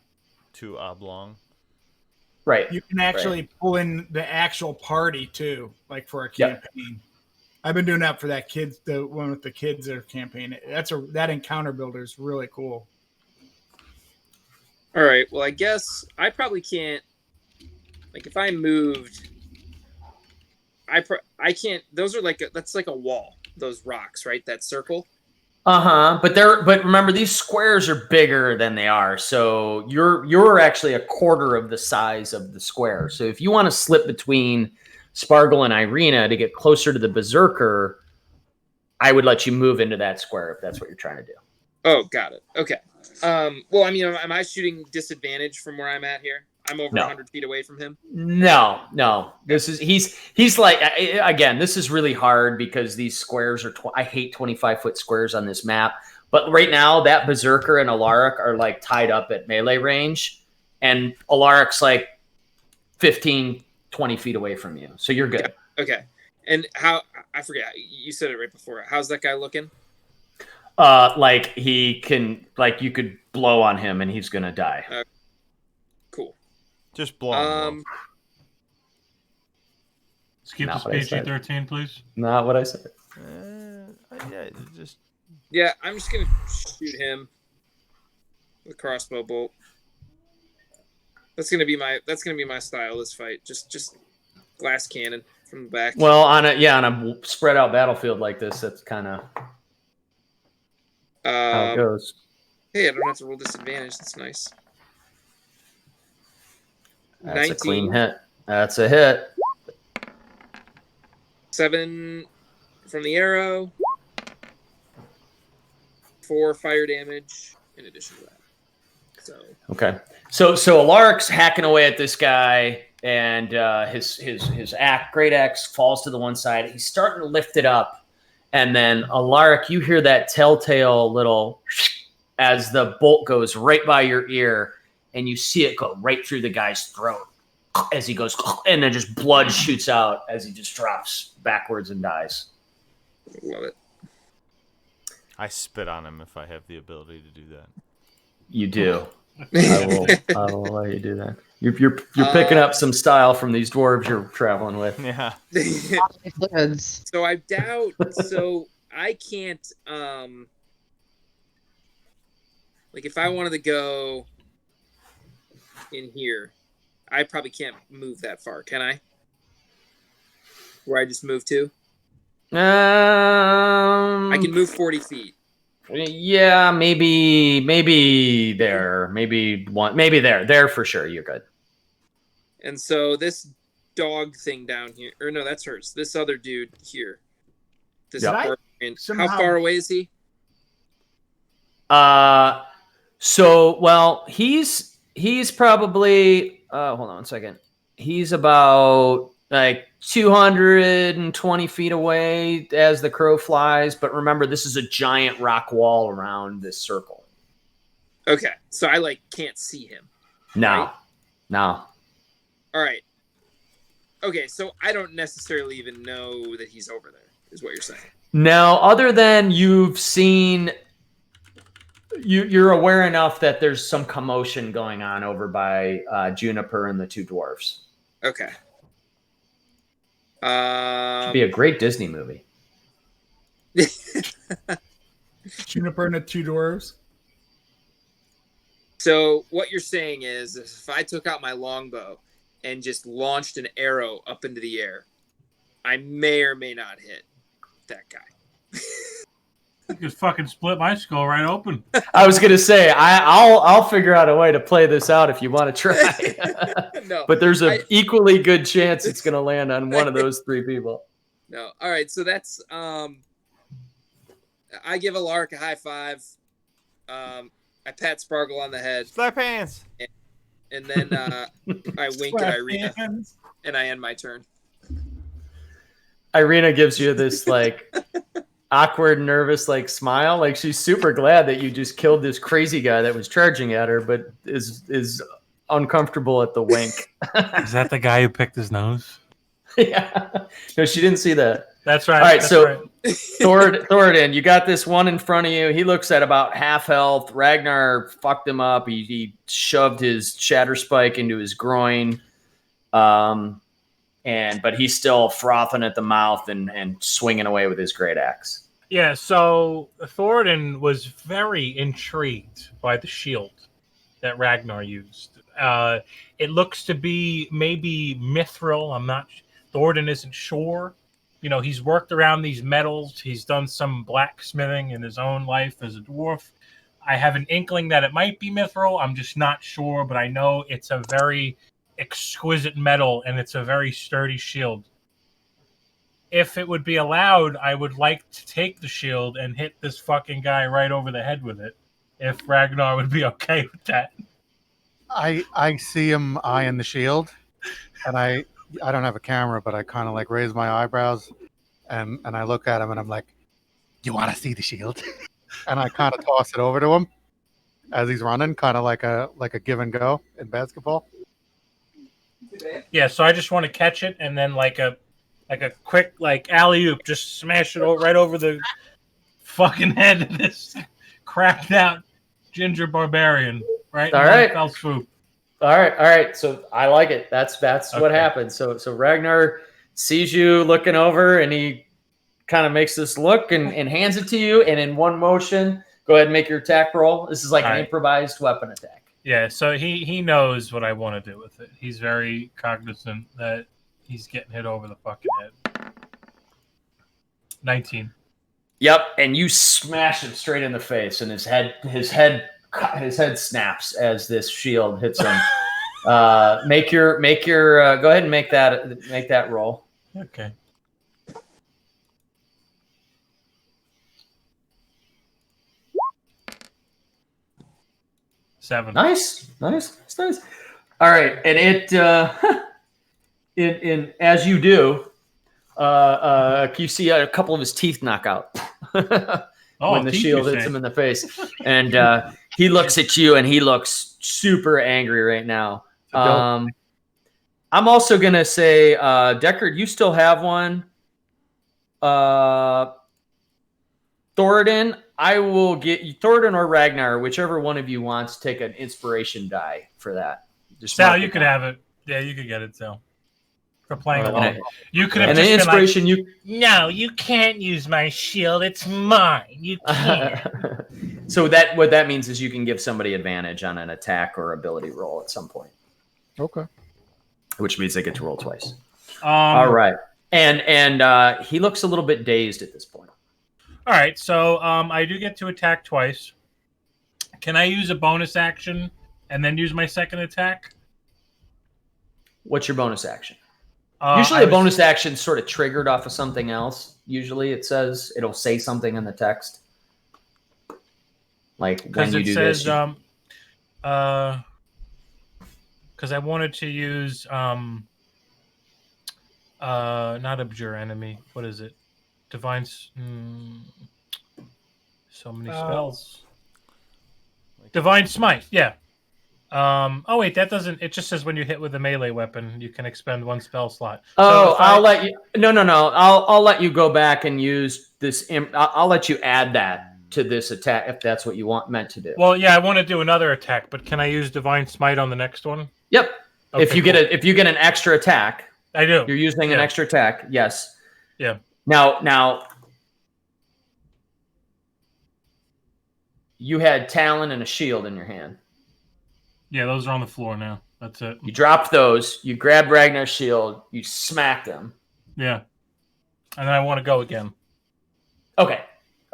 too oblong. Right. You can actually pull in the actual party too, like for a Yep. campaign. I've been doing that for that kids, the one with the kids or campaign. That encounter builder is really cool. All right. Well, I guess I probably can't. Like, if I moved, I can't. Those are that's like a wall. Those rocks, right? That circle. But remember, these squares are bigger than they are, so you're actually a quarter of the size of the square. So if you want to slip between Spargle and Irina to get closer to the Berserker, I would let you move into that square if that's what you're trying to do. Oh, got it. Okay. Well, I mean, am I shooting disadvantage from where I'm at here? I'm over 100 feet away from him. No. This is he's like, again, this is really hard because these squares are. I hate 25-foot squares on this map. But right now, that Berserker and Alaric are like tied up at melee range, and Alaric's like 15, 20 feet away from you, so you're good. Okay. And how? I forget. You said it right before. How's that guy looking? Like he can, like you could blow on him and he's gonna die. Cool. Just blow him. Let's keep Not this what I said. PG-13, please. Not what I said. Yeah, I'm just gonna shoot him with a crossbow bolt. That's gonna be my style this fight. Just glass cannon from the back. Well, on a spread out battlefield like this, that's kind of how it goes. Hey, I don't have to roll disadvantage. That's nice. That's 19. a clean hit. That's a hit. 7 from the arrow. 4 fire damage in addition to that. So Okay. So Alaric's hacking away at this guy, and his great axe falls to the one side. He's starting to lift it up, and then Alaric, you hear that telltale little as the bolt goes right by your ear, and you see it go right through the guy's throat as he goes, and then just blood shoots out as he just drops backwards and dies. love it. I spit on him if I have the ability to do that. You do. I will let you do that. You're picking up some style from these dwarves you're traveling with. Yeah. Fluids. So I doubt. So I can't. Like if I wanted to go in here, I probably can't move that far. Can I? Where I just moved to? I can move 40 feet. Yeah, maybe there, maybe there for sure. You're good. And so this dog thing down here, or no, that's hers. This other dude here. This Yep. barbarian. Somehow- How far away is he? He's probably hold on one second. He's about like 220 feet away as the crow flies. But remember, this is a giant rock wall around this circle. Okay, so I can't see him. No. All right. Okay, so I don't necessarily even know that he's over there, is what you're saying. No, other than you've seen, you're aware enough that there's some commotion going on over by Juniper and the two dwarves. Okay. Should be a great Disney movie. Juniper and the two dwarves. So what you're saying is if I took out my longbow and just launched an arrow up into the air, I may or may not hit that guy. You could fucking split my skull right open. I was gonna say I'll figure out a way to play this out if you want to try. No. But there's an equally good chance it's gonna land on one of those three people. No. All right. So that's I give Alaric a high five. I pat Sparkle on the head, Slap hands. and then I wink at Irina, and I end my turn. Irina gives you this like awkward, nervous like smile. Like she's super glad that you just killed this crazy guy that was charging at her, but is uncomfortable at the wink. Is that the guy who picked his nose? Yeah. No, she didn't see that. That's right. All right, that's so right. Thoradin, you got this one in front of you. He looks at about half health. Ragnar fucked him up. He shoved his shatter spike into his groin. But he's still frothing at the mouth and swinging away with his great axe. Yeah, so Thoradin was very intrigued by the shield that Ragnar used. It looks to be maybe mithril. I'm not. Thoradin isn't sure. You know, he's worked around these metals. He's done some blacksmithing in his own life as a dwarf. I have an inkling that it might be mithril. I'm just not sure, but I know it's a very exquisite metal and it's a very sturdy shield. If it would be allowed, I would like to take the shield and hit this fucking guy right over the head with it. If Ragnar would be okay with that. I see him eyeing the shield, and I don't have a camera, but I kind of like raise my eyebrows, and I look at him, and I'm like, "You want to see the shield?" And I kind of toss it over to him as he's running, kind of like a give and go in basketball. Yeah, so I just want to catch it and then like a quick like alley oop, just smash it right over the fucking head of this cracked out ginger barbarian. Right. All right. Fell swoop. All right. So I like it. That's what Okay. happened. So Ragnar sees you looking over, and he kind of makes this look and hands it to you. And in one motion, go ahead and make your attack roll. This is like All an right. improvised weapon attack. Yeah, so he knows what I want to do with it. He's very cognizant that he's getting hit over the fucking head. 19. Yep, and you smash him straight in the face, and his head snaps as this shield hits him. Make your go ahead and make that roll. Okay. Seven. Nice. All right, and it in as you do, you see a couple of his teeth knock out when the teeth, shield you hits say. him in the face, and he looks at you and he looks super angry right now. I'm also gonna say, Deckard, you still have one. Thoradin, I will get you, Thoradin or Ragnar, whichever one of you wants, take an inspiration die for that. Just Sal, mark you it could down. have it. Yeah, you could get it, Sal. For playing And along. I- You could have And just the been like, inspiration no, you can't use my shield. It's mine. You can't. So what that means is you can give somebody advantage on an attack or ability roll at some point, Okay. which means they get to roll twice. All All right. And he looks a little bit dazed at this point. All right, so I do get to attack twice. Can I use a bonus action and then use my second attack? What's your bonus action? I Usually a was- bonus action sort of triggered off of something else. Usually it'll say something in the text. Like when because you it do says this. because I wanted to use not abjure enemy. What is it? Divine. So many spells. Divine smite. Yeah. Oh wait, that doesn't. It just says when you hit with a melee weapon, you can expend one spell slot. Oh, if I- I'll let you. No. I'll let you go back and use this. I'll let you add that to this attack if that's what you meant to do. Well, yeah, I want to do another attack, but can I use divine smite on the next one? Yep. If Okay, you cool. get an extra attack, I do. you're using an Yeah. extra attack. Yes. Yeah. Now, you had Talon and a shield in your hand. Yeah, those are on the floor now. That's it. You dropped those. You grabbed Ragnar's shield. You smacked him. Yeah. And then I want to go again. Okay.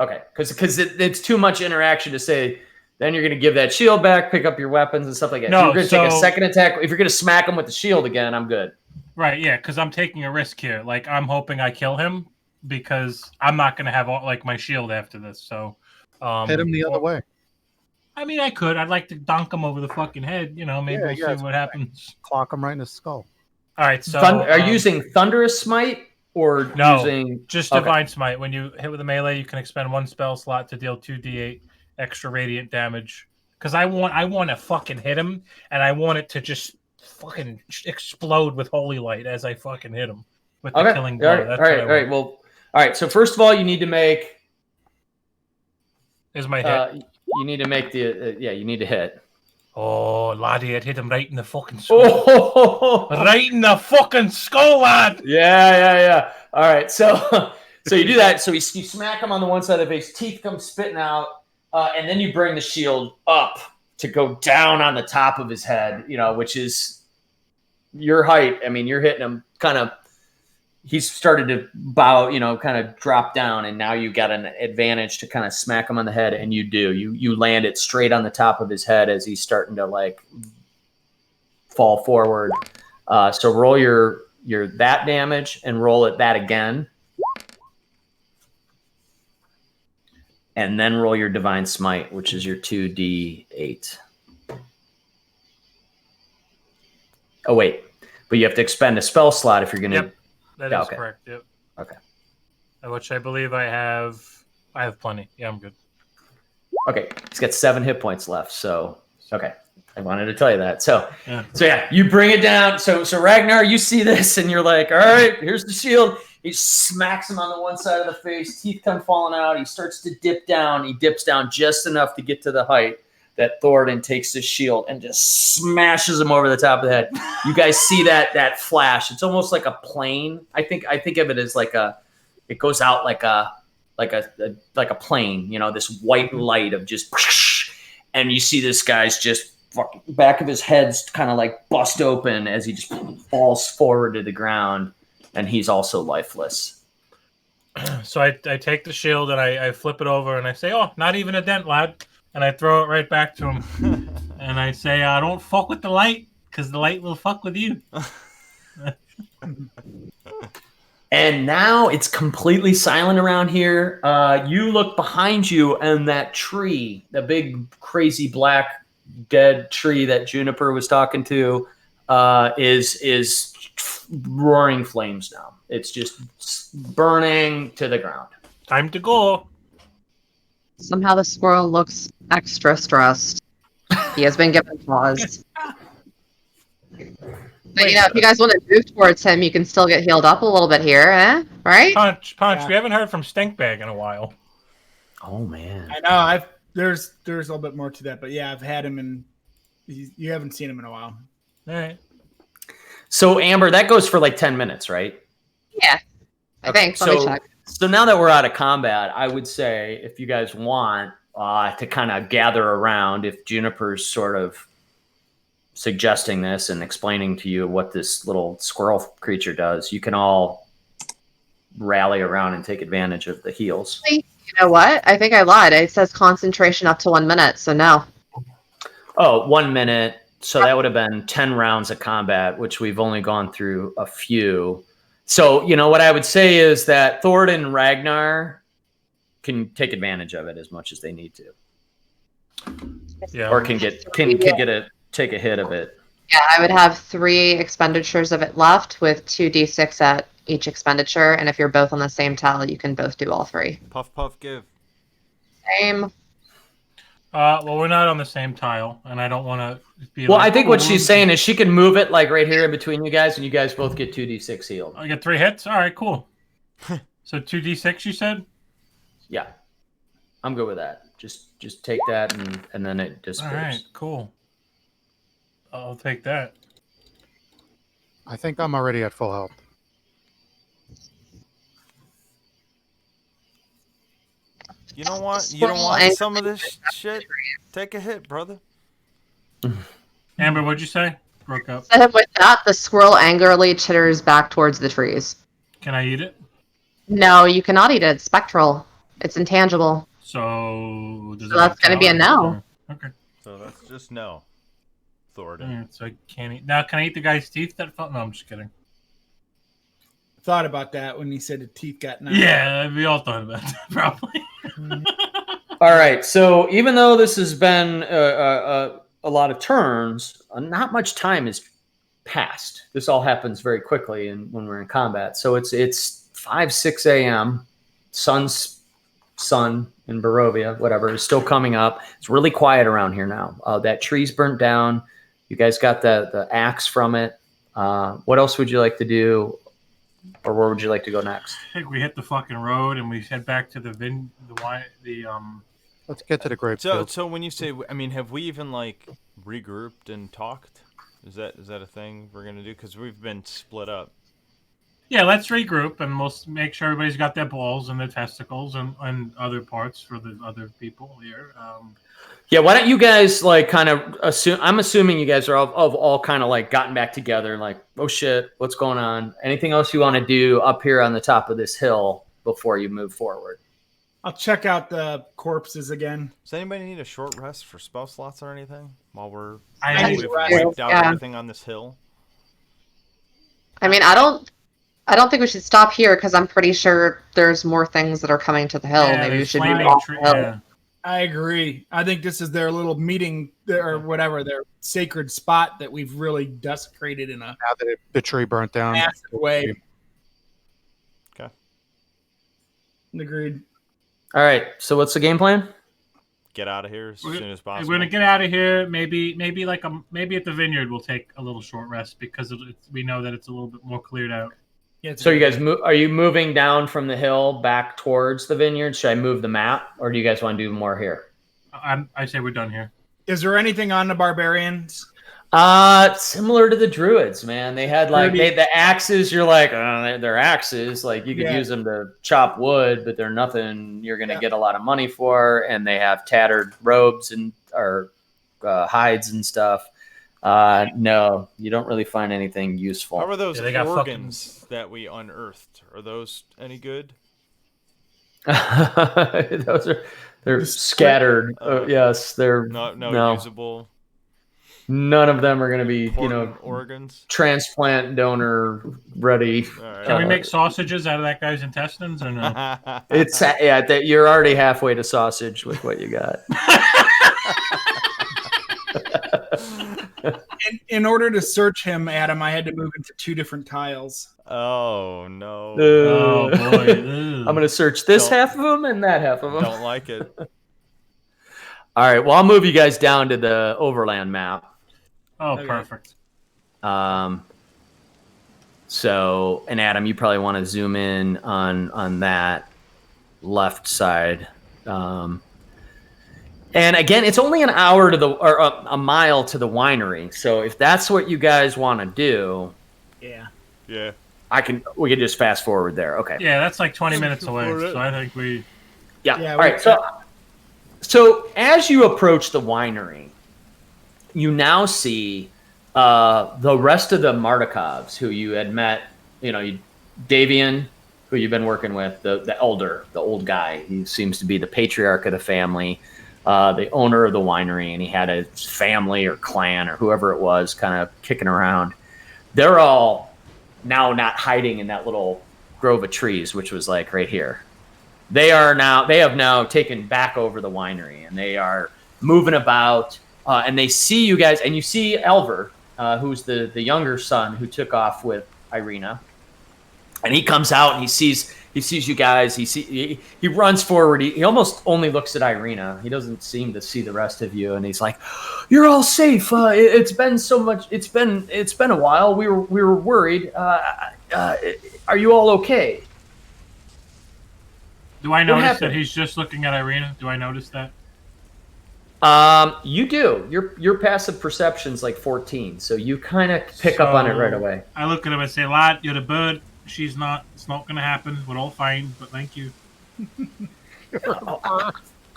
Okay, because it's too much interaction to say. Then you're going to give that shield back, pick up your weapons and stuff like that. No, if you're going to take a so- second attack. If you're going to smack him with the shield again, I'm good. Right, yeah, because I'm taking a risk here. Like, I'm hoping I kill him because I'm not going to have like my shield after this. So Hit him the other way. I mean, I could. I'd like to donk him over the fucking head. You know, maybe we'll see what happens. Clock him right in his skull. All right, so Are you using Thunderous Smite or No. using just okay. Divine Smite? When you hit with a melee, you can expend 1 spell slot to deal 2d8 extra radiant damage. Because I want to fucking hit him, and I want it to just fucking explode with holy light as I fucking hit him with the killing blow. All right. Well, all right. So first of all, you need to make. Is my hit? You need to make the you need to hit. Oh, laddie, I'd hit him right in the fucking skull. Oh, Right in the fucking skull, lad. yeah. All right. So you do that. So you smack him on the one side of the face. Teeth come spitting out. And then you bring the shield up to go down on the top of his head, which is your height. I mean, you're hitting him kind of, he's started to bow, kind of drop down. And now you got an advantage to kind of smack him on the head. And you do, you land it straight on the top of his head as he's starting to like fall forward. So roll your that damage and roll it that again. And then roll your Divine Smite, which is your 2d8. Oh, wait. But you have to expend a spell slot if you're going to... Yep, that is correct. Yep. Okay. Which I believe I have plenty. Yeah, I'm good. Okay. He's got 7 hit points left. So, okay. I wanted to tell you that. So yeah, you bring it down. So Ragnar, you see this and you're like, all right, here's the shield. He smacks him on the one side of the face. Teeth come falling out. He starts to dip down. He dips down just enough to get to the height that Thoradin takes his shield and just smashes him over the top of the head. You guys see that flash. It's almost like a plane. I think of it as it goes out like a plane, this white light of just, and you see this guy's just fucking back of his head's kind of like bust open as he just falls forward to the ground. And he's also lifeless. So I take the shield and I flip it over and I say, "Oh, not even a dent, lad." And I throw it right back to him. And I say, "Don't fuck with the light, because the light will fuck with you." And now it's completely silent around here. You look behind you, and that tree, the big, crazy black dead tree that Juniper was talking to, is roaring flames now. It's just burning to the ground. Time to go. Somehow the squirrel looks extra stressed. He has been given pause. But if you guys want to move towards him, you can still get healed up a little bit here, right? Punch. Yeah. We haven't heard from Stinkbag in a while. Oh man. I know. There's a little bit more to that, but yeah, I've had him and you haven't seen him in a while. All right. So Amber, that goes for like 10 minutes, right? Yeah. I think. Let me check. So now that we're out of combat, I would say if you guys want to kind of gather around, if Juniper's sort of suggesting this and explaining to you what this little squirrel creature does, you can all rally around and take advantage of the heals. You know what? I think I lied. It says concentration up to 1 minute, so no. Oh, 1 minute. So that would have been 10 rounds of combat, which we've only gone through a few. So, what I would say is that Thoradin and Ragnar can take advantage of it as much as they need to. Yeah. Or take a hit of it. Yeah, I would have 3 expenditures of it left with 2d6 at each expenditure. And if you're both on the same tile, you can both do all 3. Puff, puff, give. Same. Well, we're not on the same tile, and I don't want to be. Well, I think what she's saying is she can move it like right here in between you guys, and you guys both get 2d6 healed. I get 3 hits. All right, cool. So 2d6, you said? Yeah, I'm good with that. Just take that, and then it disappears. All right, cool. I'll take that. I think I'm already at full health. You don't want some of this shit? Take a hit, brother. Amber, what'd you say? Broke up. And with that, the squirrel angrily chitters back towards the trees. Can I eat it? No, you cannot eat it. It's spectral. It's intangible. So does So it that's gonna be a count? no. Okay. So that's just no. Thoradin. Yeah, so I can't eat. Now, can I eat the guy's teeth that fell? No, I'm just kidding. Thought about that when he said the teeth got knocked. Yeah, we all thought about that, probably. All right. So even though this has been a lot of turns, not much time has passed. This all happens very quickly when we're in combat. So it's 5-6 a.m. Sun in Barovia, whatever, is still coming up. It's really quiet around here now. That tree's burnt down. You guys got the axe from it. What else would you like to do? Or where would you like to go next? I think we hit the fucking road and we head back to the Let's get to the grape So field. so when you say, I mean, have we even like regrouped and talked? Is that a thing we're gonna do? Because we've been split up. Yeah, let's regroup and we'll make sure everybody's got their balls and their testicles and other parts for the other people here. Yeah, why don't you guys like kind of assume? I'm assuming you guys are all kind of like gotten back together and like, oh shit, what's going on? Anything else you want to do up here on the top of this hill before you move forward? I'll check out the corpses again. Does anybody need a short rest for spell slots or anything while I we've need wiped out Yeah. everything on this hill? I mean, I don't think we should stop here because I'm pretty sure there's more things that are coming to the hill. Yeah, Maybe we there's should move flaming off tree- the hill. yeah. I agree. I think this is their little meeting or whatever, their sacred spot that we've really desecrated in a Now that the tree burnt down. massive way. Okay. Agreed. All right. So what's the game plan? Get out of here as soon as possible. We're gonna get out of here. Maybe at the vineyard we'll take a little short rest because we know that it's a little bit more cleared out. Yeah, it's So you guys are you moving down from the hill back towards the vineyard? Should I move the map, or do you guys want to do more here? I say we're done here. Is there anything on the barbarians? Similar to the druids, man. They had like the axes. You're like, they're axes. Like you could Yeah. use them to chop wood, but they're nothing you're gonna get a lot of money for. And they have tattered robes and or hides and stuff. No, you don't really find anything useful. How are those Yeah, they got organs that we unearthed? Are those any good? They're scattered. Yes, they're No usable. None of them are going to be, Important organs. transplant donor ready. All right. Can we make sausages out of that guy's intestines or no? It's that you're already halfway to sausage with what you got. In order to search him, Adam, I had to move into 2 different tiles. Oh no! Oh boy! I'm going to search this Don't- half of them and that half of them. Don't like it. All right. Well, I'll move you guys down to the overland map. Oh, Okay. perfect. So, and Adam, you probably want to zoom in on that left side. And again, it's only an hour to or a mile to the winery. So if that's what you guys want to do, Yeah. Yeah. we can just fast forward there. Okay. Yeah, that's like 20 minutes away. So I think we. Yeah. Yeah, All right. So as you approach the winery, you now see the rest of the Mardikovs who you had met. Davian, who you've been working with, the old guy. He seems to be the patriarch of the family, the owner of the winery, and he had a family or clan or whoever it was kind of kicking around. They're all now not hiding in that little grove of trees, which was like right here. They have now taken back over the winery, and they are moving about, and they see you guys, and you see Elver, who's the younger son who took off with Irina, and he comes out and he sees you guys. He runs forward. He almost only looks at Irina. He doesn't seem to see the rest of you, and he's like, "You're all safe. It's been so much. It's been a while. We were worried. Are you all okay?" Do I notice happened? that he's just looking at Irina? Do I notice that? You do. Your passive perception's like 14, so you kind of pick up on it right away. I look at him and say, "Lad, you're the bird. She's not. It's not going to happen. We're all fine. But thank you."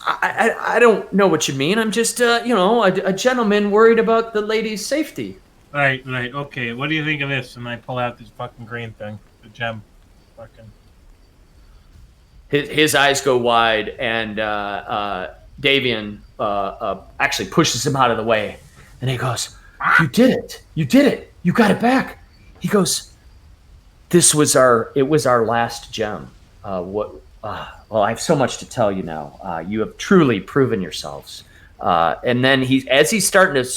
I don't know what you mean. I'm just a gentleman worried about the lady's safety. Right. Okay. What do you think of this? And I pull out this fucking green thing, the gem. Fucking. his eyes go wide, and Davian actually pushes him out of the way, and he goes, "You did it! You did it! You got it back!" He goes, "It was our last gem. Well, I have so much to tell you now. You have truly proven yourselves." And then as he's starting to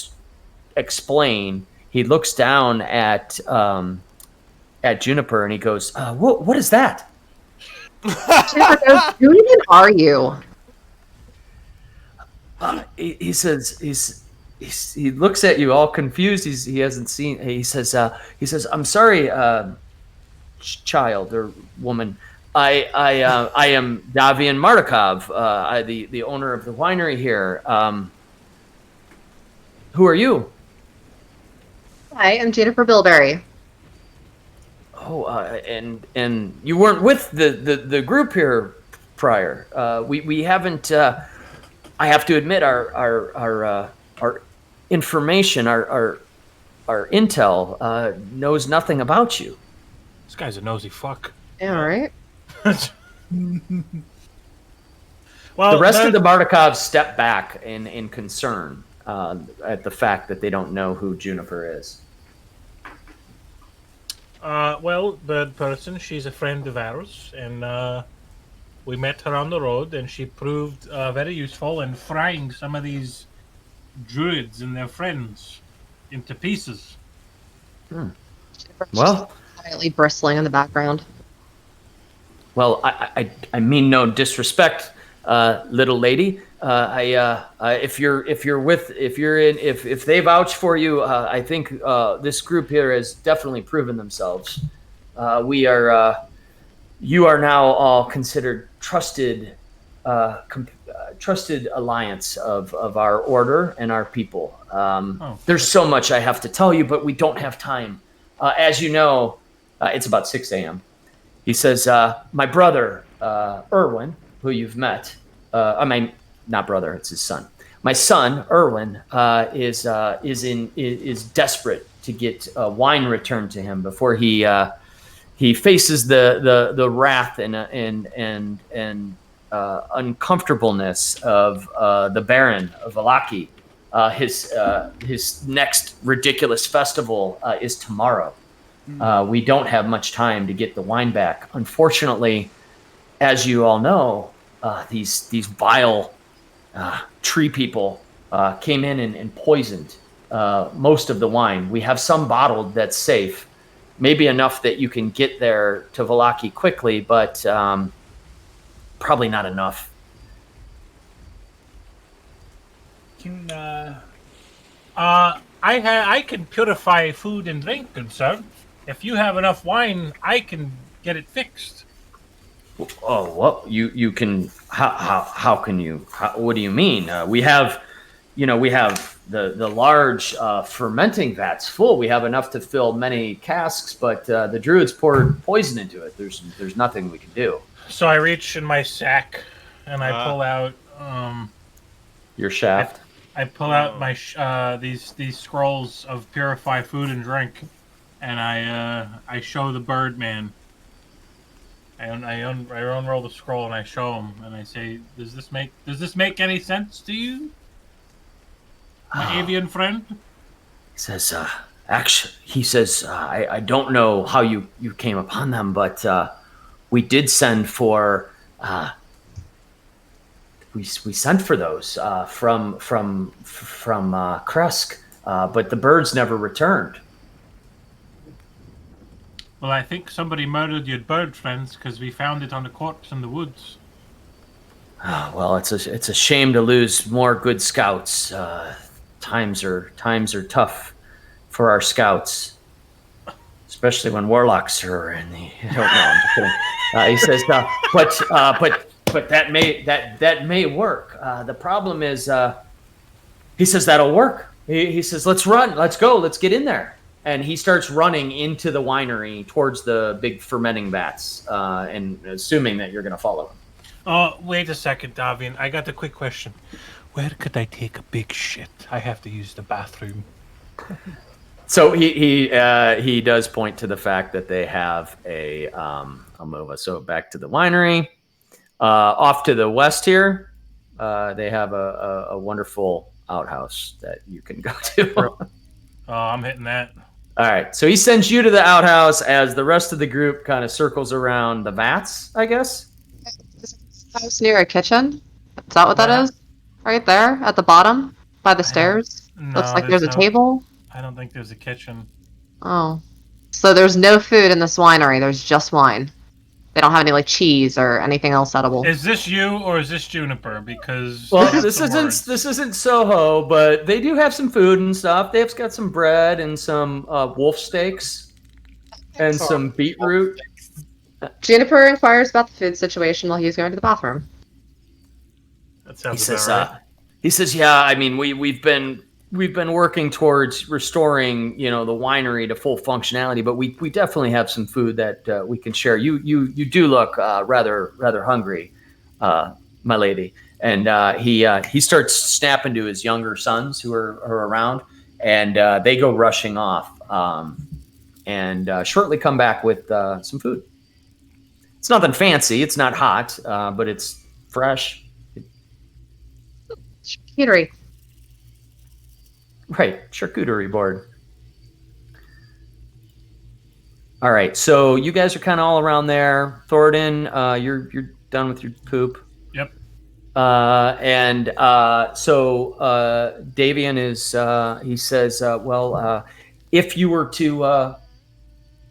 explain, he looks down at Juniper and he goes, "What is that?" Juniper goes, "Who even are you?" He says he looks at you all confused. He hasn't seen. He says, "I'm sorry, child or woman. I am Davian Mardukov, the owner of the winery here. Who are you?" Hi, I'm Juniper Bilberry. "Oh, and you weren't with the group here prior. We haven't. I have to admit, our information, our intel knows nothing about you." This guy's a nosy fuck. Yeah, right. Well, The rest of the Mardukovs step back in concern at the fact that they don't know who Juniper is. Well, bird person, she's a friend of ours, and we met her on the road, and she proved very useful in frying some of these druids and their friends into pieces. Juniper's Well, just quietly bristling in the background. well, I mean no disrespect, little lady. If they vouch for you, I think this group here has definitely proven themselves. You are now all considered trusted alliance of our order and our people. There's so much I have to tell you, but we don't have time. As you know, it's about 6 a.m. He says, "My brother, Erwin, who you've met, not brother, it's his son. My son, Erwin, is desperate to get wine returned to him before he faces the wrath and uncomfortableness of the Baron of Valaki. His next ridiculous festival is tomorrow. We don't have much time to get the wine back. Unfortunately, as you all know, these vile tree people came in and poisoned most of the wine. We have some bottled that's safe, maybe enough that you can get there to Valaki quickly, but probably not enough." Can I can purify food and drink, good sir. If you have enough wine, I can get it fixed. Oh, what you can? How can you? What do you mean? We have the large fermenting vats full. We have enough to fill many casks, but the druids poured poison into it. There's nothing we can do. So I reach in my sack and I pull out Your shaft. I pull out my these scrolls of purify food and drink, and I show the Birdman. I unroll the scroll and I show him, and I say, "Does this make any sense to you, my avian friend?" He says, I don't know how you came upon them, but we did send for we sent for those from Kresk, but the birds never returned. Well, I think somebody murdered your bird friends because we found it on a corpse in the woods. Well, it's a shame to lose more good scouts. Times are tough for our scouts, especially when warlocks are in the. I don't know. I'm just kidding. He says, but that may work. The problem is, he says that'll work. He says, "Let's run. Let's go. Let's get in there." And he starts running into the winery towards the big fermenting vats, and assuming that you're going to follow him. Oh, wait a second, Davian. I got a quick question. Where could I take a big shit? I have to use the bathroom. So he does point to the fact that they have a. I'll move us. So back to the winery. Off to the west here, they have a wonderful outhouse that you can go to. Oh, I'm hitting that. All right, so he sends you to the outhouse as the rest of the group kind of circles around the vats, I guess. House near a kitchen? Is that what that Yeah. is? Right there at the bottom by the stairs? No, Looks like there's a no- table. I don't think there's a kitchen. Oh. So there's no food in this winery, there's just wine. They don't have any like cheese or anything else edible. Is this you or is this Juniper? Because Well, that's this the isn't words. this isn't Soho, but they do have some food and stuff. They've got some bread and some wolf steaks and some beetroot. Juniper inquires about the food situation while he's going to the bathroom. That He sounds says, about right. yeah. I mean, we've been working towards restoring, the winery to full functionality, but we definitely have some food that we can share. You do look rather hungry, my lady. And he starts snapping to his younger sons who are around, and they go rushing off, and shortly come back with some food. It's nothing fancy. It's not hot, but it's fresh. Charcuterie. Right, charcuterie board. All right, so you guys are kind of all around there. Thoradin, you're done with your poop. Yep. So Davian is. He says, if you were to,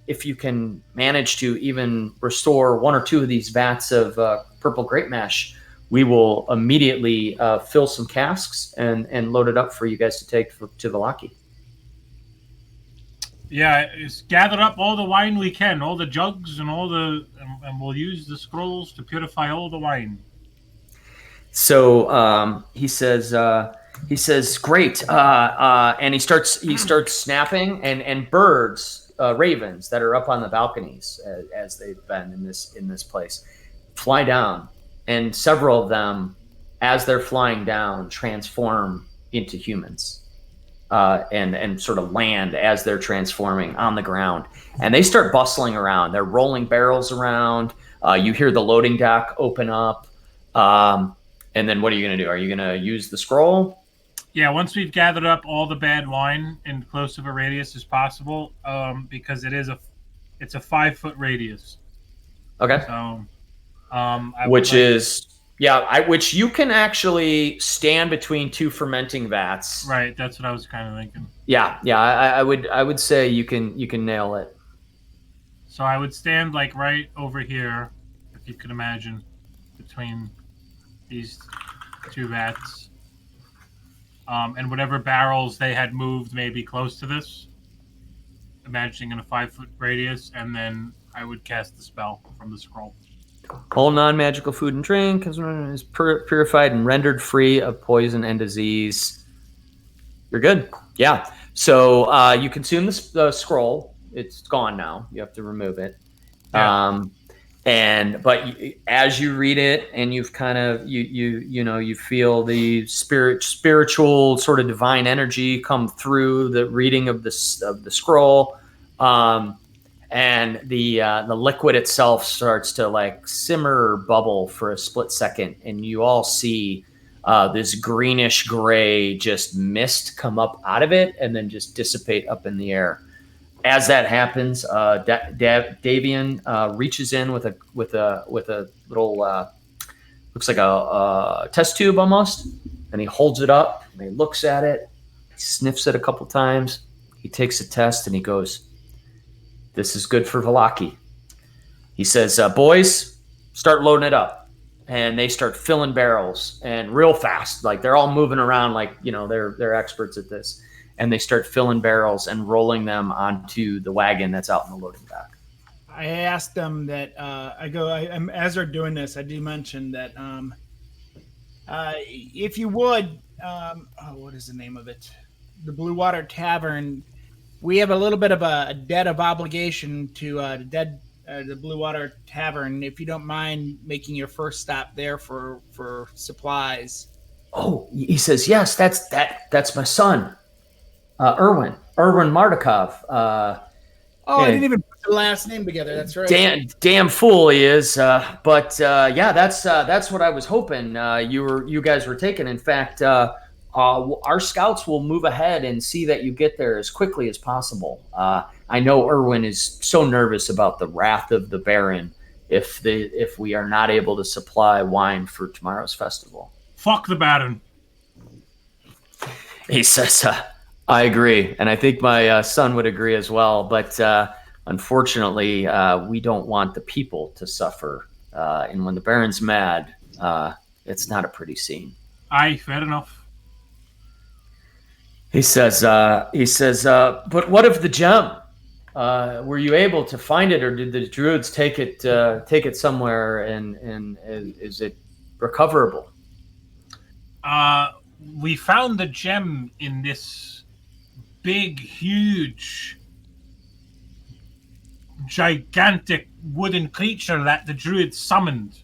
if you can manage to even restore one or two of these vats of purple grape mash, we will immediately fill some casks and load it up for you guys to take to Valaki. Yeah, it's gathered up all the wine we can, all the jugs and and we'll use the scrolls to purify all the wine. So he says, great, and he starts snapping, and birds, ravens that are up on the balconies as they've been in this place, fly down, and several of them, as they're flying down, transform into humans, and sort of land as they're transforming on the ground, and they start bustling around. They're rolling barrels around. You hear the loading dock open up. And then what are you going to do? Are you going to use the scroll? Yeah, once we've gathered up all the bad wine in close of a radius as possible, because it's a 5-foot radius. Okay. So, which you can actually stand between two fermenting vats. Right, that's what I was kind of thinking. Yeah. I would say you can nail it. So I would stand like right over here, if you could imagine, between these two vats, and whatever barrels they had moved maybe close to this, imagining in a 5-foot radius, and then I would cast the spell from the scroll. All non-magical food and drink is purified and rendered free of poison and disease. You're good. Yeah. So you consume the scroll. It's gone now. You have to remove it. Yeah. But as you read it, and you've kind of you feel the spiritual sort of divine energy come through the reading of the scroll, and the liquid itself starts to like simmer or bubble for a split second, and you all see this greenish gray just mist come up out of it and then just dissipate up in the air. As that happens, Davian reaches in with a little looks like a test tube almost, and he holds it up and he looks at it, he sniffs it a couple times, he takes a test, and he goes, "This is good for Valaki." He says, "Boys, start loading it up," and they start filling barrels and real fast, like they're all moving around, like they're experts at this. And they start filling barrels and rolling them onto the wagon that's out in the loading dock. I asked them that as they're doing this, I do mention that if you would, what is the name of it? The Blue Water Tavern. We have a little bit of a debt of obligation to the Blue Water Tavern. If you don't mind making your first stop there for supplies. Oh, he says, yes, that's my son. Erwin Mardukov. I didn't even put the last name together. That's right. Damn fool he is. But yeah, that's what I was hoping you guys were taking. In fact, our scouts will move ahead and see that you get there as quickly as possible. I know Erwin is so nervous about the wrath of the Baron if we are not able to supply wine for tomorrow's festival. Fuck the Baron. He says, I agree, and I think my son would agree as well. But unfortunately, we don't want the people to suffer. And when the Baron's mad, it's not a pretty scene. Aye, fair enough. He says, but what of the gem? Were you able to find it, or did the druids take it somewhere? And is it recoverable? We found the gem in this big, huge, gigantic wooden creature that the druids summoned.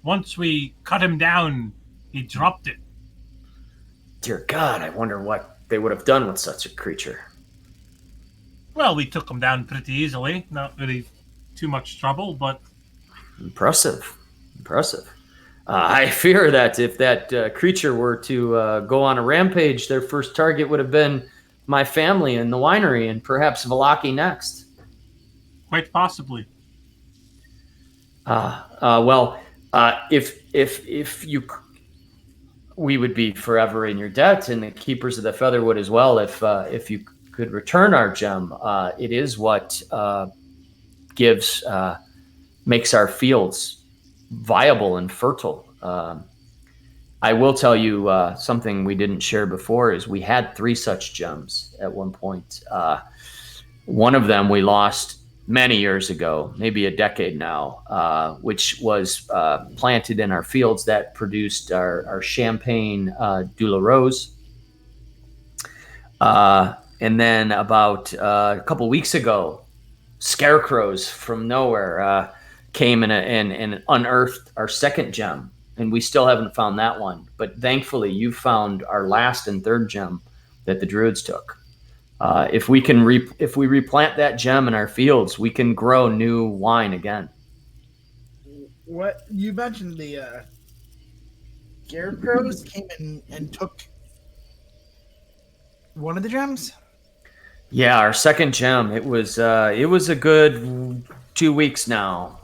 Once we cut him down, he dropped it. Dear God, I wonder what they would have done with such a creature. Well, we took him down pretty easily. Not really too much trouble, but... Impressive. I fear that if that creature were to go on a rampage, their first target would have been my family and the winery, and perhaps Vallaki next. Quite possibly. If you, we would be forever in your debt, and the Keepers of the Feather would as well. If you could return our gem, it is what makes our fields viable and fertile. I will tell you something we didn't share before is we had 3 such gems at one point. One of them we lost many years ago, maybe a decade now, which was planted in our fields that produced our Champagne de la Rose. And then about a couple weeks ago, scarecrows from nowhere came and unearthed our second gem, and we still haven't found that one. But thankfully, you found our last and third gem that the druids took. If we replant that gem in our fields, we can grow new wine again. What you mentioned, the scarecrows came in and took one of the gems. Yeah, our second gem. It was a good 2 weeks now.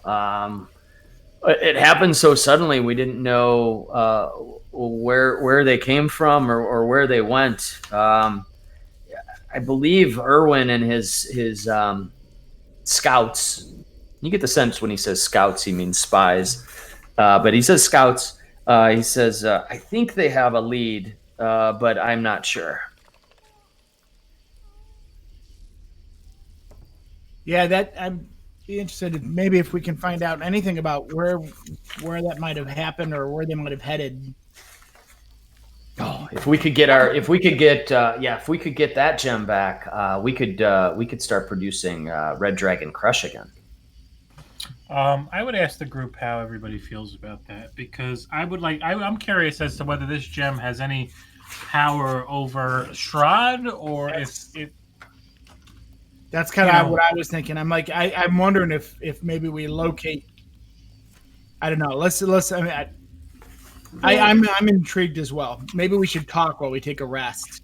It happened so suddenly we didn't know where they came from or where they went. I believe Erwin and his scouts. You get the sense when he says scouts, he means spies. But he says scouts. He says, I think they have a lead, but I'm not sure. Yeah, that I'd be interested in maybe if we can find out anything about where that might have happened or where they might have headed. Oh, if we could get that gem back, we could start producing Red Dragon Crush again. I would ask the group how everybody feels about that, because I'm curious as to whether this gem has any power over Strahd, or if that's kind of what I was thinking. I'm like, I'm wondering if maybe we locate. I don't know. Let's. I mean, I'm intrigued as well. Maybe we should talk while we take a rest.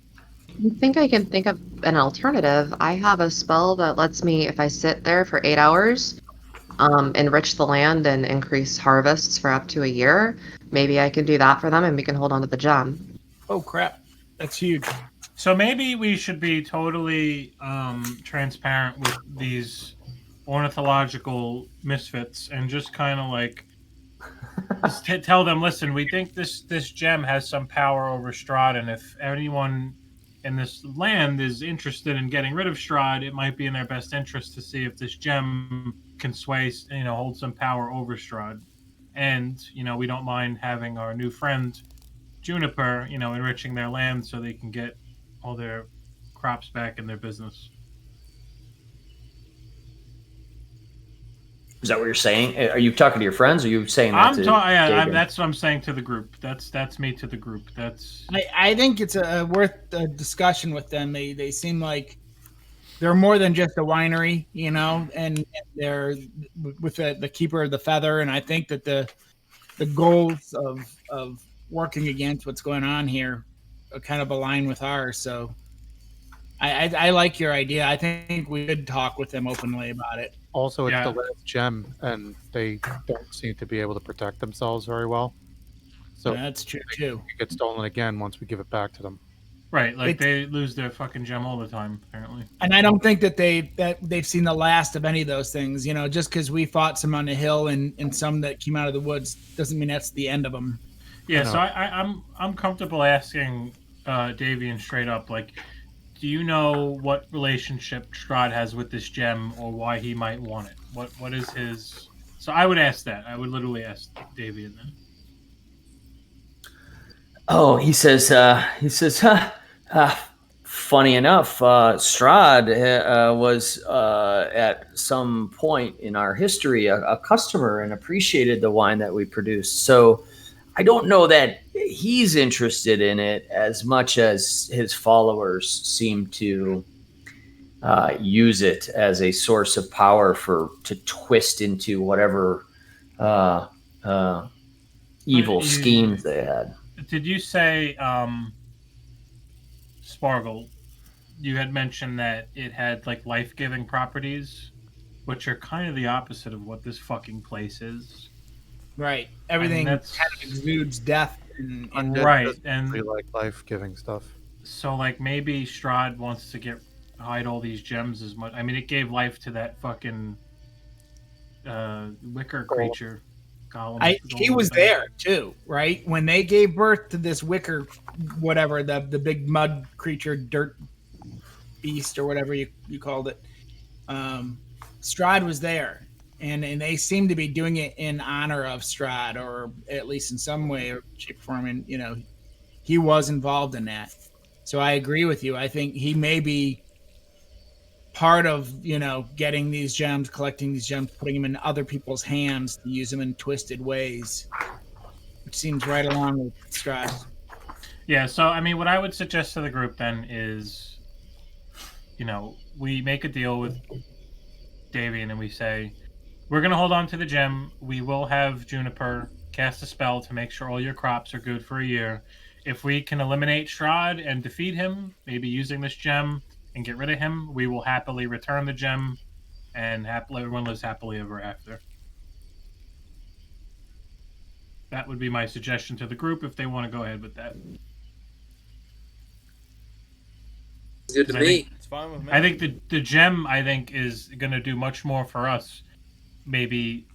I think I can think of an alternative. I have a spell that lets me, if I sit there for 8 hours, enrich the land and increase harvests for up to a year. Maybe I can do that for them, and we can hold on to the gem. Oh crap, that's huge. So maybe we should be totally transparent with these ornithological misfits and just kind of like just tell them, listen, we think this gem has some power over Strahd, and if anyone in this land is interested in getting rid of Strahd, it might be in their best interest to see if this gem can sway, hold some power over Strahd. And, we don't mind having our new friend Juniper, enriching their land so they can get all their crops back in their business. Is that what you're saying? Are you talking to your friends? Or are you saying that that's what I'm saying to the group. That's me to the group. I think it's worth a discussion with them. They seem like they're more than just a winery, you know, and they're with the keeper of the feather. And I think that the goals of working against what's going on here kind of align with ours. So I like your idea. I think we could talk with them openly about it. Also, it's Yeah. the last gem, and they don't seem to be able to protect themselves very well. So That's true too. it gets stolen again once we give it back to them. Right, like It's- they lose their fucking gem all the time, apparently. And I don't think that they've seen the last of any of those things. You know, just because we fought some on the hill and some that came out of the woods doesn't mean that's the end of them. Yeah, know. so I'm comfortable asking Davian straight up, like, do you know what relationship Strahd has with this gem, or why he might want it? What is his? So I would ask that. I would literally ask Davian then. Oh, he says, funny enough, Strahd was at some point in our history a customer and appreciated the wine that we produced. So I don't know that he's interested in it as much as his followers seem to use it as a source of power to twist into whatever evil schemes they had. Did you say, Spargle, you had mentioned that it had like life-giving properties, which are kind of the opposite of what this fucking place is. Right. Everything that's- kind of exudes death. And Undead Right, doesn't and really like life-giving stuff. so like maybe Strahd wants to hide all these gems as much. I mean, it gave life to that fucking wicker creature. Golem. he golem was thing. there too, right? When they gave birth to this wicker, whatever, the big mud creature, dirt beast, or whatever you called it. Strahd was there. And they seem to be doing it in honor of Strahd, or at least in some way or shape or form. And, you know, he was involved in that. So I agree with you. I think he may be part of, you know, getting these gems, collecting these gems, putting them in other people's hands to use them in twisted ways, which seems right along with Strahd. Yeah, so I mean, what I would suggest to the group then is, you know, we make a deal with Davian and we say, we're going to hold on to the gem. We will have Juniper cast a spell to make sure all your crops are good for a year. If we can eliminate Strahd and defeat him, maybe using this gem and get rid of him, we will happily return the gem, and everyone lives happily ever after. That would be my suggestion to the group if they want to go ahead with that. Good to I me. think- It's fine with me. I think the gem, is going to do much more for us, maybe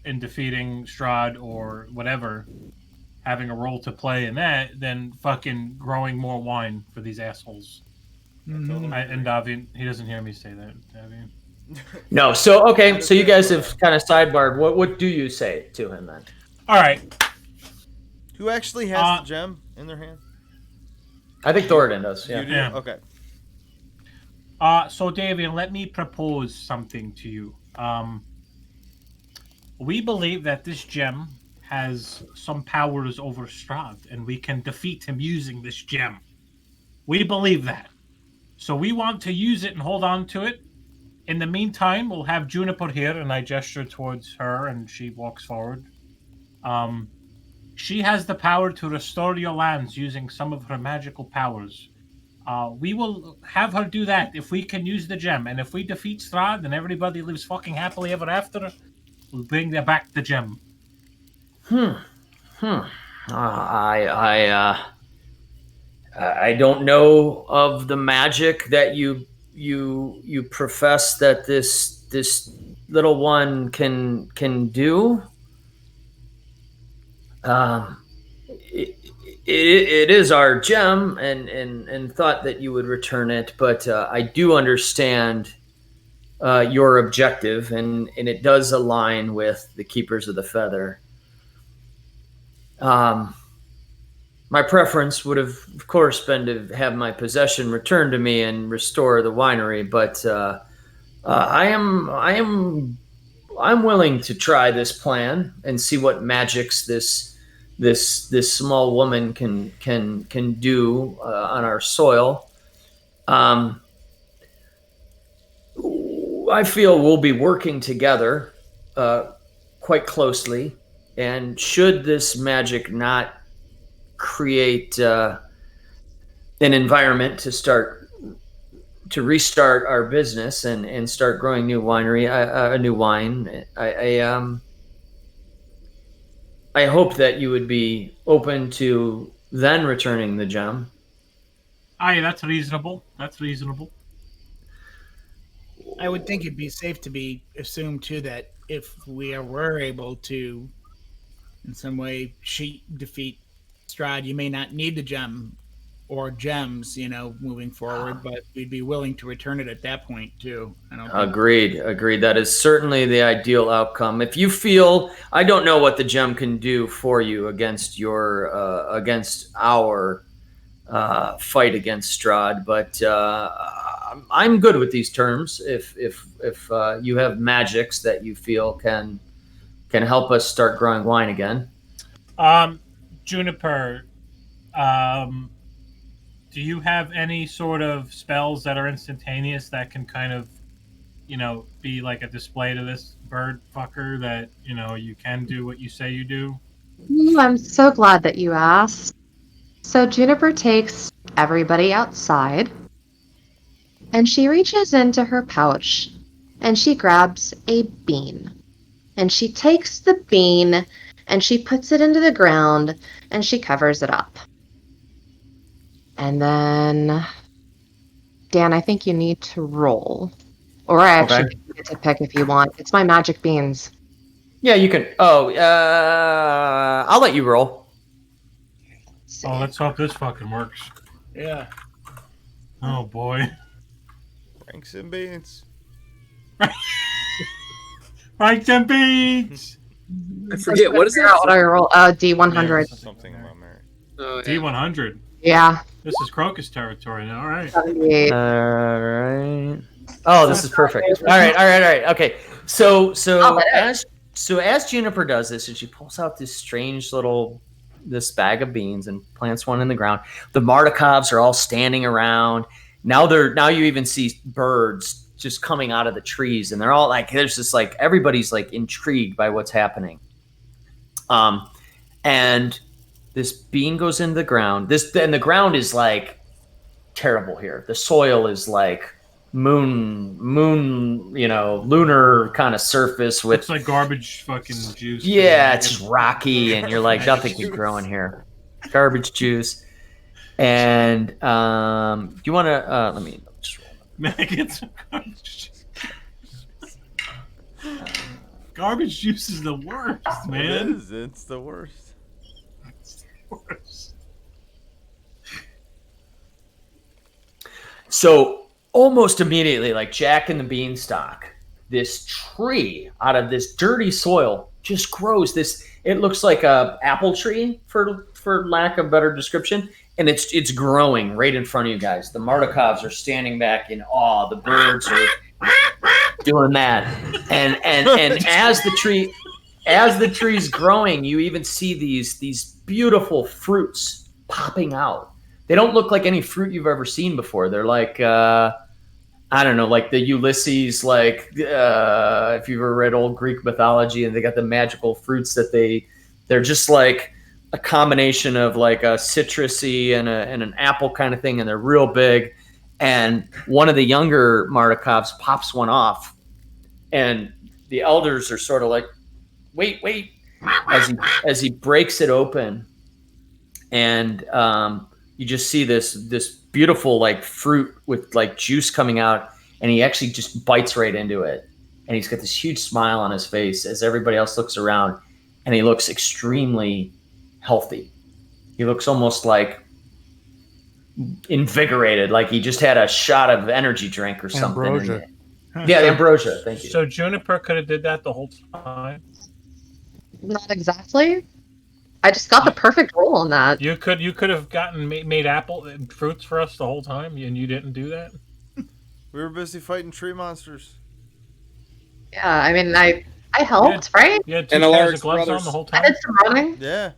in defeating Strahd or whatever, having a role to play in that, than fucking growing more wine for these assholes. Mhm. And Davian, he doesn't hear me say that, Davian. No, so okay, so you guys have kind of sidebarred. What do you say to him then? All right. Who actually has the gem in their hand? I think Thoradin does. Yeah. You do? Yeah. Okay. So Davian, let me propose something to you. We believe that this gem has some powers over Strahd, and we can defeat him using this gem. We believe that. So we want to use it and hold on to it. In the meantime, we'll have Juniper here, and I gesture towards her, and she walks forward. She has the power to restore your lands using some of her magical powers. We will have her do that if we can use the gem. And if we defeat Strahd and everybody lives fucking happily ever after, we'll bring back the gem. I don't know of the magic that you profess that this little one can do. It is our gem, and thought that you would return it, but I do understand your objective, and it does align with the Keepers of the Feather. My preference would have, of course, been to have my possession returned to me and restore the winery, but I'm willing to try this plan and see what magics this small woman can do on our soil. I feel we'll be working together quite closely. And should this magic not create an environment to restart our business and start growing new wine, I hope that you would be open to then returning the gem. Aye, that's reasonable. That's reasonable. I would think it'd be safe to be assumed too that if we were able to, in some way, defeat Strahd, you may not need the gem or gems, moving forward, but we'd be willing to return it at that point too. Agreed. That is certainly the ideal outcome. If you feel, I don't know what the gem can do for you against our fight against Strahd, but I'm good with these terms. If you have magics that you feel can help us start growing wine again. Juniper, do you have any sort of spells that are instantaneous that can kind of, be like a display to this bird fucker that, you can do what you say you do? I'm so glad that you asked. So Juniper takes everybody outside, and she reaches into her pouch, and she grabs a bean. And she takes the bean, and she puts it into the ground, and she covers it up. And then, Dan, I think you need to roll. Or I actually get to pick if you want. It's my magic beans. Yeah, you can. I'll let you roll. Oh, let's hope this fucking works. Yeah. Oh, boy. Franks and beans. Franks and beans! I forget, what is that? What do I roll? D100. Yeah, something about Mary. Oh, yeah. D100. Yeah. This is Crocus territory now. All right. 78. All right. Oh, this is perfect. All right. Okay. So as Juniper does this, and she pulls out this strange this bag of beans and plants one in the ground. The Mardikovs are all standing around. Now you even see birds just coming out of the trees, and they're all like, there's just like everybody's like intrigued by what's happening. And this bean goes into the ground. And the ground is like terrible here. The soil is like moon, lunar kind of surface with It's like garbage fucking juice. Yeah, it's rocky, and you're like, nothing can grow in here. Garbage juice. And do you want to? Let me just roll. Maggots. Garbage juice is the worst, man. It is. It's the worst. So almost immediately, like Jack and the Beanstalk, this tree out of this dirty soil just grows. It looks like a apple tree, for lack of better description, and it's growing right in front of you guys. The Mardikovs are standing back in awe. The birds are doing that, and as the tree's growing, you even see these beautiful fruits popping out. They don't look like any fruit you've ever seen before. They're like, I don't know, like the Ulysses, like if you've ever read old Greek mythology, and they got the magical fruits that they're just like a combination of like a citrusy and an apple kind of thing, and they're real big. And one of the younger Mardikovs pops one off, and the elders are sort of like, wait, as he breaks it open, and you just see this beautiful like fruit with like juice coming out, and he actually just bites right into it, and he's got this huge smile on his face as everybody else looks around, and he looks extremely healthy. He looks almost like invigorated, like he just had a shot of energy drink or something. Ambrosia. Yeah, the ambrosia. Thank you. So Juniper could have did that the whole time. Not exactly. I just got the perfect roll on that. You could have made apple fruits for us the whole time, and you didn't do that. We were busy fighting tree monsters. Yeah, I mean, I helped, right? You had two And pairs Alaric's of gloves brothers. on the whole I time. did some running. Yeah.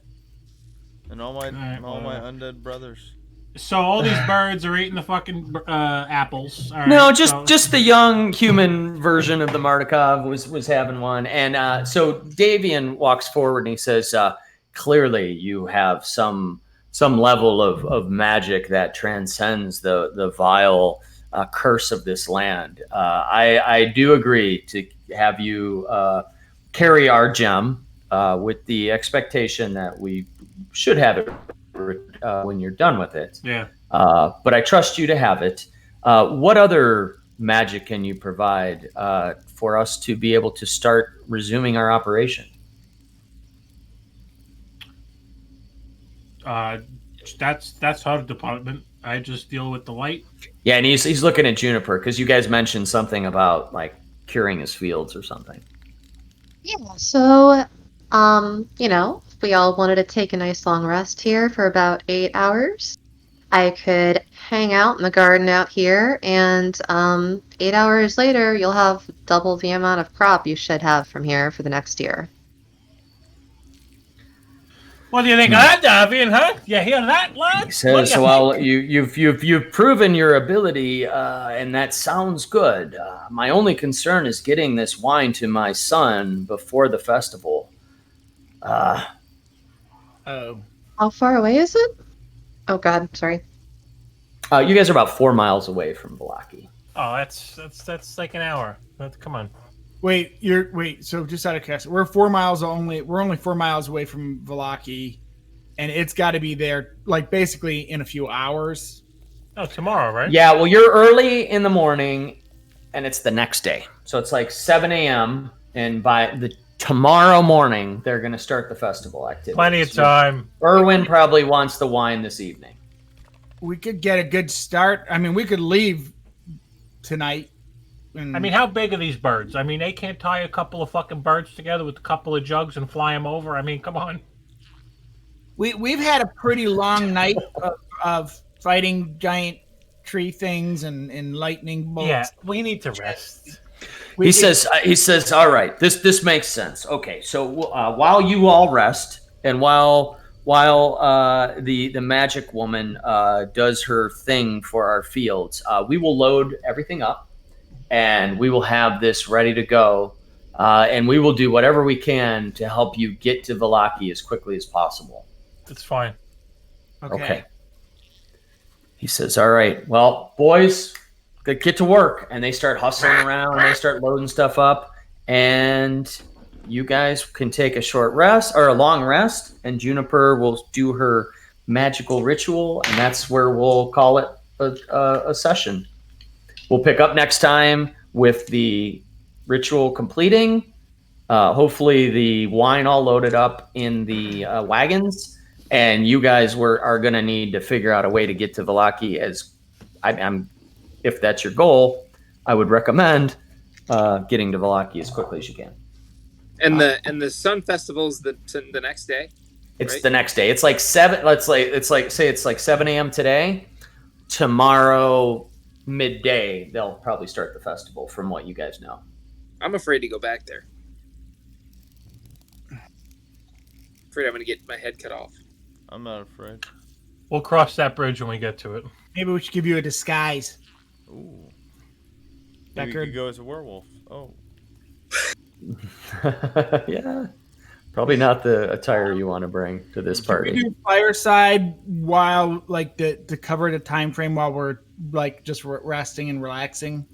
And all my Alright, all my well. undead brothers. So all these birds are eating the fucking apples. All right, No, so- just the young human version of the Mardukov was having one, and so Davian walks forward and he says, "Clearly, you have some level of magic that transcends the vile curse of this land. I do agree to have you carry our gem with the expectation that we should have it when you're done with it. Yeah. But I trust you to have it. What other magic can you provide for us to be able to start resuming our operation? That's our department. I just deal with the light. Yeah, and he's looking at Juniper because you guys mentioned something about like curing his fields or something. Yeah, so, if we all wanted to take a nice long rest here for about 8 hours, I could hang out in the garden out here, and 8 hours later, you'll have double the amount of crop you should have from here for the next year. What do you think of that, Davian? Huh? You hear that, lad? He says, "Well, you've proven your ability, and that sounds good. My only concern is getting this wine to my son before the festival." Oh. How far away is it? Oh God, sorry. You guys are about 4 miles away from Valaki. Oh, that's like an hour. Come on. Wait, so just out of curiosity, we're only 4 miles away from Valaki, and it's got to be there like basically in a few hours. Oh, tomorrow, right? Yeah, well, you're early in the morning, and it's the next day, so it's like 7 a.m. And by the tomorrow morning, they're going to start the festival activity. Plenty of time. Erwin probably wants the wine this evening. We could get a good start. I mean, we could leave tonight. I mean, how big are these birds? I mean, they can't tie a couple of fucking birds together with a couple of jugs and fly them over. I mean, come on. We've had a pretty long night of fighting giant tree things and lightning bolts. Yeah, we need to rest. He says, all right, this makes sense. Okay, so while you all rest and while the magic woman does her thing for our fields, we will load everything up and we will have this ready to go. And we will do whatever we can to help you get to Valaki as quickly as possible. That's fine. Okay. He says, all right, well, boys, get to work. And they start hustling around and they start loading stuff up. And you guys can take a short rest or a long rest. And Juniper will do her magical ritual. And that's where we'll call it a session. We'll pick up next time with the ritual completing. Hopefully the wine all loaded up in the wagons. And you guys are going to need to figure out a way to get to Valaki if that's your goal, I would recommend getting to Valaki as quickly as you can. And the Sun Festival's the next day. It's right? the next day. It's like 7. It's like 7 a.m. today. Tomorrow midday, they'll probably start the festival. From what you guys know, I'm afraid to go back there. Afraid I'm going to get my head cut off. I'm not afraid. We'll cross that bridge when we get to it. Maybe we should give you a disguise. Ooh. That Maybe could- you could go as a werewolf. Oh. yeah, probably not the attire you want to bring to this We party. do fireside while to cover the time frame while we're like just resting and relaxing.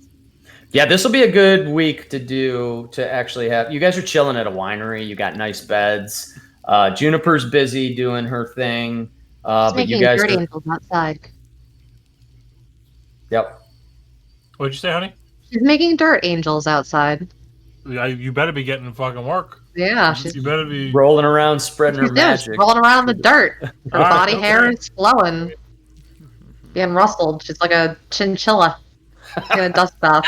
Yeah, this will be a good week to actually have. You guys are chilling at a winery. You got nice beds. Juniper's busy doing her thing. But Making you guys dirty are, angels outside. Yep. What'd you say, honey? She's making dirt angels outside. You better be getting fucking work. Yeah, she's You better be. Rolling around, spreading her she's there, she's magic. rolling around in the dirt. Her All right, body okay. hair is flowing, being rustled. She's like a chinchilla in a dust bath.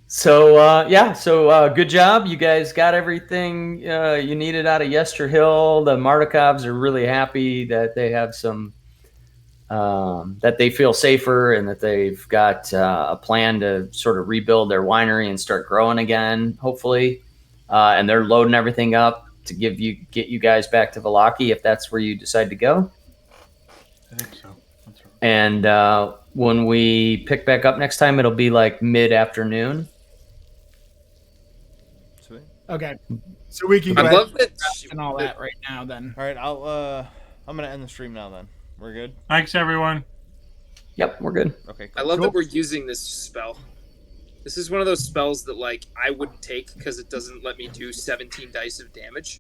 So good job. You guys got everything you needed out of Yester Hill. The Mardikovs are really happy that they have some, that they feel safer and that they've got a plan to sort of rebuild their winery and start growing again, hopefully. And they're loading everything up. to get you guys back to Vallaki if that's where you decide to go. I think so. That's right. And when we pick back up next time, it'll be like mid-afternoon. Sweet. Okay. So we can go I ahead love that. and all that right now then. All right, I'm gonna end the stream now. Then we're good. Thanks, everyone. Yep, we're good. Okay. I Cool. love Cool. that we're using this spell. This is one of those spells that like I wouldn't take because it doesn't let me do 17 dice of damage.